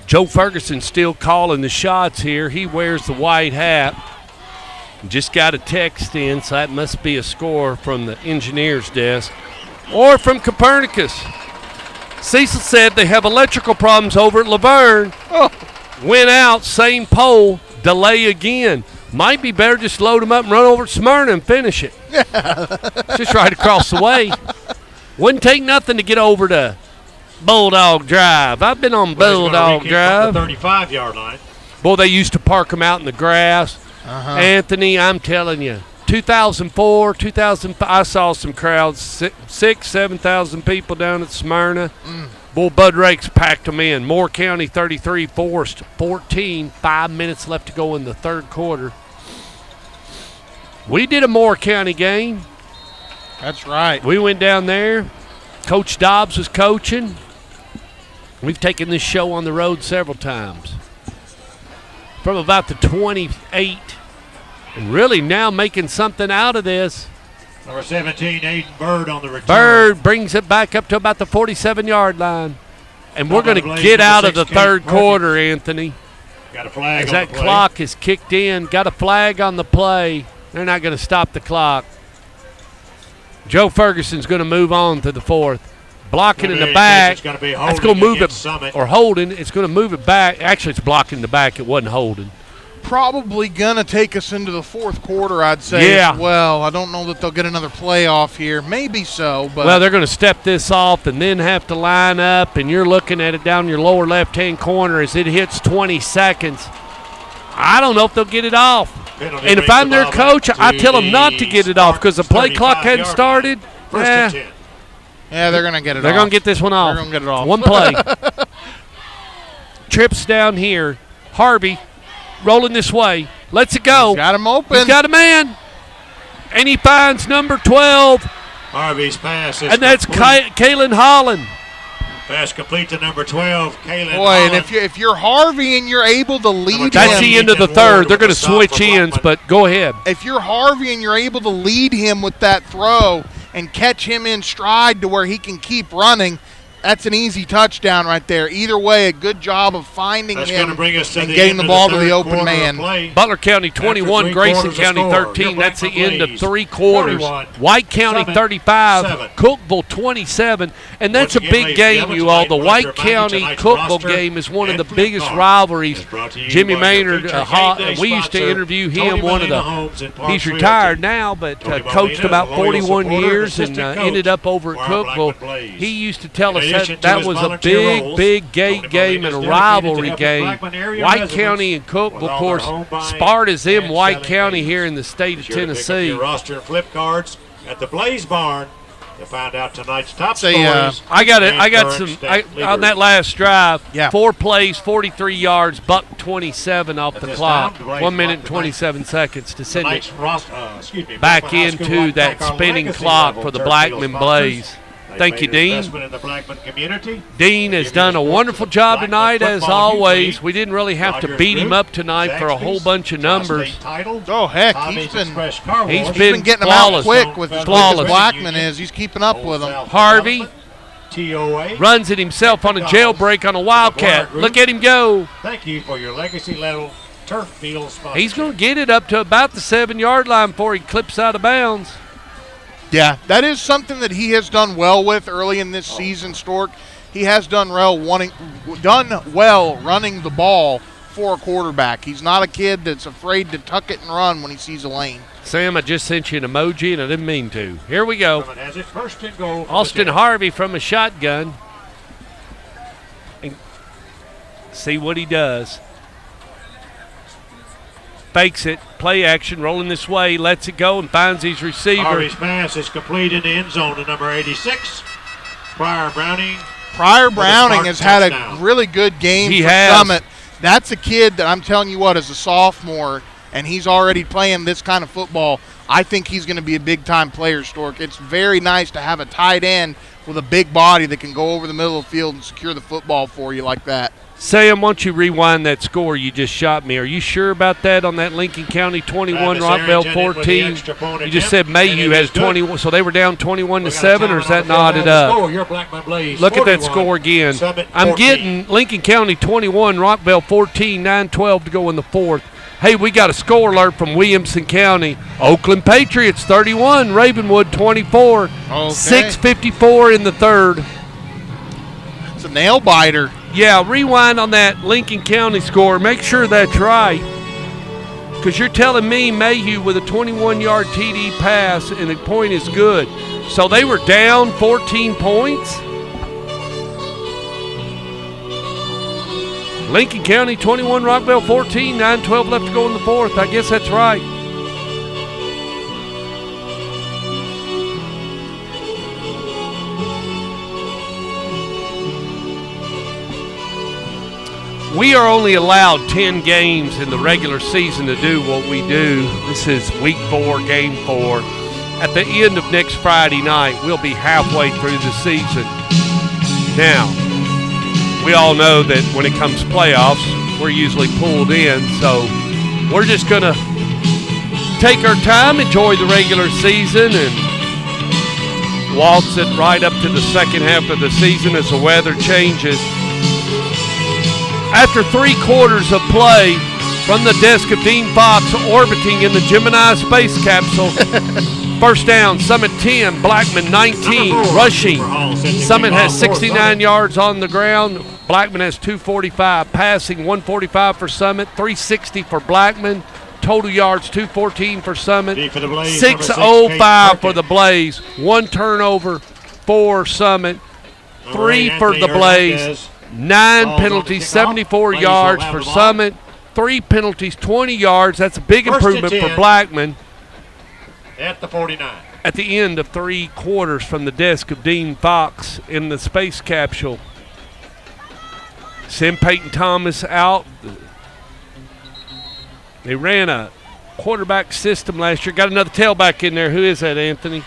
Joe Ferguson still calling the shots here. He wears the white hat. Just got a text in, so that must be a score from the engineer's desk or from Copernicus. Cecil said they have electrical problems over at Laverne.
Oh.
Went out, same pole, delay again. Might be better just load them up and run over to Smyrna and finish it. Just right across the way. Wouldn't take nothing to get over to Bulldog Drive. I've been on Bulldog Drive.
The 35-yard line.
Boy, they used to park them out in the grass. Anthony, I'm telling you, 2004, 2005, I saw some crowds, 7,000 people down at Smyrna. Bull Bud Rakes packed them in. Moore County 33, Forest 14. 5 minutes left to go in the third quarter. We did a Moore County game.
That's right.
We went down there. Coach Dobbs was coaching. We've taken this show on the road several times. From about the 28, and really now making something out of this.
Number 17, Aiden Bird on the return.
Bird brings it back up to about the 47-yard line. And we're going to get out of the third quarter, Anthony.
Got a flag
as
on
that
the play.
Clock is kicked in. Got a flag on the play. They're not going to stop the clock. Joe Ferguson's going to move on to the fourth. Blocking in the back. That's going to move it, or holding. It's going to move it back. Actually, it's blocking the back. It wasn't holding.
Probably going to take us into the fourth quarter, I'd say, as well. I don't know that they'll get another playoff here. Maybe so. But
well, they're going to step this off and then have to line up, and you're looking at it down your lower left-hand corner as it hits 20 seconds. I don't know if they'll get it off. And if I'm their coach, I tell them not to get it off because the play clock hadn't started.
Yeah, they're going to get it off.
They're going to get this one off.
They're going to get it off.
One play. Trips down here. Harvey rolling this way. Lets it go.
He's got him open.
He's got a man. And he finds number 12.
Harvey's pass is
and that's Kalen Holland.
Pass complete to number 12, Kalen
Boy,
Holland.
and if you're Harvey and you're able to lead him.
That's the end of the third. They're going to switch ends, but go ahead.
If you're Harvey and you're able to lead him with that throw and catch him in stride to where he can keep running, that's an easy touchdown right there. Either way, a good job of finding him and getting the ball to the open man.
Butler County 21, Grayson County 13. That's the end of three quarters. White County 35, Cookville 27. And that's a big game, you all. The White County-Cookville game is one of the biggest rivalries. Jimmy Maynard, we used to interview him. He's retired now, but coached about 41 years and ended up over at Cookville. He used to tell us that was a big gate game and a rivalry game. White County and Cookeville, of course, Sparta's in White County here in the state of Tennessee.
Your roster and flip cards at the Blaze Barn to find out tonight's top scores.
I got some on that last drive.
Yeah.
4 plays, 43 yards, $1:27 off the clock. 1 minute and 27 seconds to send it back into that spinning clock for the Blackman Blaze. Thank you, Dean. Dean has done a wonderful job tonight, as always. We didn't really have to beat him up tonight for a whole bunch of numbers.
Oh, heck, he's been
getting
them
flawless.
out quick with as Blackman is. He's keeping up with them.
Harvey runs it himself on a jailbreak on a Wildcat. Look at him go.
Thank you for your legacy level turf field sponsorship.
He's going to get it up to about the 7-yard line before he clips out of bounds.
Yeah, that is something that he has done well with early in this season, Stork. He has done well running the ball for a quarterback. He's not a kid that's afraid to tuck it and run when he sees a lane.
Sam, I just sent you an emoji, and I didn't mean to. Here we go. Austin Harvey from a shotgun. And see what he does. Fakes it, play action, rolling this way, lets it go, and finds his receiver.
Harvey's pass is complete in the end zone to number 86, Pryor Browning.
Pryor Browning has had a really good game for Summit. That's a kid that I'm telling you what, as a sophomore, and he's already playing this kind of football, I think he's going to be a big-time player, Stork. It's very nice to have a tight end with a big body that can go over the middle of the field and secure the football for you like that.
Sam, why don't you rewind that score you just shot me? Are you sure about that on that Lincoln County 21, Rockville 14? You just said Mayhew has 21, so they were down 21-7, or is that knotted up? Look at that score again. I'm getting Lincoln County 21, Rockville 14, 9-12 to go in the fourth. Hey, we got a score alert from Williamson County. Oakland Patriots 31, Ravenwood 24,
Okay.
6:54 in the third.
It's a nail biter.
Yeah, rewind on that Lincoln County score. Make sure that's right. Because you're telling me Mayhew with a 21-yard TD pass and the point is good. So they were down 14 points? Lincoln County 21, Rockville 14, 9-12 left to go in the fourth. I guess that's right. We are only allowed 10 games in the regular season to do what we do. This is week 4, game 4. At the end of next Friday night, we'll be halfway through the season. Now, we all know that when it comes to playoffs, we're usually pulled in, so we're just going to take our time, enjoy the regular season, and waltz it right up to the second half of the season as the weather changes. After 3 quarters of play from the desk of Dean Fox orbiting in the Gemini space capsule, first down, Summit 10, Blackman 19, rushing. Summit has 69 yards on the ground. Blackman has 245, passing 145 for Summit, 360 for Blackman. Total yards 214 for Summit, 605 for the Blaze. 1 turnover for Summit, 3 for the Blaze. 9 penalties, 74 yards for Summit. 3 penalties, 20 yards. That's a big improvement for Blackman.
At the 49.
At the end of 3 quarters from the desk of Dean Fox in the space capsule. Send Peyton Thomas out. They ran a quarterback system last year. Got another tailback in there. Who is that, Anthony?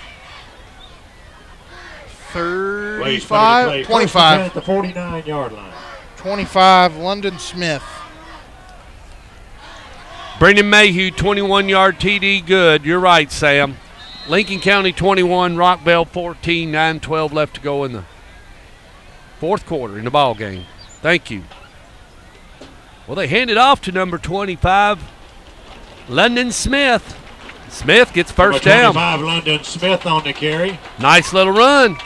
35, 25.
At the 49-yard line.
25, London Smith.
Brendan Mayhew, 21-yard TD, good. You're right, Sam. Lincoln County 21, Rockville 14, 9-12 left to go in the fourth quarter in the ball game. Thank you. Well, they hand it off to number 25, London Smith. Smith gets first down.
25, London Smith on the carry.
Nice little run.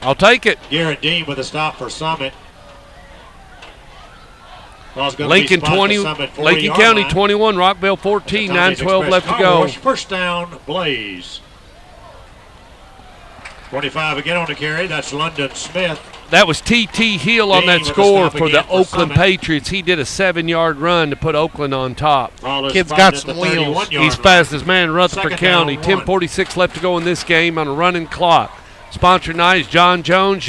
I'll take it.
Garrett Dean with a stop for Summit.
Lincoln County 21, Rockville 14, 9-12 left to go.
First down, Blaze. 25 again on the carry. That's London Smith.
That was T.T. Hill on
Dean
that
with a
score
stop
for the
again for
Oakland
Summit.
Patriots. He did a 7-yard run to put Oakland on top.
Ball is
Kid's
spotted
got
at
some
the
wheels.
31-yard
He's
line.
fastest man in Rutherford
Second down
County.
and
10:46 left to go in this game on a running clock. Sponsor tonight is John Jones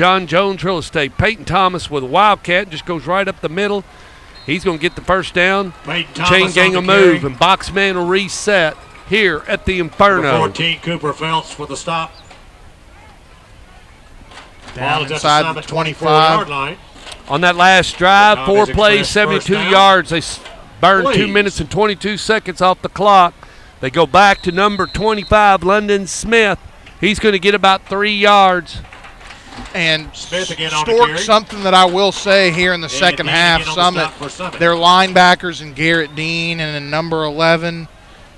Real Estate. Peyton Thomas with a Wildcat, just goes right up the middle. He's going to get the first down.
Peyton Thomas
Chain
on
gang
the
will move,
carry.
and Boxman will reset here at the
Number
Inferno.
14, Cooper Phelps with a stop.
Down
Ball is at
inside the
Summit
25.
24-yard line.
On that last drive,
Tom
4
has
plays,
expressed
72
first down.
yards. They burned 2
Please.
minutes and 22 seconds off the clock. They go back to number 25, London Smith. He's going to get about 3 yards.
And
Smith again on the
Stork,
carry.
something that I will say here in the second
Dean
half,
again on the
Summit,
stop for Summit.
their linebackers in Garrett Dean and in number 11,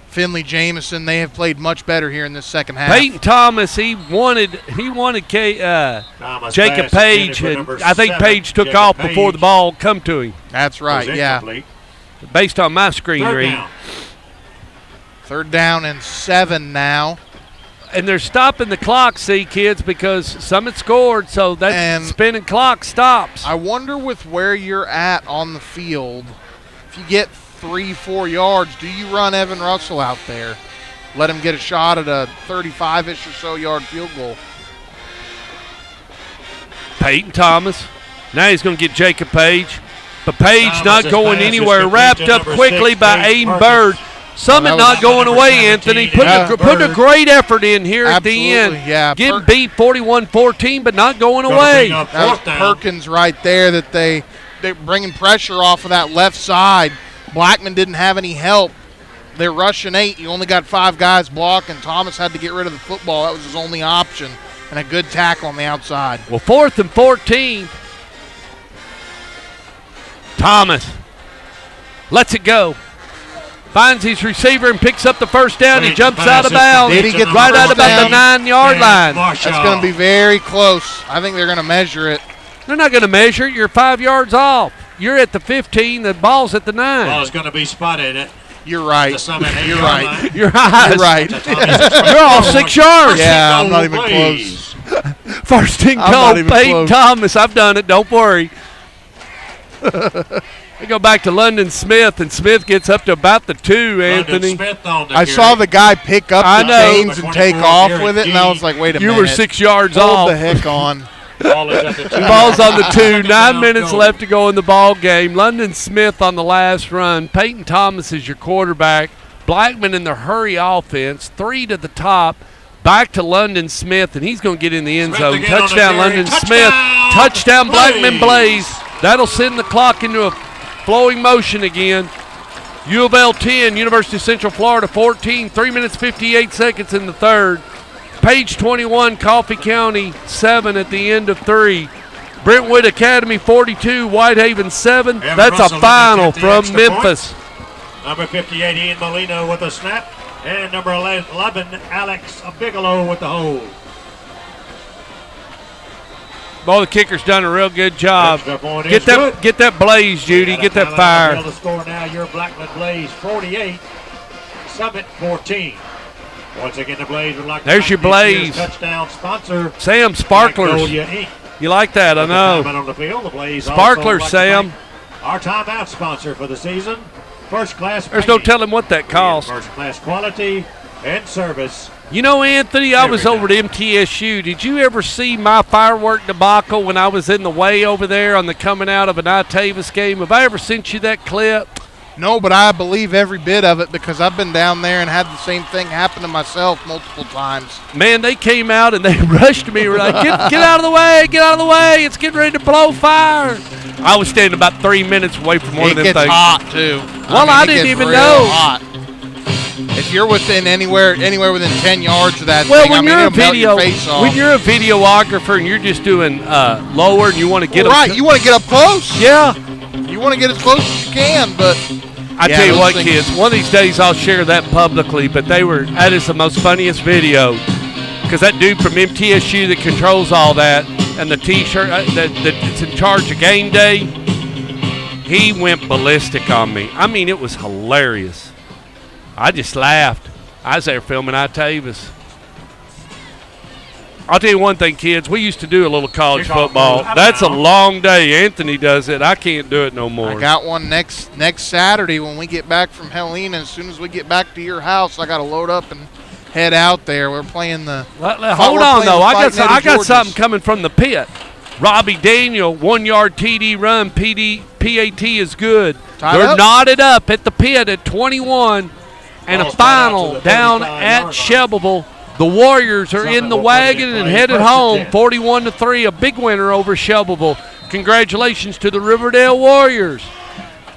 Finley Jamison, they have played much better here in this second half.
Peyton Thomas, he wanted
Thomas
Jacob
pass
Page,
intended for
and
number
I think
7,
Page took
Jacob
off before the
Page.
ball come to him,
That's right,
Was
yeah.
incomplete.
based on my screen
Third
read.
down.
3rd down and 7 now.
And they're stopping the clock, see, kids, because Summit scored, so that
And
spinning clock stops.
I wonder with where you're at on the field, if you get 3-4 yards, do you run Evan Russell out there? Let him get a shot at a 35-ish or so yard field goal.
Peyton Thomas. Now he's going to get Jacob Page. But Page
Thomas'
not going
pass is
anywhere.
complete
Wrapped
to
up
number
quickly
6,
by
Peyton
Aiden
Perkins.
Bird. Summit
that
not
was
going
number
away,
17,
Anthony.
Yeah,
Put a
Bird.
great effort in here at the
Absolutely,
end.
yeah.
Getting beat 41-14, but not going
Gonna
away.
bring up
That was
fourth down.
Perkins right there that they're bringing pressure off of that left side. Blackman didn't have any help. They're rushing 8. You only got 5 guys blocking. Thomas had to get rid of the football. That was his only option. And a good tackle on the outside.
Well, 4th and 14. Thomas lets it go. Finds his receiver and picks up the first down. He
Page
jumps
pass
out of
is
bounds.
Did he get the
right
first
out about the
down?
9-yard
And
line.
Marshall.
That's going to be very close. I think they're going to measure it.
They're not going to measure it. You're 5 yards off. You're at the 15. The ball's at the 9.
Ball is going to be spotted at
You're right.
the Summit
You're
8-yard
right.
line.
Your eyes.
You're right.
You're all 6 yards.
Yeah, I'm
No
not even
plays.
First and
I'm
goal,
not even
Peyton
close.
Thomas. I've done it. Don't worry. We go back to London Smith, and Smith gets up to about the 2, Anthony.
London Smith on the
I
carry.
saw the guy pick up
I
the
know.
chains and take
24
off
Garrett
with it, and I
Dean.
was like, wait a
You
minute.
were 6 yards
Hold
off.
the heck on.
Ball is at the 2.
Ball's on the 2.
Second
9
down,
minutes
goal.
left to go in the ball game. London Smith on the last run. Peyton Thomas is your quarterback. Blackman in the hurry offense. 3 to the top. Back to London Smith, and he's going to get in the end
Smith
zone.
again on the
Touchdown,
carry.
London
Touchdown!
Smith. Touchdown, Blackman
Blaze.
Blaze. That'll send the clock into a flowing motion again. U of L 10, University of Central Florida 14. 3 minutes, 58 seconds in the third. Page 21, Coffee County 7 at the end of 3. Brentwood Academy 42, Whitehaven 7.
Evan
That's
Russell
a final
looking at the
from
extra
Memphis.
Number 58, Ian Molina with a snap. And number 11, Alex Bigelow with the hold.
Boy, the kicker's done a real good job.
Extra point
Get
is
that,
good.
get that blaze, Judy. Get that fire.
The score now, your Blackman Blaze 48, Summit 14. Once again, the Blaze would like to
There's
thank
your
this year's
Blaze.
touchdown sponsor,
Sam Sparklers.
Magnolia Inc.
You like that, I
With the
know.
timeout on the field, the Blaze
Sparklers,
also
Sam.
like to thank our timeout sponsor for the season, First Class
There's no
Painting.
telling what that cost.
First class quality and service.
You know, Anthony, I
Every
was over at MTSU. Did you ever see my firework debacle when I was in the way over there on the coming out of an Itavis game? Have I ever sent you that clip?
No, but I believe every bit of it because I've been down there and had the same thing happen to myself multiple times.
Man, they came out and they rushed me. Were like, get out of the way, get out of the way. It's getting ready to blow fire. I was standing about 3 minutes away from one
It
of them
gets
things.
hot too.
Well, I
it
didn't
gets
even
real
know.
Hot. If you're within anywhere within 10 yards of that
Well,
thing,
when
I mean,
you're a
it'll melt
video,
your face off.
when you're a videographer and you're just doing lower and you want to get
Well,
them,
right, you want to get up close.
yeah.
You want to get as close as you can, but
I
Yeah,
tell you
those
what,
things-
kids, one of these days I'll share that publicly, but that is the most funniest video because that dude from MTSU that controls all that and the T-shirt that's in charge of game day, he went ballistic on me. I mean, it was hilarious. I just laughed. I was there filming Itavis. I'll tell you one thing, kids. We used to do a little college
Kickoff
football.
goes
That's a
out.
long day. Anthony does it. I can't do it no more.
I got one next Saturday when we get back from Helena. As soon as we get back to your house, I got to load up and head out there. We're playing the.
Hold on, though. I got something coming from the pit. Robbie Daniel, 1 yard TD run. PAT is good.
Tied
They're
up.
knotted up at the pit at 21, and
Ball's
a
tied out to
final
the
down
35
at
yard line.
Shelbyville. The Warriors are
Summit
in the
will put it in
wagon and
play.
headed
First and
home,
10.
41-3, a big winner over Shelbyville. Congratulations to the Riverdale Warriors.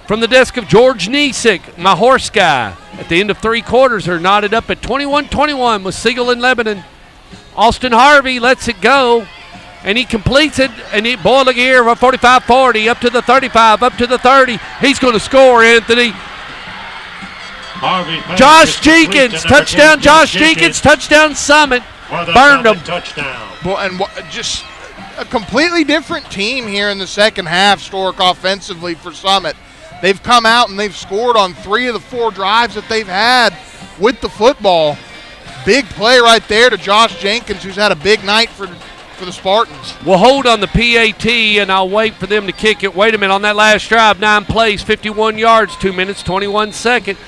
From the desk of George Niesick, my horse guy. At the end of 3 quarters, they're knotted up at 21-21 with Siegel and Lebanon. Austin Harvey lets it go, and he completes it. And boy, look here, 45-40, up to the 35, up to the 30. He's going to score, Anthony.
Harvey pass
Josh
is complete to
Jenkins,
number
touchdown,
10,
Josh Jenkins, touchdown Summit.
for the
Burned
Summit
him.
Touchdown.
Well, and just a completely different team here in the second half, Stork, offensively for Summit. They've come out and they've scored on 3 of the 4 drives that they've had with the football. Big play right there to Josh Jenkins, who's had a big night for the Spartans.
We'll hold on the PAT, and I'll wait for them to kick it. Wait a minute, on that last drive, 9 plays, 51 yards, 2 minutes, 21 seconds.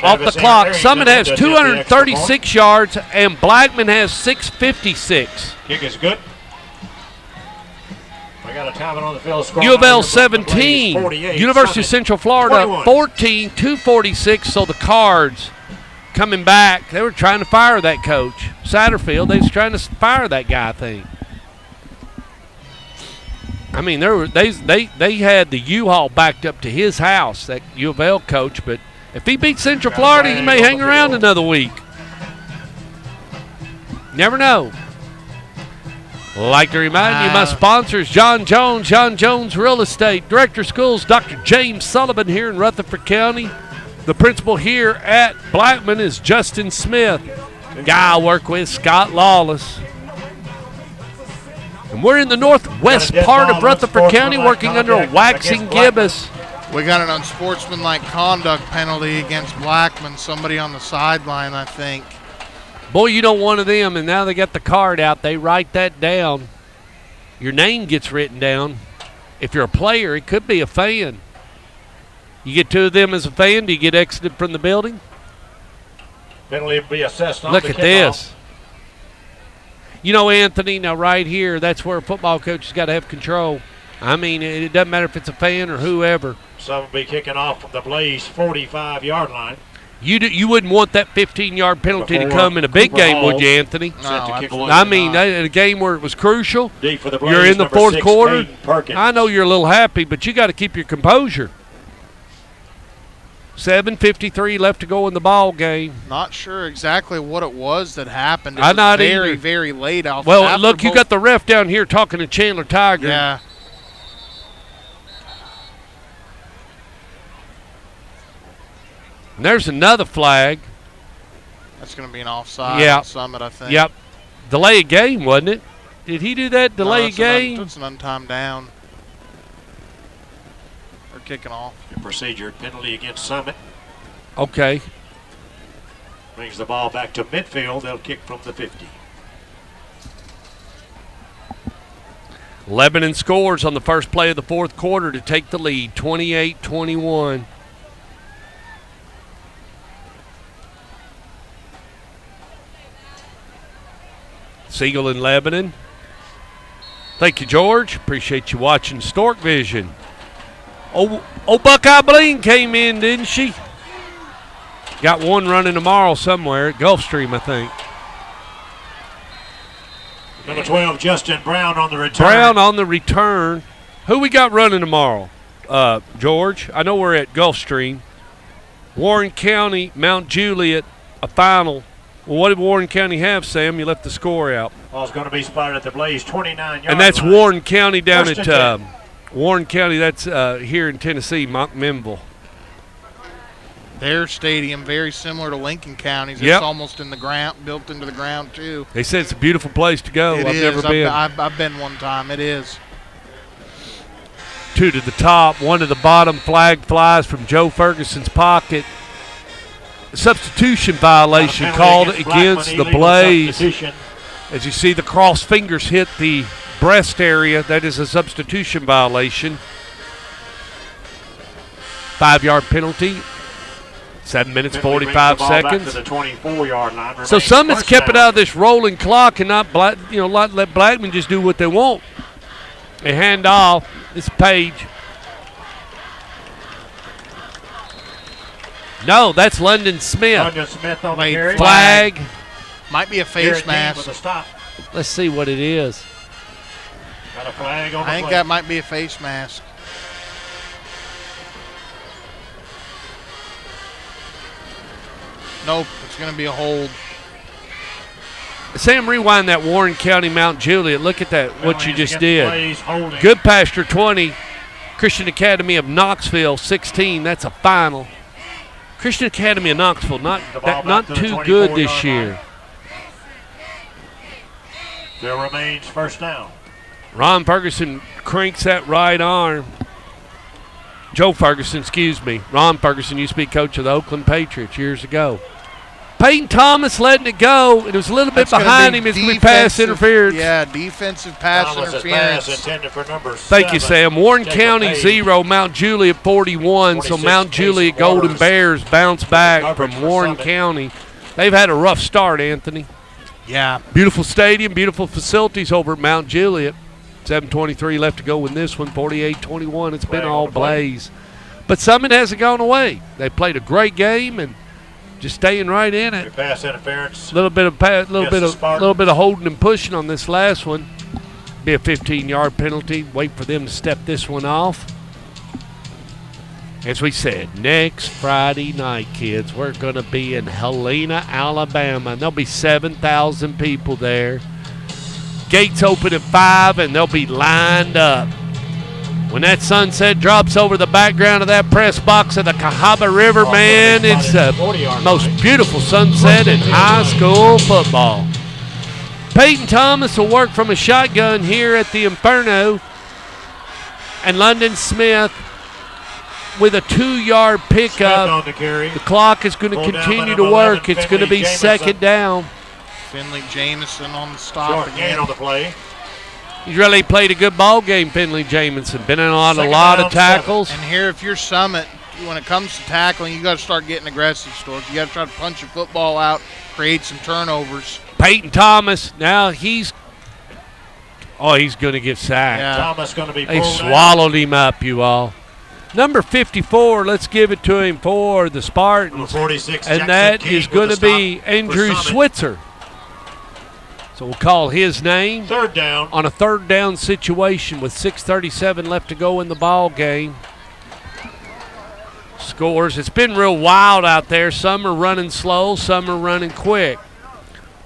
Off the clock,
Harrington
Summit has
does get the extra
236 yards, and Blackman has 656.
Kick is good. We got a timeout on the field score.
U of
now
L
here from the Blaze,
17,
48,
University of
Summit,
Central Florida
21.
14, 246. So the Cards coming back. They were trying to fire that coach, Satterfield. They was trying to fire that guy, I think. I mean, they had the U-Haul backed up to his house, that U of L coach, but if he beats Central Florida, he may hang around another week. Never know. Like to remind you, my sponsors, John Jones Real Estate, Director of Schools, Dr. James Sullivan here in Rutherford County. The principal here at Blackman is Justin Smith. Guy I work with, Scott Lawless. And we're in the northwest part of Rutherford County working under a waxing gibbous.
We got an unsportsmanlike conduct penalty against Blackman, somebody on the sideline, I think.
Boy, you don't want one of them, and now they got the card out. They write that down. Your name gets written down. If you're a player, it could be a fan. You get 2 of them as a fan, do you get exited from the building?
Penalty will be assessed on
Look
the
at
kickoff.
this. You know, Anthony, now right here, that's where a football coach has got to have control. I mean, it doesn't matter if it's a fan or whoever.
Some will be kicking off from the Blaze 45-yard line.
You wouldn't want that 15-yard penalty to
Before
come in a big
Cooper
game,
Hall.
would you, Anthony?
No,
Set to kick
absolutely
I mean,
not.
in a game where it was crucial,
Deep for the Blaze,
you're in the
number
fourth
6,
quarter.
Caden Perkins.
I know you're a little happy, but you got to keep your composure. 7:53 left to go in the ball game.
Not sure exactly what it was that happened. It
I'm
was
not
very,
either.
very late off.
Well,
after
look, you
both-
got the ref down here talking to Chandler Tiger.
Yeah.
And there's another flag.
That's going to be an offside
Yeah.
on Summit, I think.
Yep. Delay a game, wasn't it? Did he do that?
No,
Delay a
it's an
game?
It's an untimed down. They're kicking off.
Procedure penalty against Summit.
Okay.
Brings the ball back to midfield. They'll kick from the 50.
Lebanon scores on the first play of the fourth quarter to take the lead, 28-21. Siegel in Lebanon. Thank you, George. Appreciate you watching Stork Vision. Oh, Buckeye Bling came in, didn't she? Got one running tomorrow somewhere at Gulfstream, I think.
Number 12, Justin Brown on the return.
Brown on the return. Who we got running tomorrow? George, I know we're at Gulfstream. Warren County, Mount Juliet, a final. Well, what did Warren County have, Sam? You left the score out.
Ball's going to be spotted at the Blaze 29 yards.
And that's
line.
Warren County down
First
at
and 10.
Warren County. That's here in Tennessee, Montminville.
Their stadium, very similar to Lincoln County's.
Yep.
It's almost in the ground, built into the ground, too.
They said it's a beautiful place to go.
It
I've
is.
never been.
I've been one time. It is.
2 to the top, 1 to the bottom. Flag flies from Joe Ferguson's pocket. Substitution violation
Penalty
called
Blackman,
against the
illegal
Blaze.
substitution.
As you see, the cross fingers hit the breast area. That is a substitution violation. 5-yard penalty. 7 minutes, 45 seconds.
To the 24-yard line.
So Summit's kept it out of this rolling clock and not let Blackman just do what they want. They hand off. It's Page. No, that's London Smith.
London Smith on the carry.
Flag.
Might be a face mask.
With a stop.
Let's see what it is.
Got a flag on the
I think
play.
that might be a face mask. Nope, it's going to be a hold.
Sam, rewind that Warren County Mount Juliet. Look at that, what you just did.
Plays,
Good Pasture 20, Christian Academy of Knoxville 16. That's a final. Christian Academy of Knoxville not too good this year.
There remains first down.
Ron Ferguson cranks that right arm. Joe Ferguson, excuse me. Ron Ferguson used to be coach of the Oakland Patriots years ago. Peyton Thomas letting it go. It was a little bit behind him. It's going to be pass interference.
Yeah, defensive pass interference.
Intended for number
Thank you, Sam. Warren County 0, Mount Juliet 41. So Mount Juliet Golden Bears bounce back from Warren County. They've had a rough start, Anthony.
Yeah.
Beautiful stadium, beautiful facilities over at Mount Juliet. 7:23 left to go in this one, 48-21. It's been all blaze. But Summit hasn't gone away. They played a great game and just staying right in it.
Pass interference.
A little bit of holding and pushing on this last one. Be a 15-yard penalty. Wait for them to step this one off. As we said, next Friday night, kids, we're going to be in Helena, Alabama. There'll be 7,000 people there. Gates open at 5, and they'll be lined up. When that sunset drops over the background of that press box of the Cahaba River, man, it's the most beautiful sunset in high school football. Peyton Thomas will work from a shotgun here at the Inferno. And London Smith with a 2-yard pickup. The clock is going to continue to work. It's going to be second down.
Finley Jamison on the stop again.
On the play.
He's really played a good ball game, Finley Jamison. Been in a lot of tackles.
And here, if you're Summit, when it comes to tackling, you got to start getting aggressive, Stork. You got to try to punch your football out, create some turnovers.
Peyton Thomas, now he's going to get sacked.
Yeah.
Thomas going to be.
They swallowed him up, you all. Number 54, let's give it to him for the Spartans.
46,
and that is going to be Andrew Switzer. So we'll call his name.
Third down.
On a third down situation with 6:37 left to go in the ball game. Scores. It's been real wild out there. Some are running slow, some are running quick.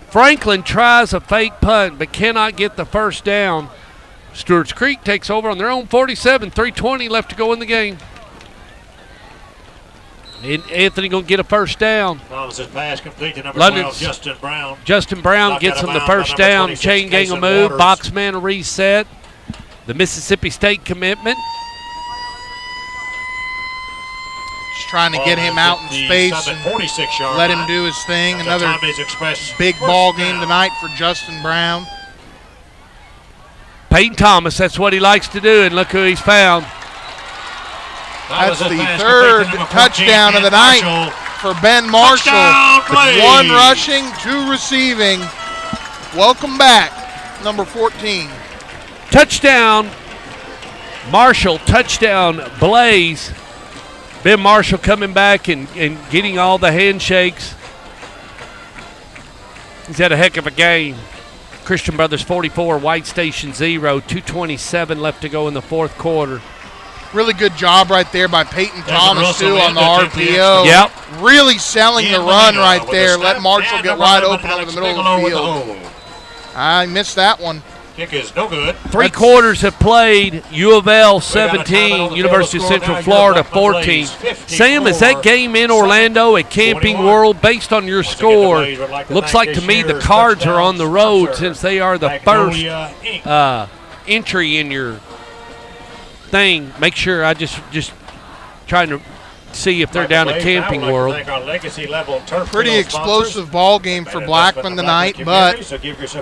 Franklin tries a fake punt but cannot get the first down. Stewart's Creek takes over on their own 47, 3:20 left to go in the game. And Anthony going to get a first down.
Thomas's pass complete to number
London's
12, Justin Brown.
Justin Brown gets him the first down. Chain gang will move. Boxman will reset. The Mississippi State commitment.
Just trying to get him out in space and let him do his thing. Another big ball game tonight for Justin Brown.
Peyton Thomas, that's what he likes to do, and look who he's found.
That's the third touchdown of the night for Ben Marshall. One rushing, 2 receiving. Welcome back, number 14.
Touchdown, Marshall. Touchdown, Blaze. Ben Marshall coming back and getting all the handshakes. He's had a heck of a game. Christian Brothers 44, White Station 0, 2:27 left to go in the fourth quarter.
Really good job right there by Peyton Thomas, too, on the RPO.
Yep.
Really selling the run right there. Let Marshall get wide open over the middle of the field. I missed that one.
Kick is no good.
3 quarters have played. U of L 17, University of Central Florida 14. Sam, is that game in Orlando at Camping World? Based on your score, looks like to me the Cards are on the road since they are the first entry in your thing. Make sure I just trying to see if they're down at Camping World.
Pretty explosive ball game for Blackman tonight, but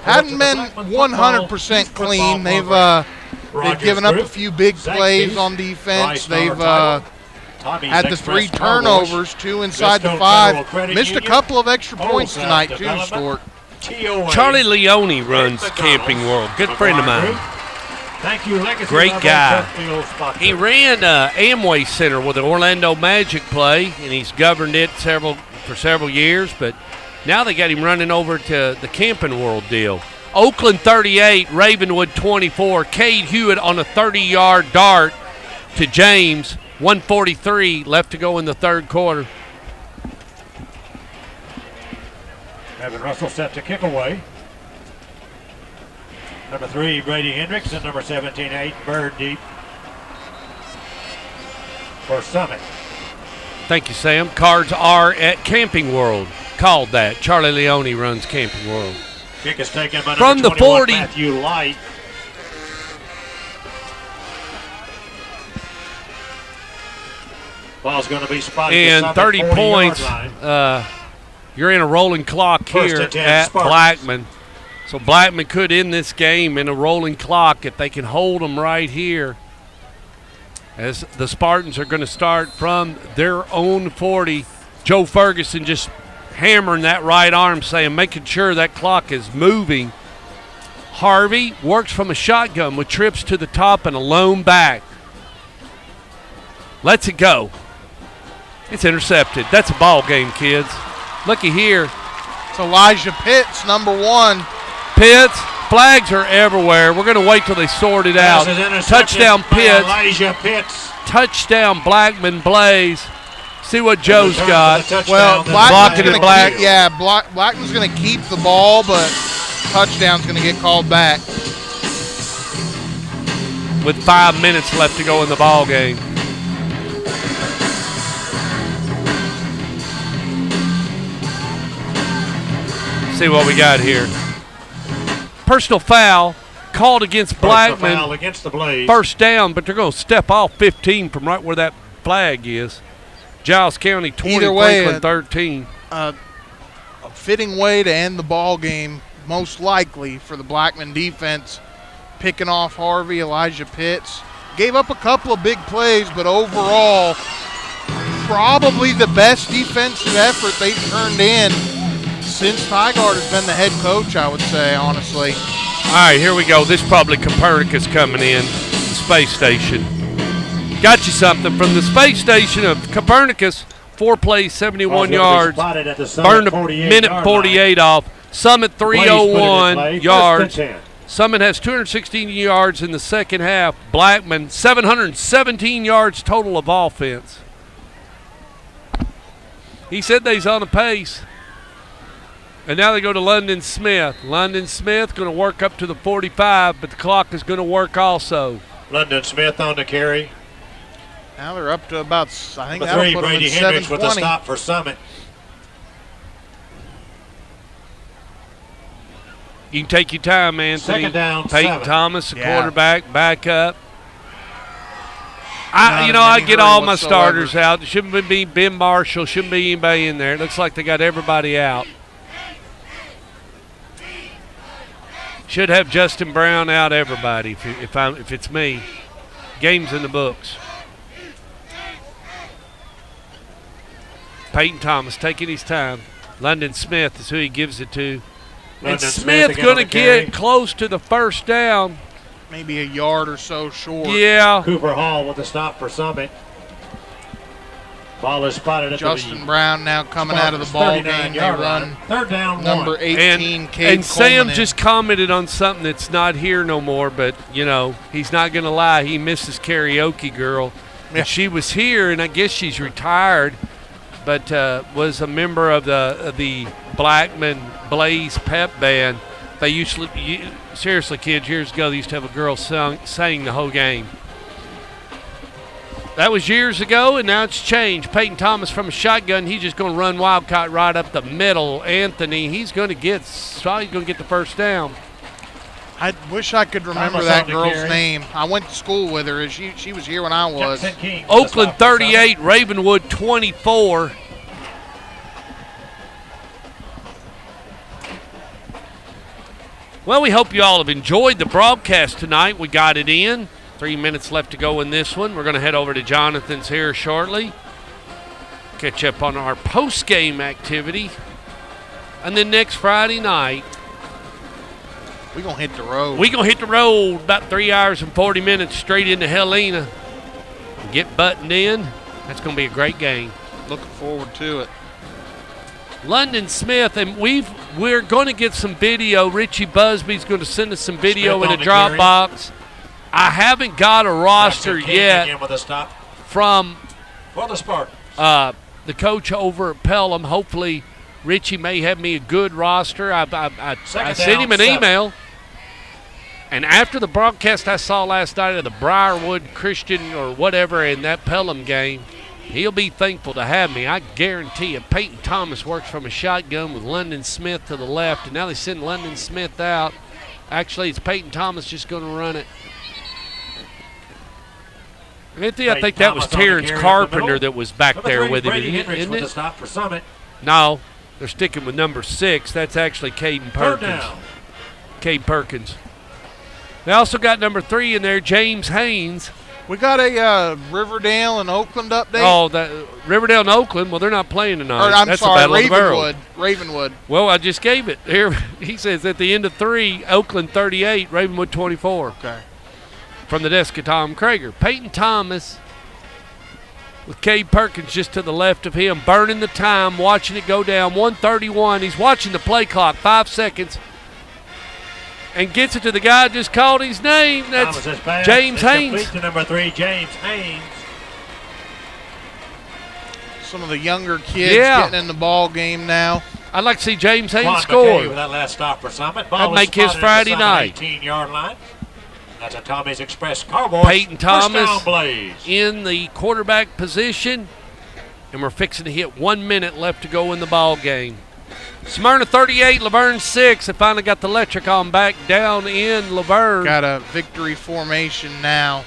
hadn't been 100% clean. They've given up a few big plays on defense. They've had the 3 turnovers, 2 inside the 5. Missed a couple of extra points tonight too, Stork.
Charlie Leone runs Camping World. Good friend of mine.
Thank you, Legacy.
Great guy. He
He
ran Amway Center with the Orlando Magic play, and he's governed it for several years. But now they got him running over to the Camping World deal. Oakland 38, Ravenwood 24. Cade Hewitt on a 30-yard dart to James. 1:43 left to go in the third quarter.
Evan Russell set to kick away. Number 3, Brady Hendricks, and number 17, Aiden Bird deep for Summit.
Thank you, Sam. Cards are at Camping World. Called that. Charlie Leone runs Camping World.
Kick is taken by
From
number
the
21,
40.
Matthew Light. Ball's going to be spotted
And 30 points. You're in a rolling clock
First
here
and 10
at
Spartans.
Blackman. So Blackman could end this game in a rolling clock if they can hold them right here. As the Spartans are going to start from their own 40. Joe Ferguson just hammering that right arm, saying, making sure that clock is moving. Harvey works from a shotgun with trips to the top and a lone back. Lets it go. It's intercepted. That's a ball game, kids. Looky here.
It's Elijah Pitts, number 1.
Pitts, flags are everywhere. We're going to wait till they sort it out. Touchdown Pitts.
Elijah Pitts.
Touchdown Blackman Blaze. See what Joe's got.
Well,
Blocking it Black.
Blackman's going to keep the ball, but touchdown's going to get called back.
With 5 minutes left to go in the ball game. See what we got here. Personal foul called against Blackman.
Foul against the Blaze.
First down, but they're going to step off 15 from right where that flag is. Giles County 20,
Either way,
Franklin 13.
A fitting way to end the ball game, most likely, for the Blackman defense. Picking off Harvey, Elijah Pitts. Gave up a couple of big plays, but overall, probably the best defensive effort they've turned in since Tygart has been the head coach, I would say, honestly.
All right, here we go. This is probably Copernicus coming in, the space station. Got you something from the space station of Copernicus. 4 plays, 71 yards. Burned a minute 48 off. Summit 301 yards. Summit has 216 yards in the second half. Blackman 717 yards total of offense. He said they's on a pace. And now they go to London Smith. London Smith going to work up to the 45, but the clock is going to work also.
London Smith on the carry.
Now they're up to about, I think
Number
that'll
3,
put them
Brady
in
Hendricks with a
720.
stop for Summit.
You can take your time, Anthony.
Second down,
Peyton
7.
Thomas, the
Yeah.
quarterback, back up.
Not in
I
any
get
hurry
all my
whatsoever.
starters out. It shouldn't be Ben Marshall. Shouldn't be anybody in there. It looks like they got everybody out. Should have Justin Brown out everybody if it's me. Game's in the books. Peyton Thomas taking his time. London Smith is who he gives it to. And
London
Smith
again
going
on
to
the carry.
get close to the first down.
Maybe a yard or so short.
Yeah.
Cooper Hall with a stop for Summit. Ball is spotted at
Justin
the
Brown now coming out of the ball game. They
39-yard
run
line. Third down,
number
1.
18, Cade
And Sam
Coleman in.
just commented on something that's not here no more, but, he's not going to lie. He misses karaoke girl.
Yeah.
And she was here, and I guess she's retired, but was a member of the Blackman Blaze pep band. They usually, seriously, kids, years ago, they used to have a girl sang the whole game. That was years ago, and now it's changed. Peyton Thomas from a shotgun. He's just going to run Wildcat right up the middle. Anthony, he's going to get the first down.
I wish I could remember
Thomas
that
on the
girl's
carry.
name. I went to school with her. She was here when I was.
Jackson King with the
Oakland
stop for
38, Ravenwood 24. Well, we hope you all have enjoyed the broadcast tonight. We got it in. 3 minutes left to go in this one. We're going to head over to Jonathan's here shortly. Catch up on our post-game activity. And then next Friday night,
We're going to hit the road.
we're going to hit the road about 3 hours and 40 minutes straight into Helena. Get buttoned in. That's going to be a great game.
Looking forward to it.
London Smith, and we're going to get some video. Richie Busby's going to send us some video
Smith
in
on
a
the carry.
Dropbox. I haven't got a roster
Jackson King
yet
again with a stop
from
for the Spartans.
the coach over at Pelham. Hopefully, Richie may have me a good roster. I
Second
sent him
down,
an
7.
email. And after the broadcast I saw last night of the Briarwood Christian or whatever in that Pelham game, he'll be thankful to have me. I guarantee you. Peyton Thomas works from a shotgun with London Smith to the left, and now they send London Smith out. Actually, it's Peyton Thomas just going to run it. Anthony, I
Peyton
think that was
Thomas on the
Terrence
carry up the
Carpenter
middle.
that was back
Number
there
3,
with him,
Brady Hendricks
isn't
with the
it?
stop for Summit.
No, they're sticking with number 6. That's actually Caden
Third
Perkins.
down.
Cade Perkins. They also got number 3 in there, James Haynes.
We got a Riverdale and Oakland update.
Oh, that Riverdale and Oakland. Well, they're not playing tonight.
Or, I'm
That's
sorry,
the Battle of the Barrel.
Ravenwood.
Well, I just gave it. Here, he says at the end of 3, Oakland 38, Ravenwood 24.
Okay.
From the desk of Tom Krager. Peyton Thomas with Cade Perkins just to the left of him, burning the time, watching it go down. 1:31. He's watching the play clock. 5 seconds. And gets it to the guy who just called his name. That's
Thomas's pass
James
is
Haynes.
complete to number 3, James Haynes.
Some of the younger kids
Yeah.
getting in the ball game now.
I'd like to see James Haynes
Juan
score.
McKay with that last stop for Summit. Ball
That'd
was
make his
spotted at the
Friday
Summit
night.
18-yard line. That's a Tommy's Express Cowboys.
Peyton Thomas
First down, Blaze.
in the quarterback position. And we're fixing to hit 1 minute left to go in the ball game. Smyrna 38, Laverne 6. They finally got the electric on back down in Laverne.
Got a victory formation now.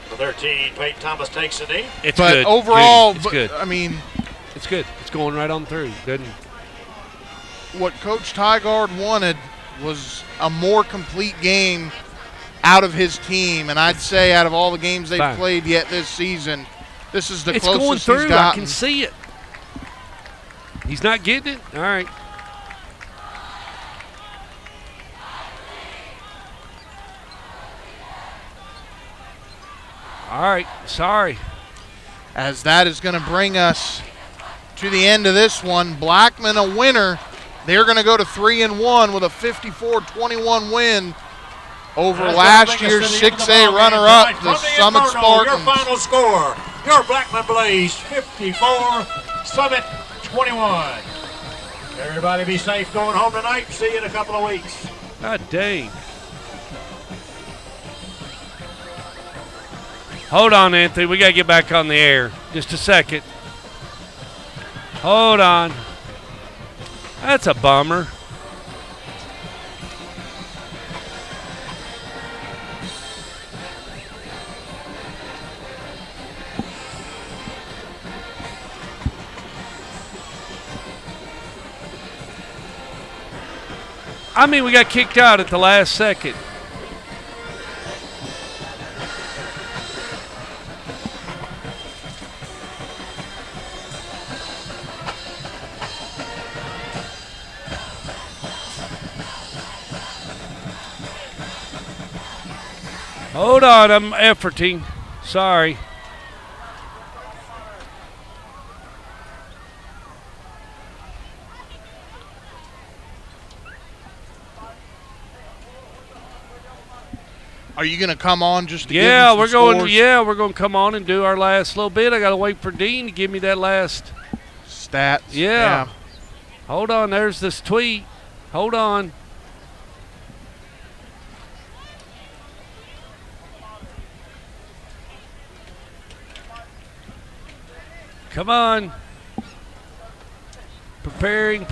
For 13, Peyton Thomas takes the knee.
It's
But
good.
overall,
Judy, it's good.
I mean,
It's good. It's going right on through. Doesn't
what Coach Tygard wanted was a more complete game out of his team. And I'd say out of all the games they've
Fine.
played yet this season, this is the
it's going
closest
through.
he's
I
gotten.
can see it. He's not getting it. All right. All right. Sorry.
As that is going to bring us to the end of this one. Blackman a winner. They're going to go to 3-1 with a 54-21 win over
That's
last
gonna bring us
year's
to the end of the
6A
ball game
runner-up,
tonight.
the
From
Summit
Inferno,
Spartans.
Your final score, your Blackman Blaze 54, Summit 21. Everybody be safe going home tonight. See you in a couple of weeks.
God dang. Hold on, Anthony. We got to get back on the air. Just a second. Hold on. That's a bummer. I mean, we got kicked out at the last second. Hold on, I'm efforting. Sorry.
Are you going to come on just to give
Yeah,
them
we're
some
going.
scores?
Yeah, we're going to come on and do our last little bit. I got to wait for Dean to give me that last.
Stats.
Yeah. Hold on. There's this tweet. Hold on. Come on. Preparing.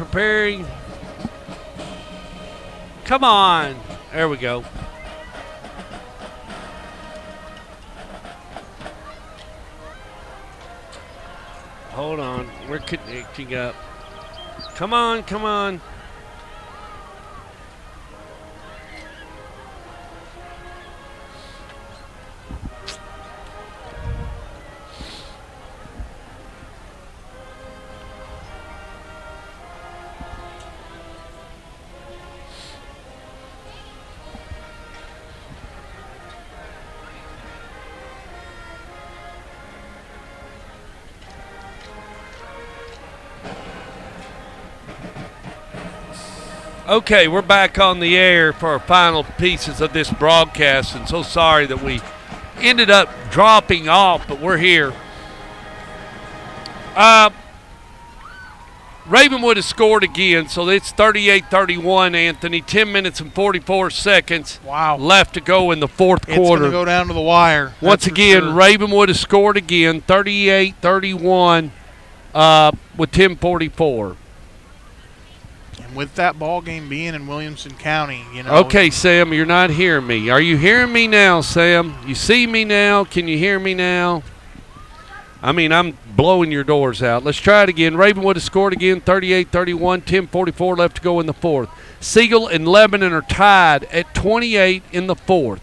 Come on. There we go. Hold on. We're connecting up. Come on. Okay, we're back on the air for our final pieces of this broadcast, and so sorry that we ended up dropping off, but we're here. Ravenwood has scored again, so it's 38-31, Anthony. 10 minutes and 44 seconds left to go in the fourth quarter.
It's going to go down to the wire.
Once again, Ravenwood has scored again, 38-31 with 10:44.
And with that ball game being in Williamson County, you know.
Okay, Sam, you're not hearing me. Are you hearing me now, Sam? You see me now? Can you hear me now? I mean, I'm blowing your doors out. Let's try it again. Ravenwood has scored again, 38-31, 10:44 left to go in the fourth. Siegel and Lebanon are tied at 28 in the fourth.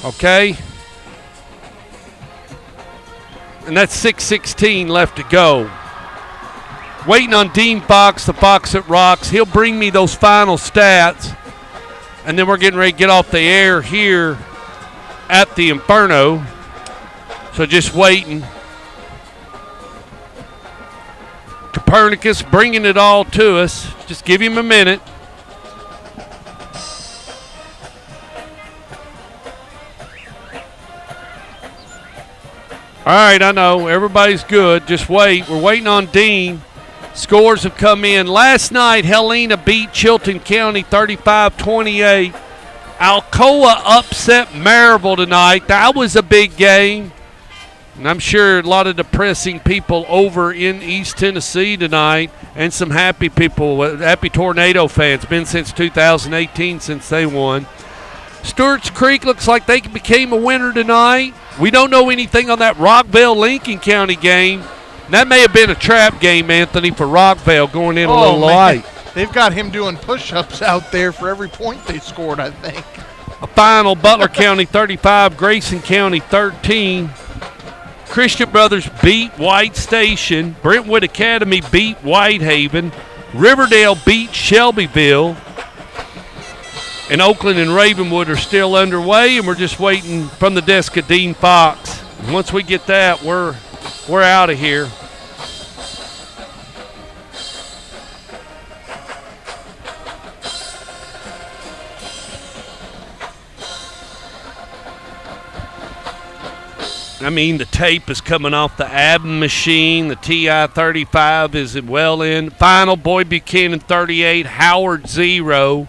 Okay? And that's 6:16 left to go. Waiting on Dean Fox, the Fox that rocks. He'll bring me those final stats. And then we're getting ready to get off the air here at the Inferno. So just waiting. Copernicus bringing it all to us. Just give him a minute. All right, I know. Everybody's good. Just wait. We're waiting on Dean. Scores have come in. Last night, Helena beat Chilton County 35-28. Alcoa upset Maryville tonight. That was a big game. And I'm sure a lot of depressing people over in East Tennessee tonight, and some happy people, happy Tornado fans. Been since 2018 since they won. Stewart's Creek looks like they became a winner tonight. We don't know anything on that Rockville-Lincoln County game. That may have been a trap game, Anthony, for Rockville going in a little light.
They've got him doing push-ups out there for every point they scored, I think.
A final, Butler County 35, Grayson County 13. Christian Brothers beat White Station. Brentwood Academy beat Whitehaven. Riverdale beat Shelbyville. And Oakland and Ravenwood are still underway, and we're just waiting from the desk of Dean Fox. And once we get that, we're out of here. I mean, the tape is coming off the Abben machine. The TI-35 is well in. Final, Boyd Buchanan 38, Howard 0.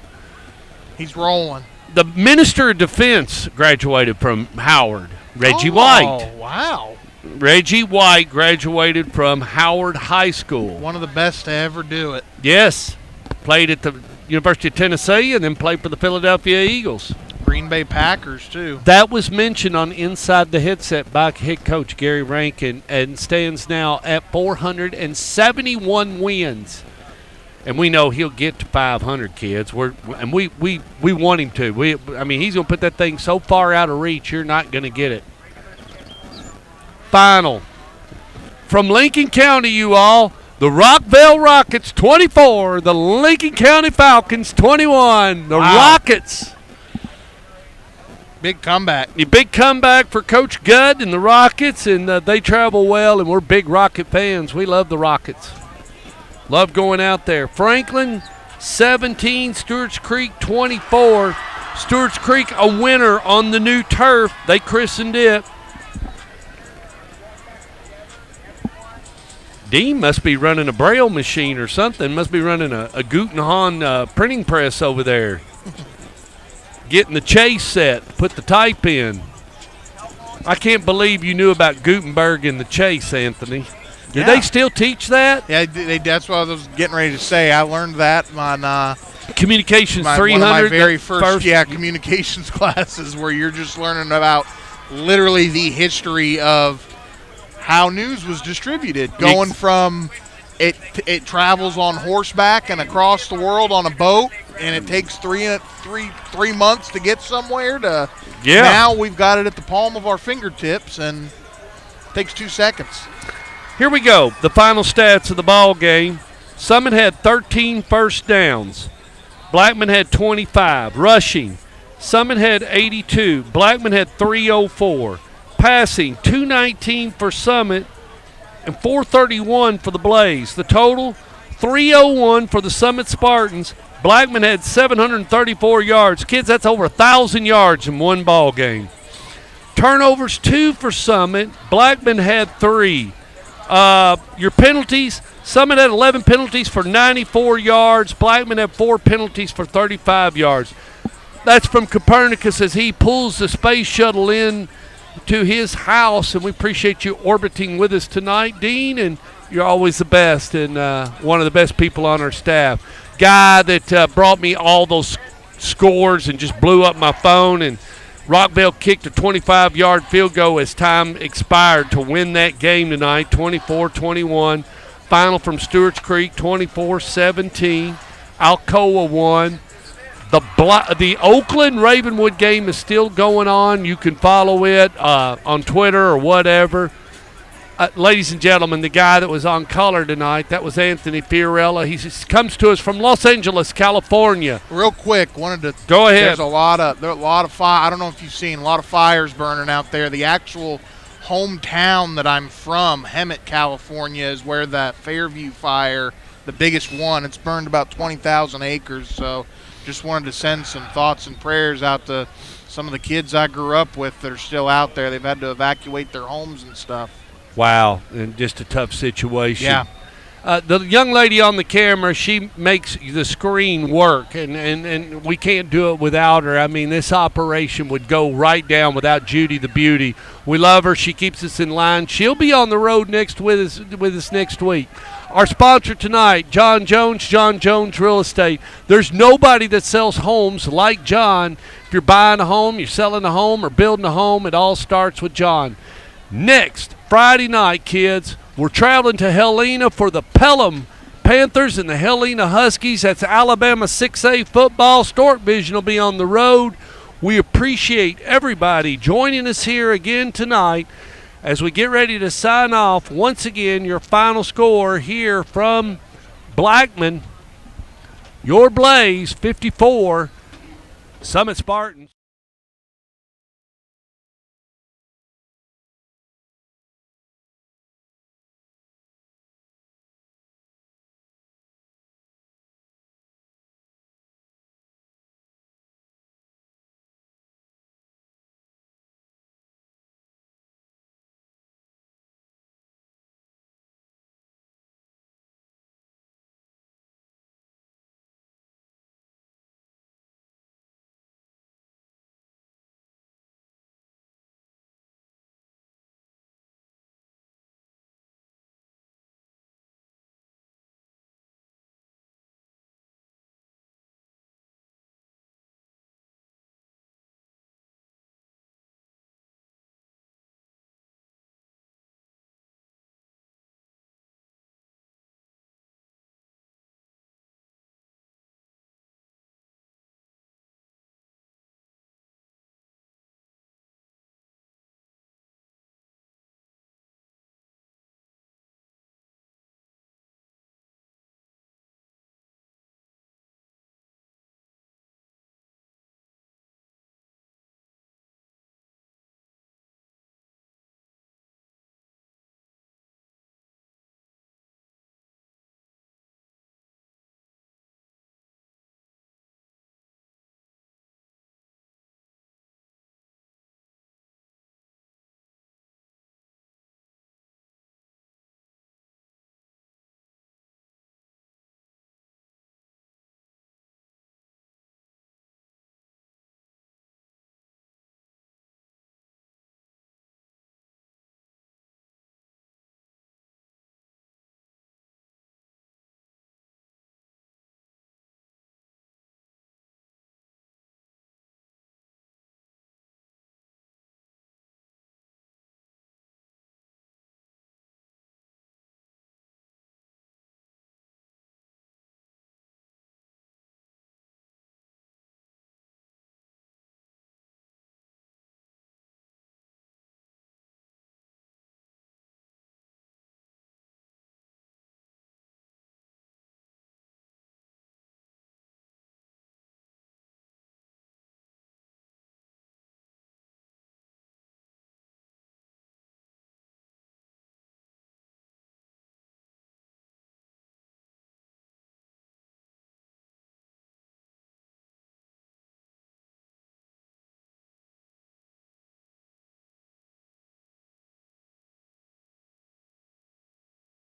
He's rolling.
The Minister of Defense graduated from Howard, Reggie White.
Oh, wow.
Reggie White graduated from Howard High School.
One of the best to ever do it.
Yes. Played at the University of Tennessee and then played for the Philadelphia Eagles.
Green Bay Packers, too.
That was mentioned on Inside the Headset by head coach Gary Rankin, and stands now at 471 wins. And we know he'll get to 500, kids. We want him to. He's going to put that thing so far out of reach, you're not going to get it. Final. From Lincoln County, you all, the Rockville Rockets 24, the Lincoln County Falcons 21. The Rockets.
Big comeback.
A big comeback for Coach Gudd and the Rockets, and they travel well, and we're big Rocket fans. We love the Rockets. Love going out there. Franklin, 17. Stewart's Creek, 24. Stewart's Creek, a winner on the new turf. They christened it. Dean must be running a Braille machine or something. Must be running a Gutenhahn printing press over there. Getting the chase set, put the type in. I can't believe you knew about Gutenberg and the chase, Anthony. Do they still teach that?
Yeah, that's what I was getting ready to say. I learned that on
Communications 300.
One of my very first communications classes, where you're just learning about literally the history of how news was distributed, going from it travels on horseback and across the world on a boat, and it takes three months to get somewhere. To now we've got it at the palm of our fingertips, and it takes 2 seconds.
Here we go. The final stats of the ball game. Summit had 13 first downs. Blackman had 25. Rushing, Summit had 82. Blackman had 304. Passing, 219 for Summit and 431 for the Blaze. The total, 301 for the Summit Spartans. Blackman had 734 yards. Kids, that's over 1,000 yards in one ball game. Turnovers, 2 for Summit. Blackman had 3. Your penalties, Summit had 11 penalties for 94 yards. Blackman had 4 penalties for 35 yards. That's from Copernicus as he pulls the space shuttle in to his house, and we appreciate you orbiting with us tonight, Dean, and you're always the best and one of the best people on our staff. Guy that brought me all those scores and just blew up my phone, and Rockville kicked a 25-yard field goal as time expired to win that game tonight, 24-21. Final from Stewart's Creek, 24-17. Alcoa won. The Oakland Ravenwood game is still going on. You can follow it on Twitter or whatever. Ladies and gentlemen, the guy that was on color tonight, that was Anthony Fiorella. He comes to us from Los Angeles, California.
Real quick, wanted to
go ahead.
There's a lot of fire. I don't know if you've seen a lot of fires burning out there. The actual hometown that I'm from, Hemet, California, is where that Fairview fire, the biggest one. It's burned about 20,000 acres. So just wanted to send some thoughts and prayers out to some of the kids I grew up with that are still out there. They've had to evacuate their homes and stuff.
Wow, and just a tough situation.
Yeah.
The young lady on the camera, she makes the screen work, and we can't do it without her. I mean, this operation would go right down without Judy the Beauty. We love her. She keeps us in line. She'll be on the road with us next week. Our sponsor tonight, John Jones Real Estate. There's nobody that sells homes like John. If you're buying a home, you're selling a home, or building a home, it all starts with John. Next Friday night, kids, we're traveling to Helena for the Pelham Panthers and the Helena Huskies. That's Alabama 6A football. Stork Vision will be on the road. We appreciate everybody joining us here again tonight as we get ready to sign off. Once again, your final score here from Blackman, your Blaze 54, Summit Spartans